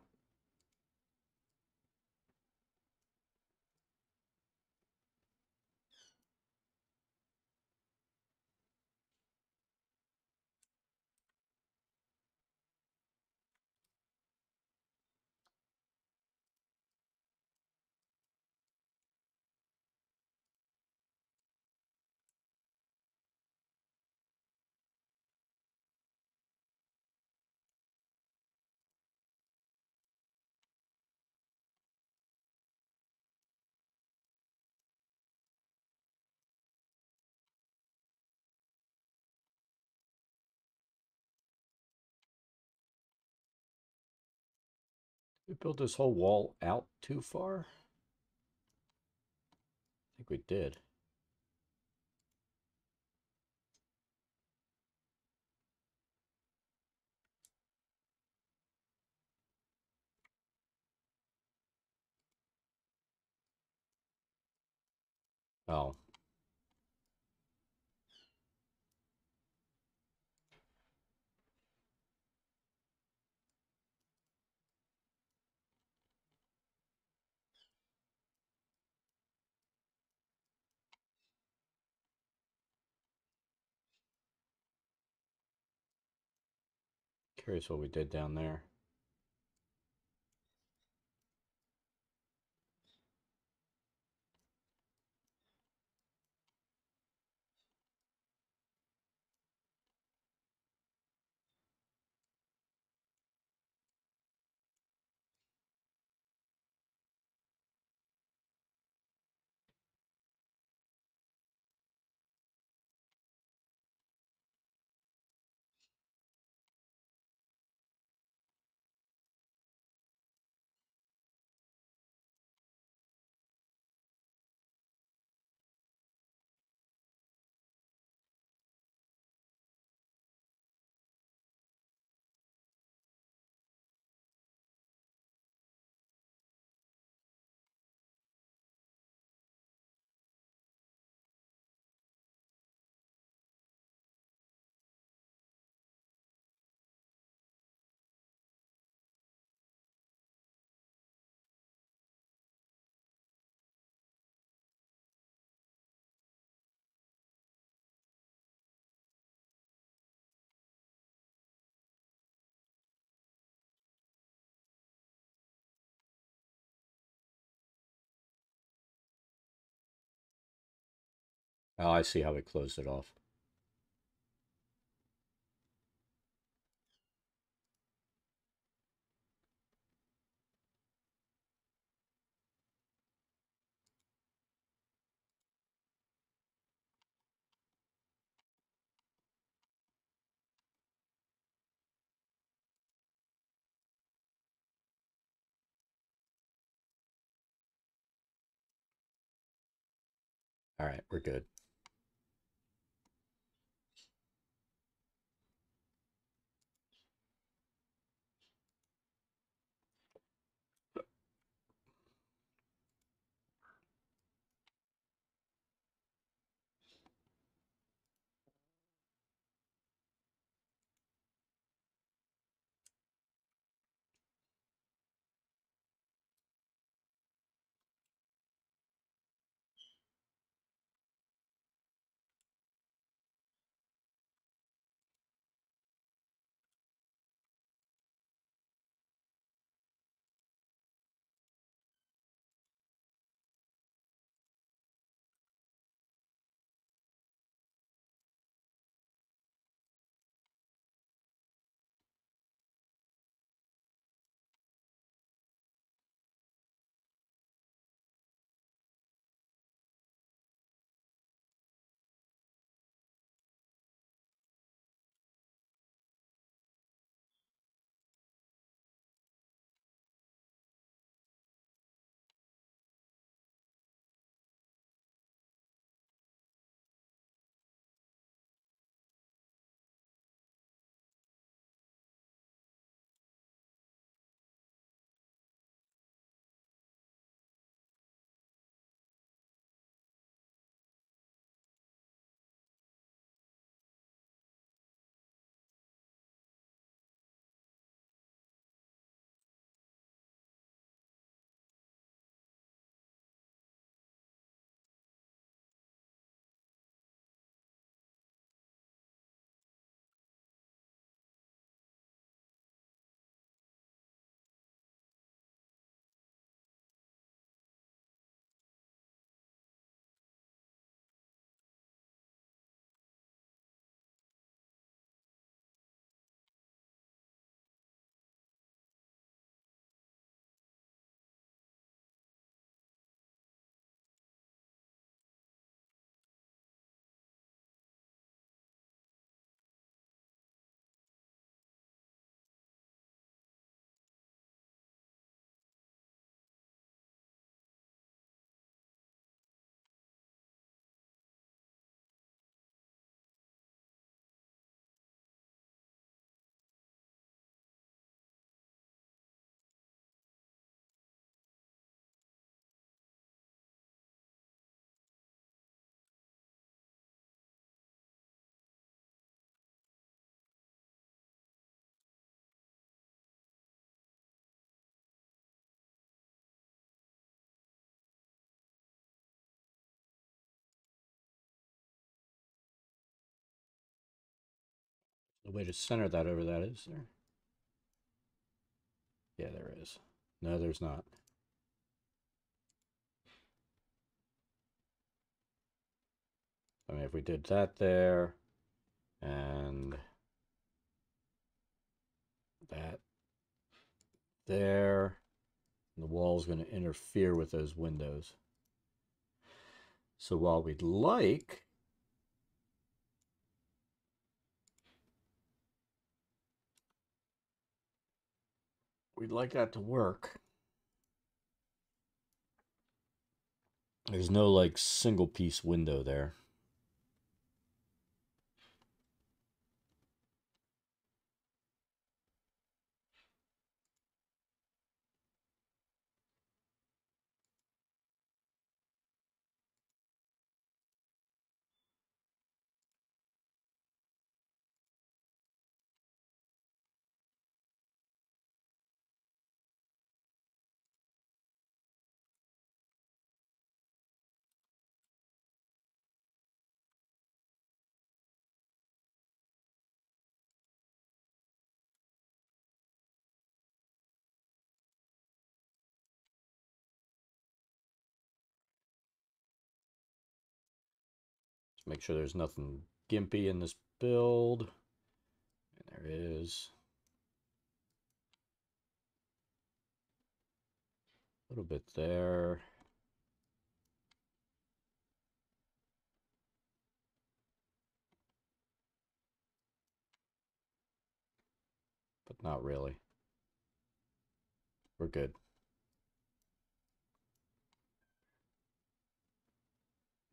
Did we build this whole wall out too far? I think we did. Oh. Curious what we did down there. Oh, I see how we closed it off. All right, we're good. The way to center that over that is there? Yeah, there is. No, there's not. I mean, if we did that there and that there, the wall's going to interfere with those windows. So while we'd like that to work, there's no like single piece window there. Just make sure there's nothing gimpy in this build. And there is. A little bit there. But not really. We're good.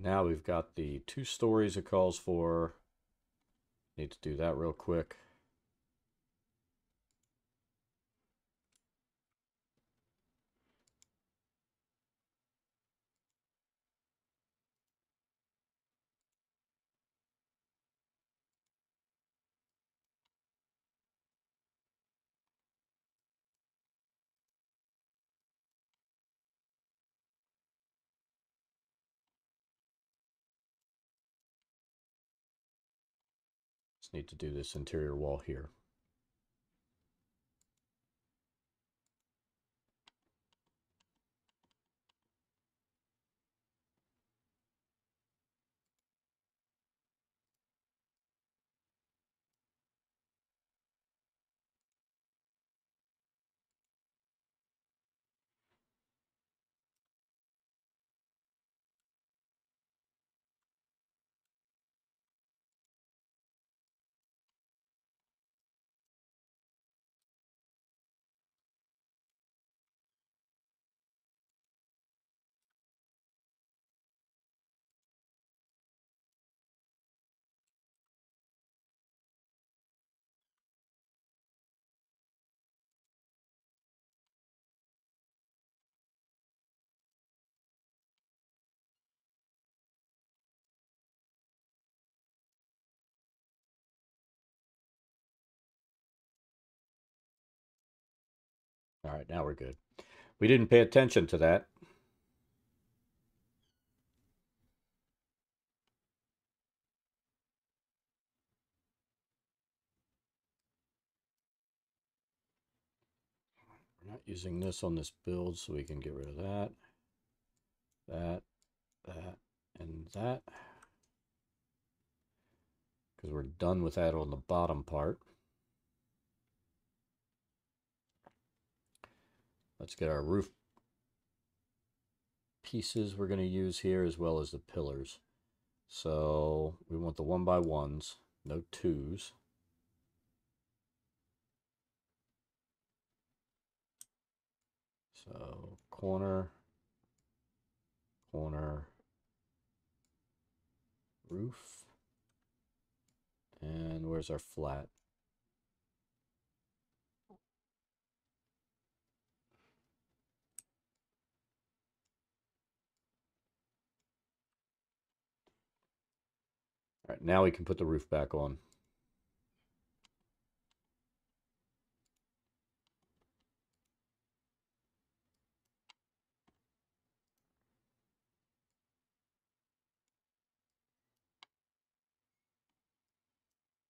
Now we've got the 2 stories it calls for. Need to do that real quick. Just need to do this interior wall here. All right, now we're good. We didn't pay attention to that. We're not using this on this build, so we can get rid of that, that, and that. Because we're done with that on the bottom part. Let's get our roof pieces we're going to use here as well as the pillars. So we want the 1x1s, no 2s. So corner, corner, roof. And where's our flat? All right, now we can put the roof back on.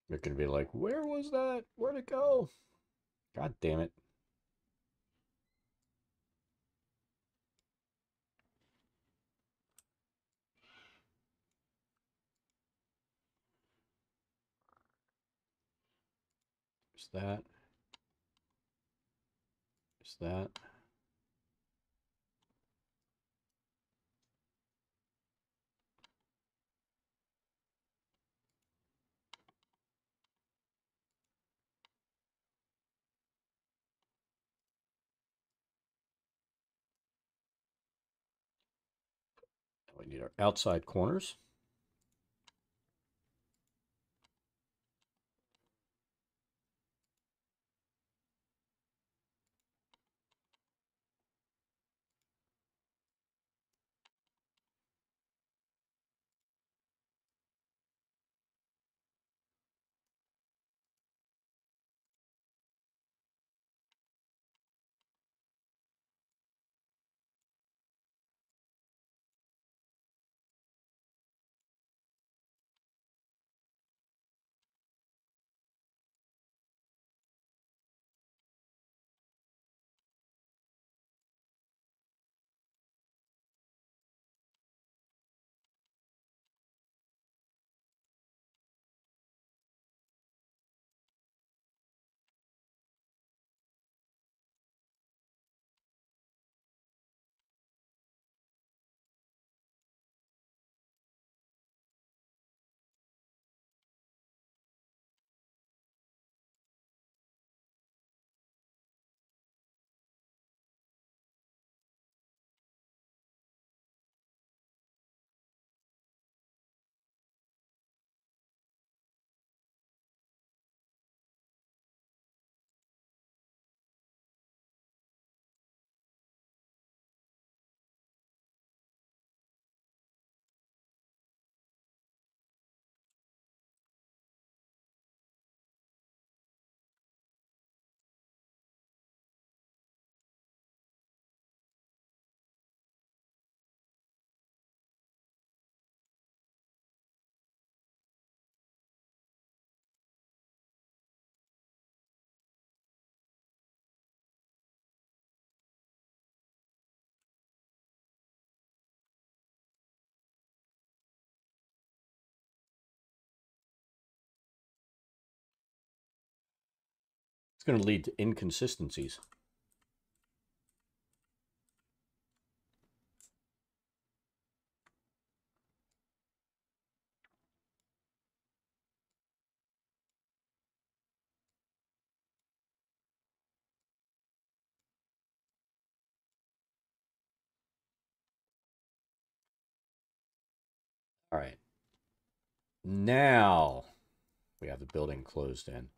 You're going to be like, where was that? Where'd it go? God damn it. There's that. There's that. We need our outside corners. It's going to lead to inconsistencies. All right. Now we have the building closed in.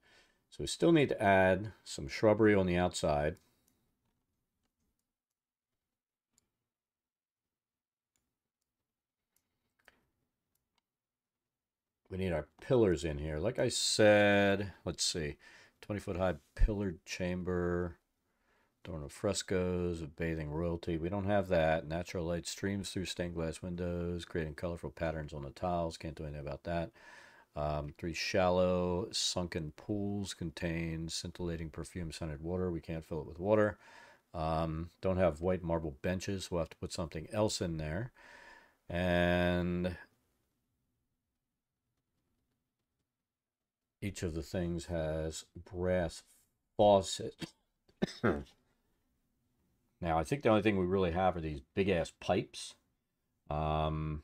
So we still need to add some shrubbery on the outside. We need our pillars in here. Like I said, let's see, 20-foot high pillared chamber, adorned with frescoes of bathing royalty. We don't have that. Natural light streams through stained glass windows, creating colorful patterns on the tiles. Can't do anything about that. 3 shallow sunken pools contain scintillating perfume-scented water. We can't fill it with water. Don't have white marble benches. We'll have to put something else in there. And each of the things has brass faucets. Now, I think the only thing we really have are these big-ass pipes. Um,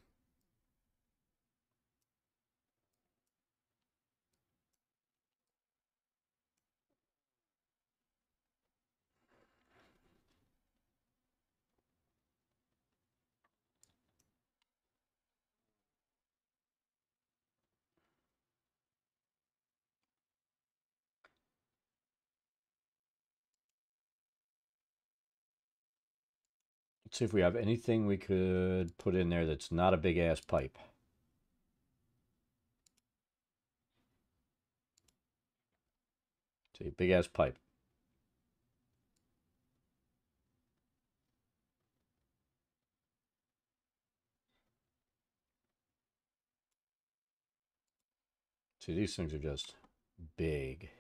let's see if we have anything we could put in there that's not a big-ass pipe. See, big-ass pipe. See, these things are just big.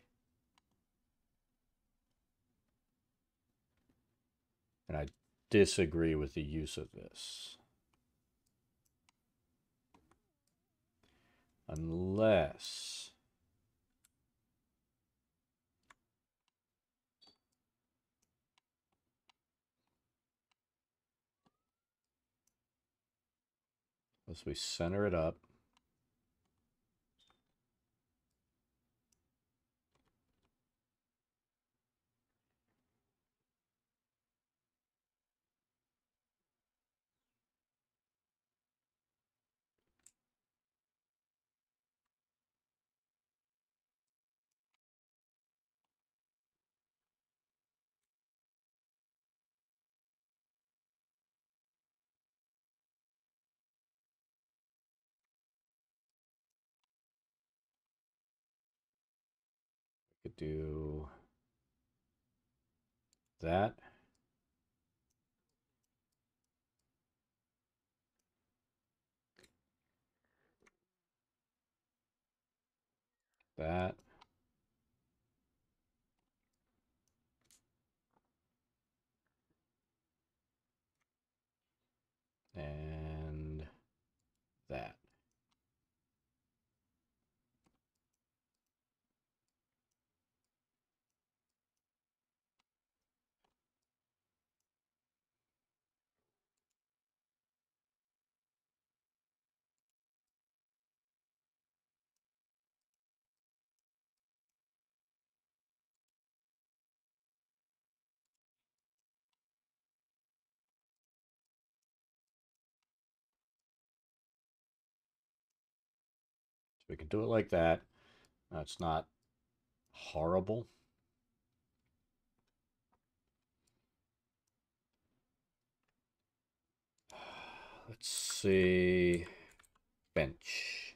And I disagree with the use of this. Unless we center it up. We could do that. That. And that. So we can do it like that. That's not horrible. Let's see. Bench.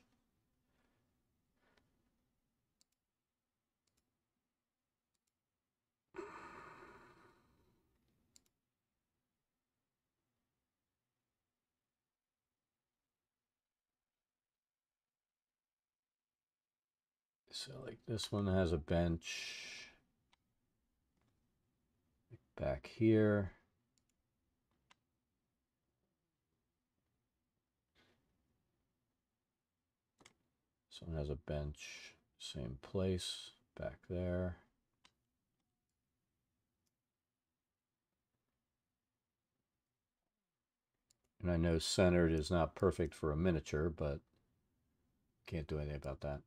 So like this one has a bench back here. This one has a bench, same place, back there. And I know centered is not perfect for a miniature, but can't do anything about that.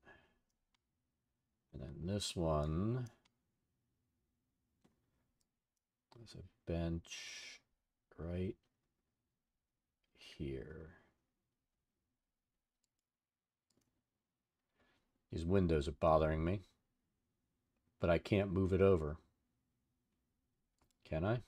And then this one is a bench right here. These windows are bothering me, but I can't move it over. Can I?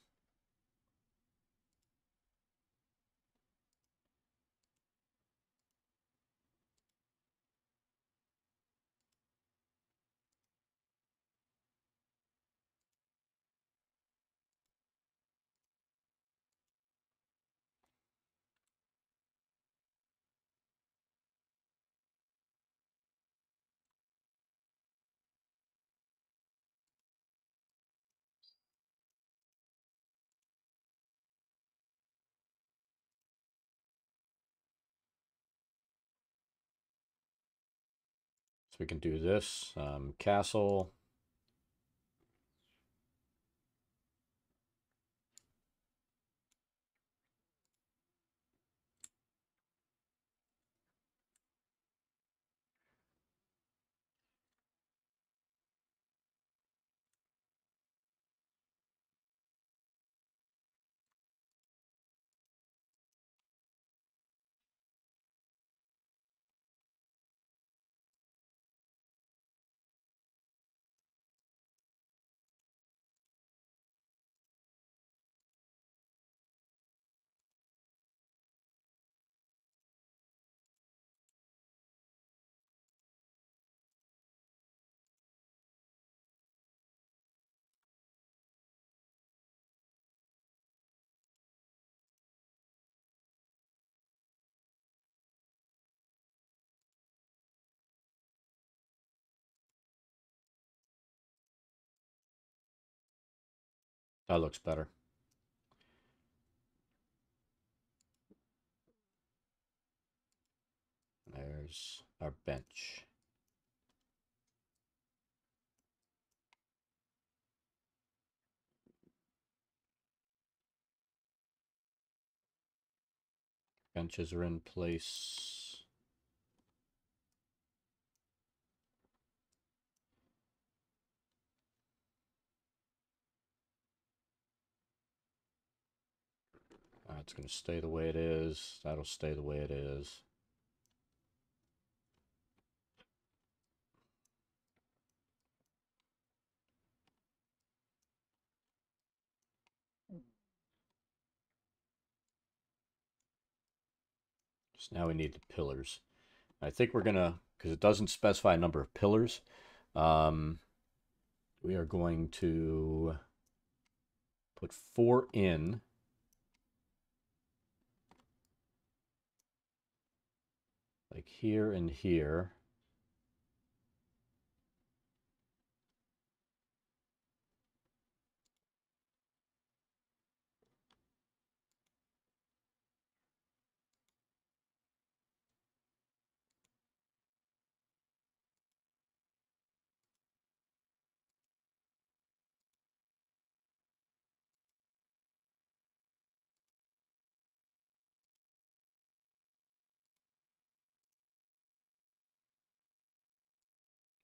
So we can do this. Castle. That looks better. There's our bench. Benches are in place. It's going to stay the way it is. That'll stay the way it is. So now we need the pillars. I think we're going to, because it doesn't specify a number of pillars, we are going to put 4 in. Like here and here.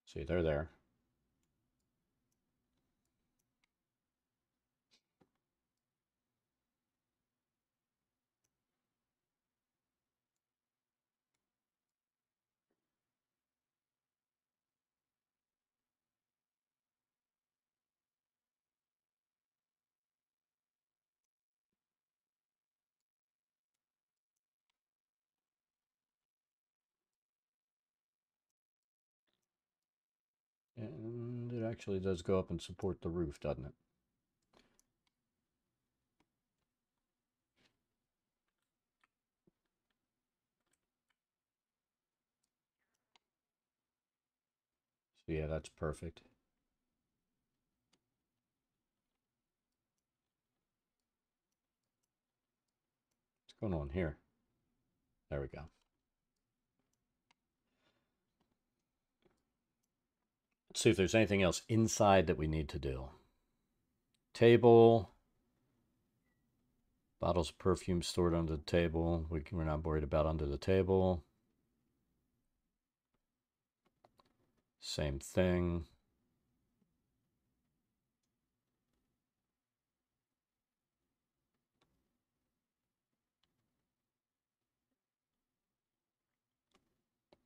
See, they're there. And it actually does go up and support the roof, doesn't it? So yeah, that's perfect. What's going on here? There we go. Let's see if there's anything else inside that we need to do. Table. Bottles of perfume stored under the table. We're not worried about under the table. Same thing.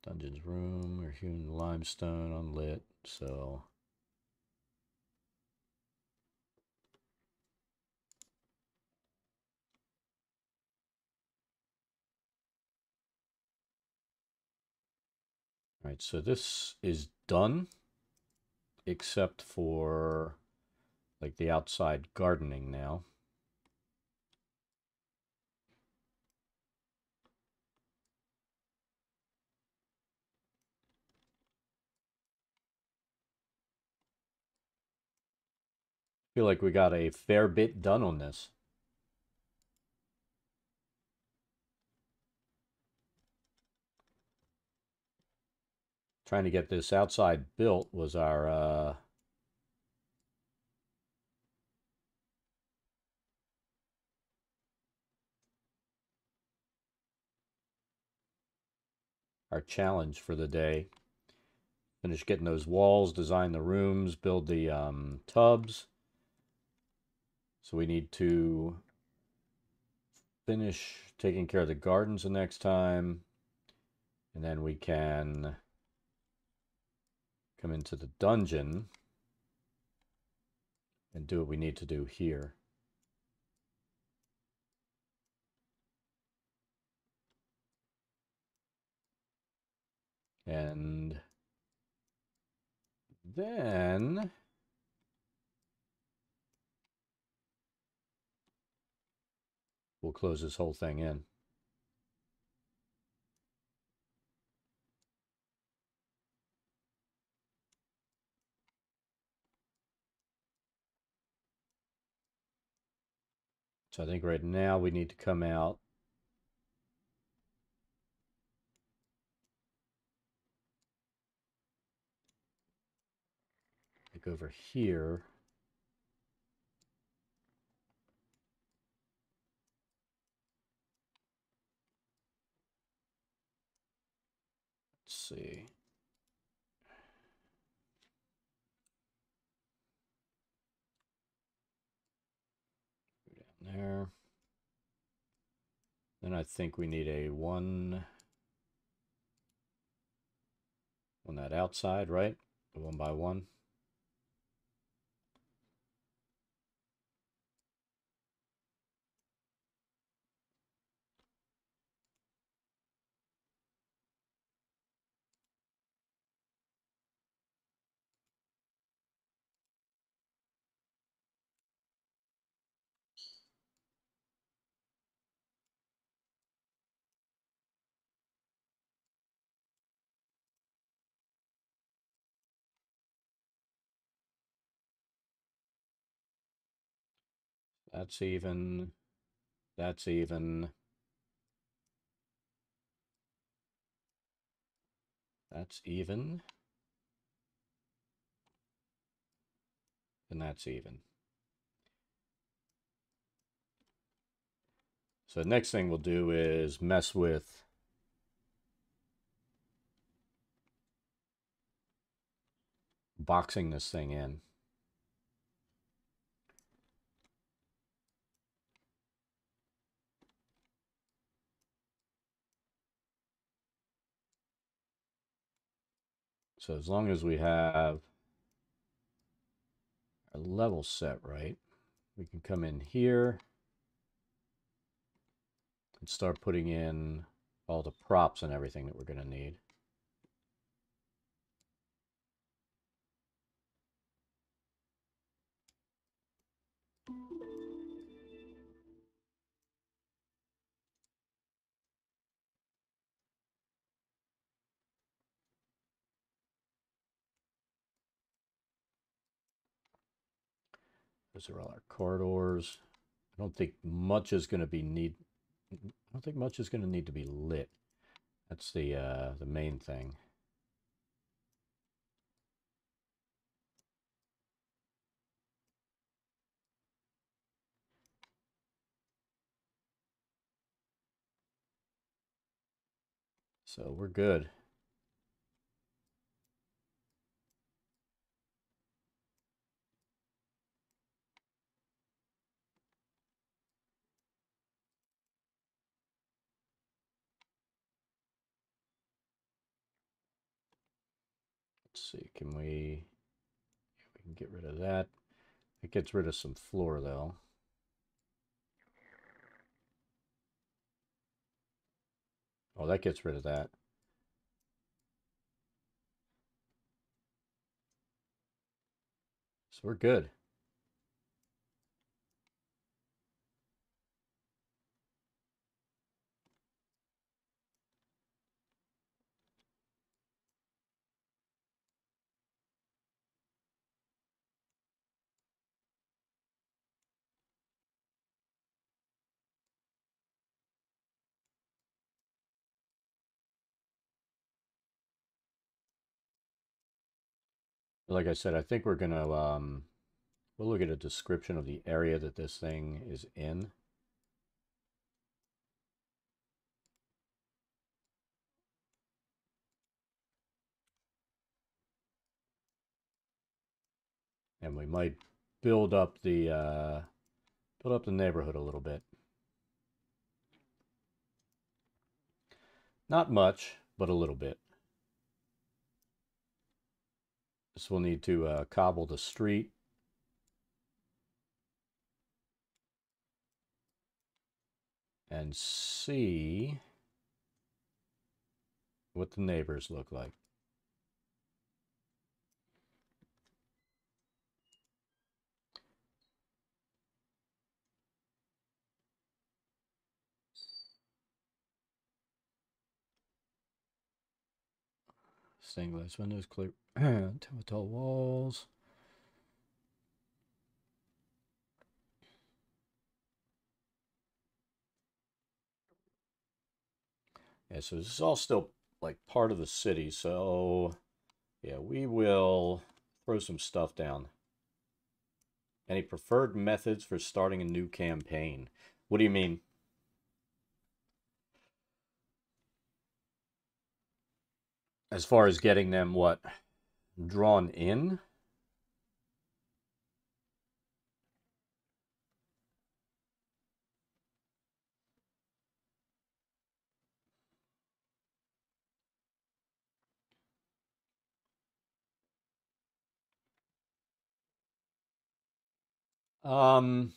Dungeon's room or hewn limestone unlit, so all right, so this is done except for like the outside gardening now. Feel like we got a fair bit done on this. Trying to get this outside built was our challenge for the day. Finish getting those walls, design the rooms, build the tubs. So we need to finish taking care of the gardens the next time. And then we can come into the dungeon and do what we need to do here. And then we'll close this whole thing in. So I think right now we need to come out like over here. Let's see. Go down there. Then I think we need a one on that outside, right? The 1 by 1. That's even. That's even. That's even. And that's even. So the next thing we'll do is mess with boxing this thing in. So as long as we have our level set right, we can come in here and start putting in all the props and everything that we're going to need. Those are all our corridors. I don't think much is going to be I don't think much is going to need to be lit. That's the main thing. So we're good. Let's see, we can get rid of that. It gets rid of some floor though. Oh, that gets rid of that. So we're good. Like I said, I think we're gonna we'll look at a description of the area that this thing is in. And we might build up the neighborhood a little bit. Not much, but a little bit. This will need to cobble the street. And see what the neighbors look like. Stained glass windows, clear tall walls. Yeah, so this is all still like part of the city. So yeah, we will throw some stuff down. Any preferred methods for starting a new campaign? What do you mean? As far as getting them what? Drawn in? Um,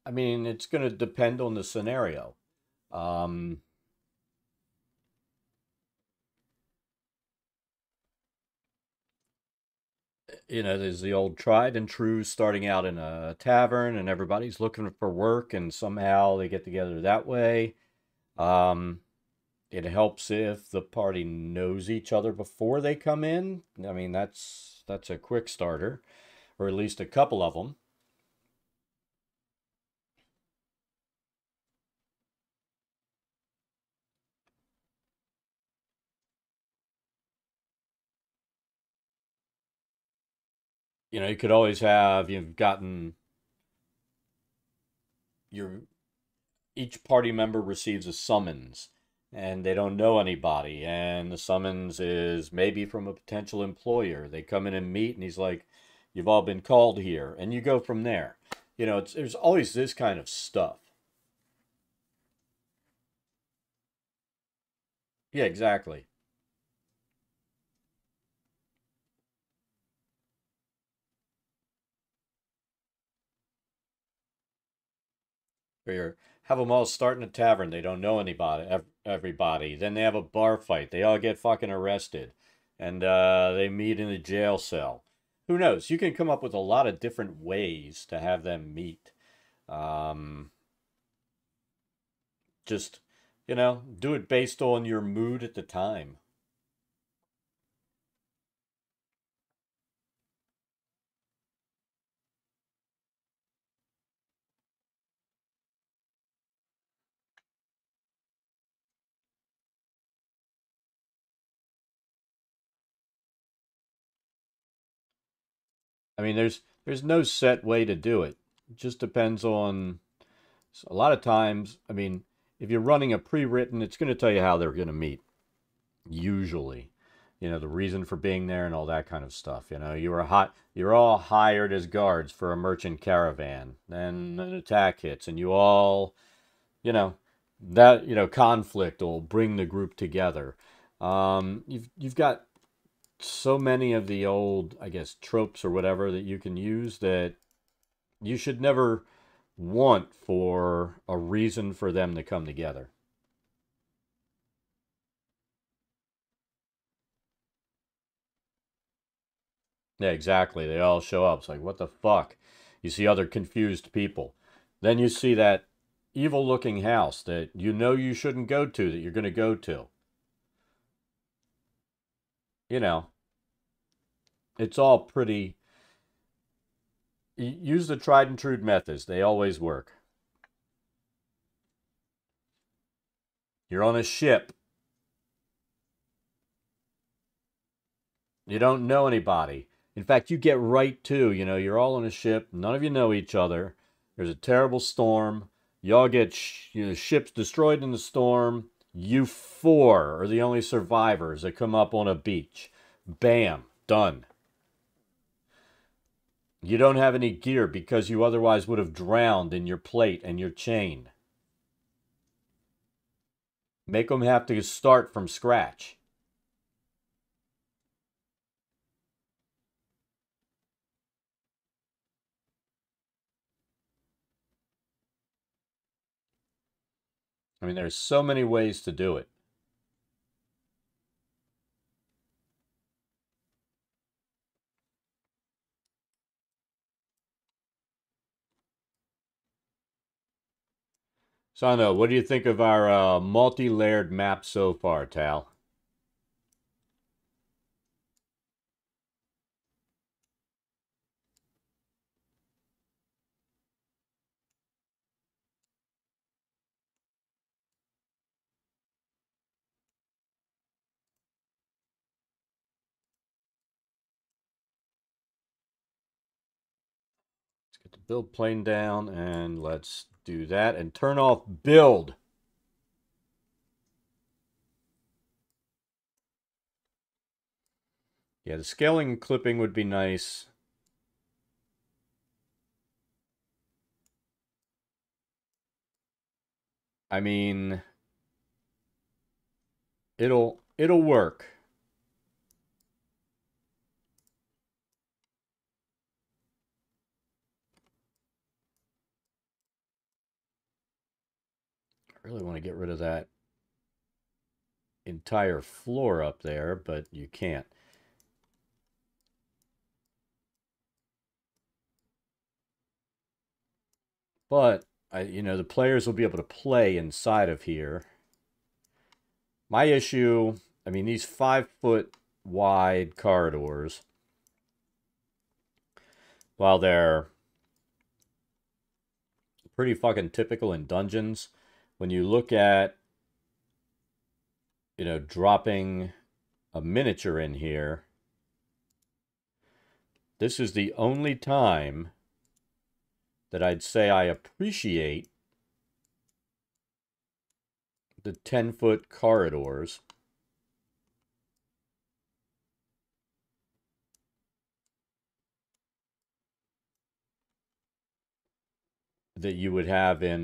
I mean, it's going to depend on the scenario. Um, there's the old tried and true starting out in a tavern and everybody's looking for work and somehow they get together that way. Um, it helps if the party knows each other before they come in. I mean, that's a quick starter, or at least a couple of them. You could always have you've gotten your each party member receives a summons and they don't know anybody and the summons is maybe from a potential employer. They come in and meet and he's like, you've all been called here, and you go from there. There's always this kind of stuff. Yeah, exactly. Or have them all start in a tavern. They don't know anybody, everybody. Then they have a bar fight. They all get fucking arrested, and they meet in a jail cell. Who knows? You can come up with a lot of different ways to have them meet. Um, just do it based on your mood at the time. I mean, there's no set way to do it. It just depends on So a lot of times, I mean, if you're running a pre-written, it's going to tell you how they're going to meet, usually. You know, the reason for being there and all that kind of stuff. You know, you're all hired as guards for a merchant caravan. Then an attack hits, and you all, you know, conflict will bring the group together. You've got so many of the old, I guess, tropes or whatever that you can use that you should never want for a reason for them to come together. Yeah, exactly. They all show up. It's like, what the fuck? You see other confused people. Then you see that evil looking house that you know you shouldn't go to, that you're going to go to. You know, it's all pretty. Use the tried and true methods, they always work. You're on a ship, you don't know anybody. In fact, you get right to, you're all on a ship, none of you know each other. There's a terrible storm. Y'all get ships destroyed in the storm. You four are the only survivors that come up on a beach. Bam, done. You don't have any gear because you otherwise would have drowned in your plate and your chain. Make them have to start from scratch. I mean, there's so many ways to do it. So I know, what do you think of our multi-layered map so far, Tal? Let's get the build plane down and let's do that and turn off build. Yeah, the scaling and clipping would be nice. I mean, it'll work. I really want to get rid of that entire floor up there, but you can't. But the players will be able to play inside of here. My issue, I mean, these 5-foot wide corridors, while they're pretty fucking typical in dungeons, when you look at, dropping a miniature in here, this is the only time that I'd say I appreciate the 10-foot corridors. That you would have in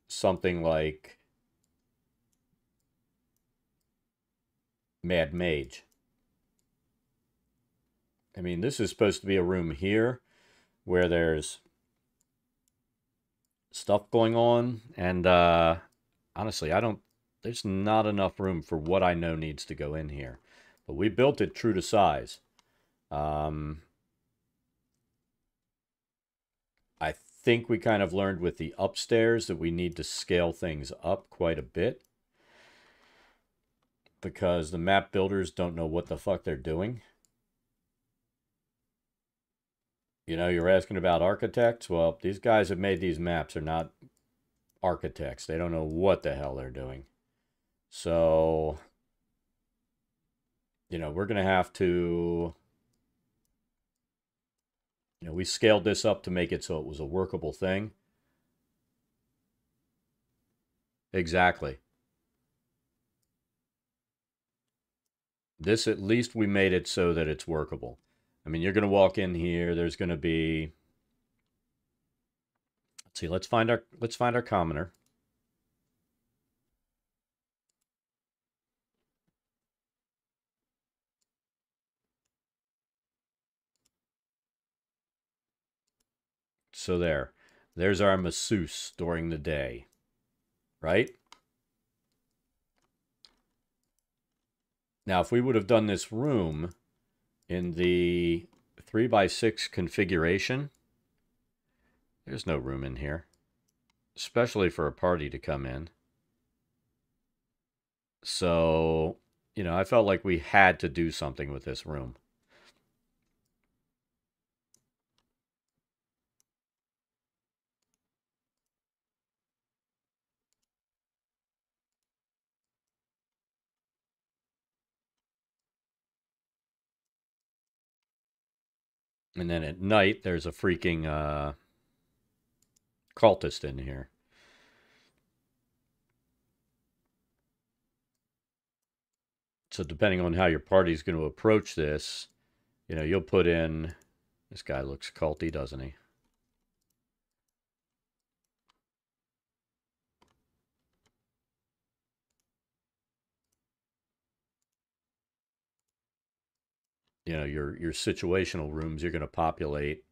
something like Mad Mage. I mean, this is supposed to be a room here where there's stuff going on, and honestly, there's not enough room for what I know needs to go in here. But we built it true to size. I think we kind of learned with the upstairs that we need to scale things up quite a bit, because the map builders don't know what the fuck they're doing. You're asking about architects. Well, these guys have made these maps are not architects. They don't know what the hell they're doing. So, we're going to have to, we scaled this up to make it so it was a workable thing. Exactly. This, at least we made it so that it's workable. I mean, you're going to walk in here. There's going to be, let's see, let's find our commoner. So there's our masseuse during the day, right? Now, if we would have done this room in the 3x6 configuration, there's no room in here, especially for a party to come in. So, I felt like we had to do something with this room. And then at night, there's a freaking cultist in here. So depending on how your party's going to approach this, you'll put in. This guy looks culty, doesn't he? Your situational rooms you're going to populate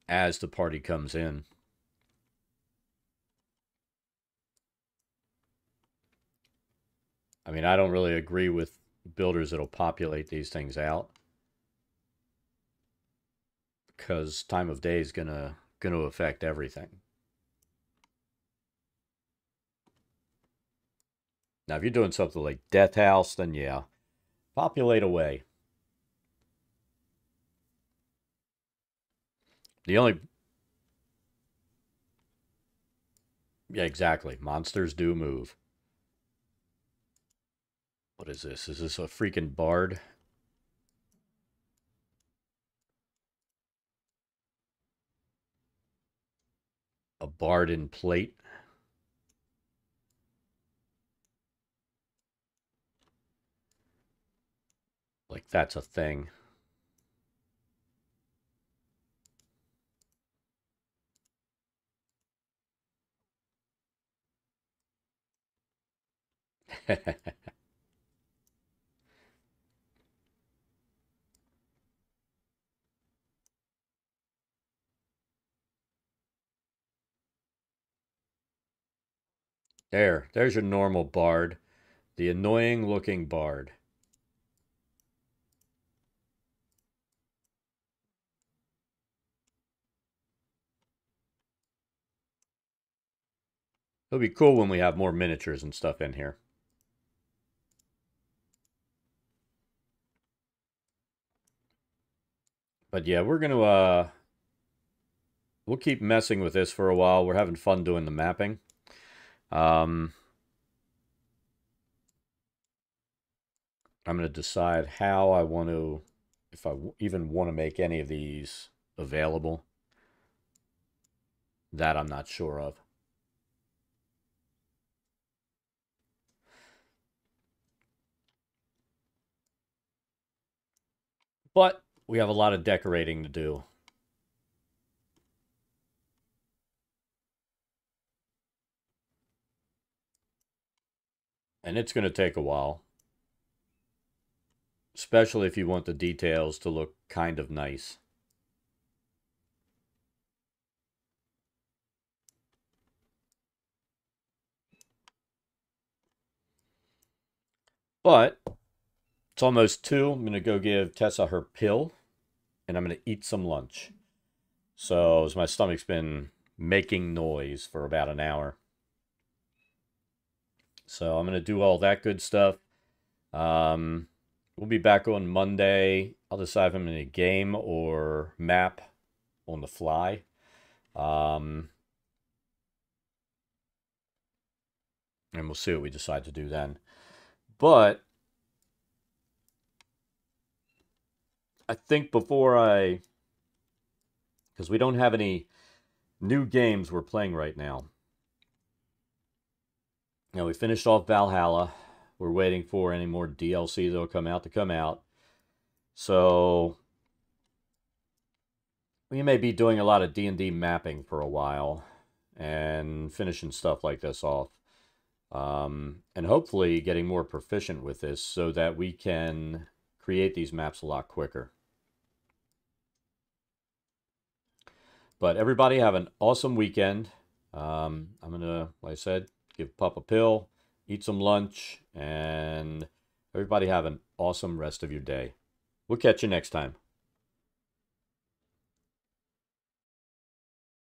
as the party comes in. I mean, I don't really agree with builders that'll populate these things out, because time of day is gonna affect everything. Now, if you're doing something like Death House, then yeah, populate away. The only Yeah, exactly. Monsters do move. What is this? Is this a freaking bard? A bard in plate? Like that's a thing. There's your normal bard. The annoying looking bard. It'll be cool when we have more miniatures and stuff in here. But yeah, we'll keep messing with this for a while. We're having fun doing the mapping. I'm going to decide how I want to, if I even want to make any of these available. That I'm not sure of. But we have a lot of decorating to do. And it's going to take a while. Especially if you want the details to look kind of nice. But it's almost 2. I'm going to go give Tessa her pill. And I'm going to eat some lunch. So, as my stomach's been making noise for about an hour. So, I'm going to do all that good stuff. We'll be back on Monday. I'll decide if I'm in a game or map on the fly. And we'll see what we decide to do then. But I think because we don't have any new games we're playing right now. Now, we finished off Valhalla. We're waiting for any more DLC that'll come out to come out. So we may be doing a lot of D&D mapping for a while and finishing stuff like this off. And hopefully getting more proficient with this so that we can create these maps a lot quicker. But everybody have an awesome weekend. I'm going to, like I said, give Pup a pill, eat some lunch, and everybody have an awesome rest of your day. We'll catch you next time.